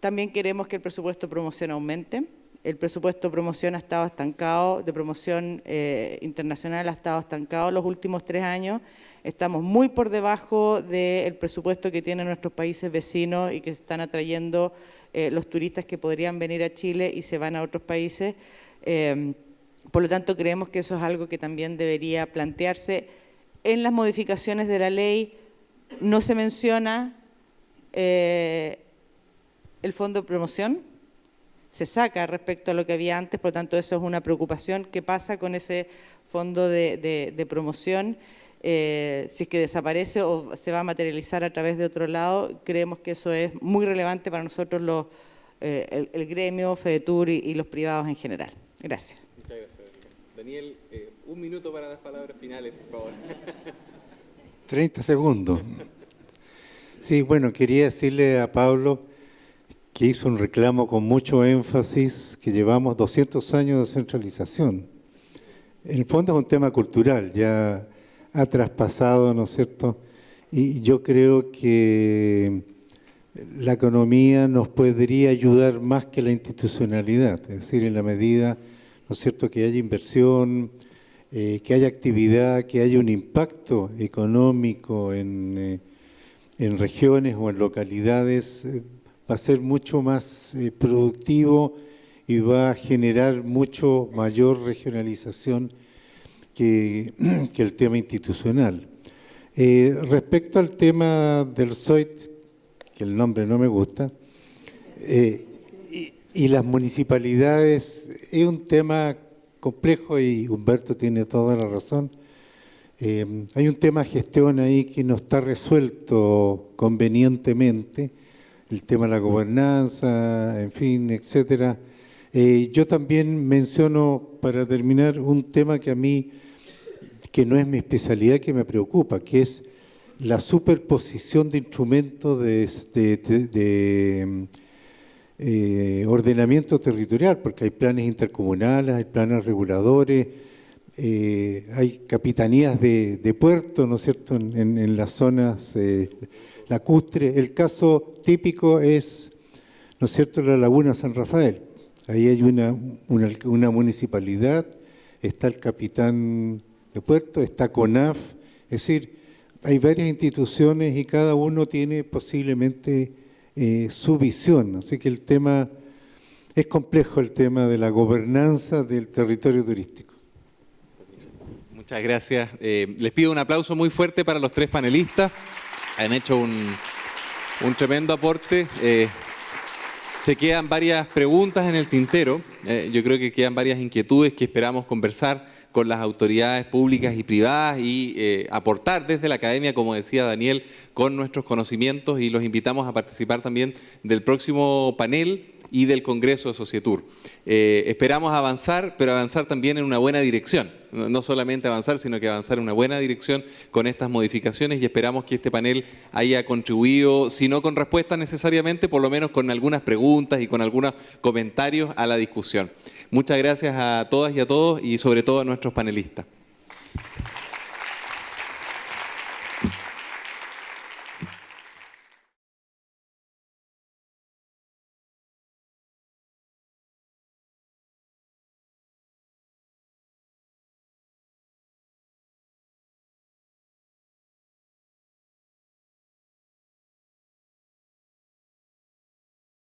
también queremos que el presupuesto de promoción aumente. El presupuesto de promoción ha estado estancado, de promoción internacional ha estado estancado los últimos 3 años. Estamos muy por debajo del presupuesto que tienen nuestros países vecinos y que están atrayendo los turistas que podrían venir a Chile y se van a otros países. Por lo tanto, creemos que eso es algo que también debería plantearse. En las modificaciones de la ley no se menciona el fondo de promoción, se saca respecto a lo que había antes, por lo tanto eso es una preocupación. ¿Qué pasa con ese fondo de promoción? Si es que desaparece o se va a materializar a través de otro lado, creemos que eso es muy relevante para nosotros el gremio, FEDETUR y los privados en general. Gracias. Muchas gracias, Daniel. 1 minuto para las palabras finales, por favor. 30 segundos. Sí, bueno, quería decirle a Pablo que hizo un reclamo con mucho énfasis, que llevamos 200 años de centralización. En el fondo es un tema cultural, ya ha traspasado, ¿no es cierto? Y yo creo que la economía nos podría ayudar más que la institucionalidad, es decir, en la medida, ¿no es cierto?, que haya inversión, que haya actividad, que haya un impacto económico en regiones o en localidades, va a ser mucho más productivo y va a generar mucho mayor regionalización que el tema institucional. Respecto al tema del SOIT, que el nombre no me gusta, y las municipalidades, es un tema complejo y Humberto tiene toda la razón. Hay un tema de gestión ahí que no está resuelto convenientemente, el tema de la gobernanza, en fin, etcétera. Yo también menciono, para terminar, un tema que a mí, que no es mi especialidad, que me preocupa, que es la superposición de instrumentos de ordenamiento territorial, porque hay planes intercomunales, hay planes reguladores, hay capitanías de puerto, ¿no es cierto?, en las zonas lacustres. El caso típico es, ¿no es cierto?, la Laguna San Rafael. Ahí hay una municipalidad, está el capitán de puerto, está CONAF, es decir, hay varias instituciones y cada uno tiene posiblemente su visión. Así que el tema es complejo, el tema de la gobernanza del territorio turístico. Muchas gracias. Les pido un aplauso muy fuerte para los 3 panelistas. Han hecho un tremendo aporte. Se quedan varias preguntas en el tintero. Yo creo que quedan varias inquietudes que esperamos conversar con las autoridades públicas y privadas y aportar desde la academia, como decía Daniel, con nuestros conocimientos, y los invitamos a participar también del próximo panel y del Congreso de Societur. Esperamos avanzar, pero avanzar también en una buena dirección. No solamente avanzar, sino que avanzar en una buena dirección con estas modificaciones, y esperamos que este panel haya contribuido, si no con respuestas necesariamente, por lo menos con algunas preguntas y con algunos comentarios a la discusión. Muchas gracias a todas y a todos, y sobre todo a nuestros panelistas.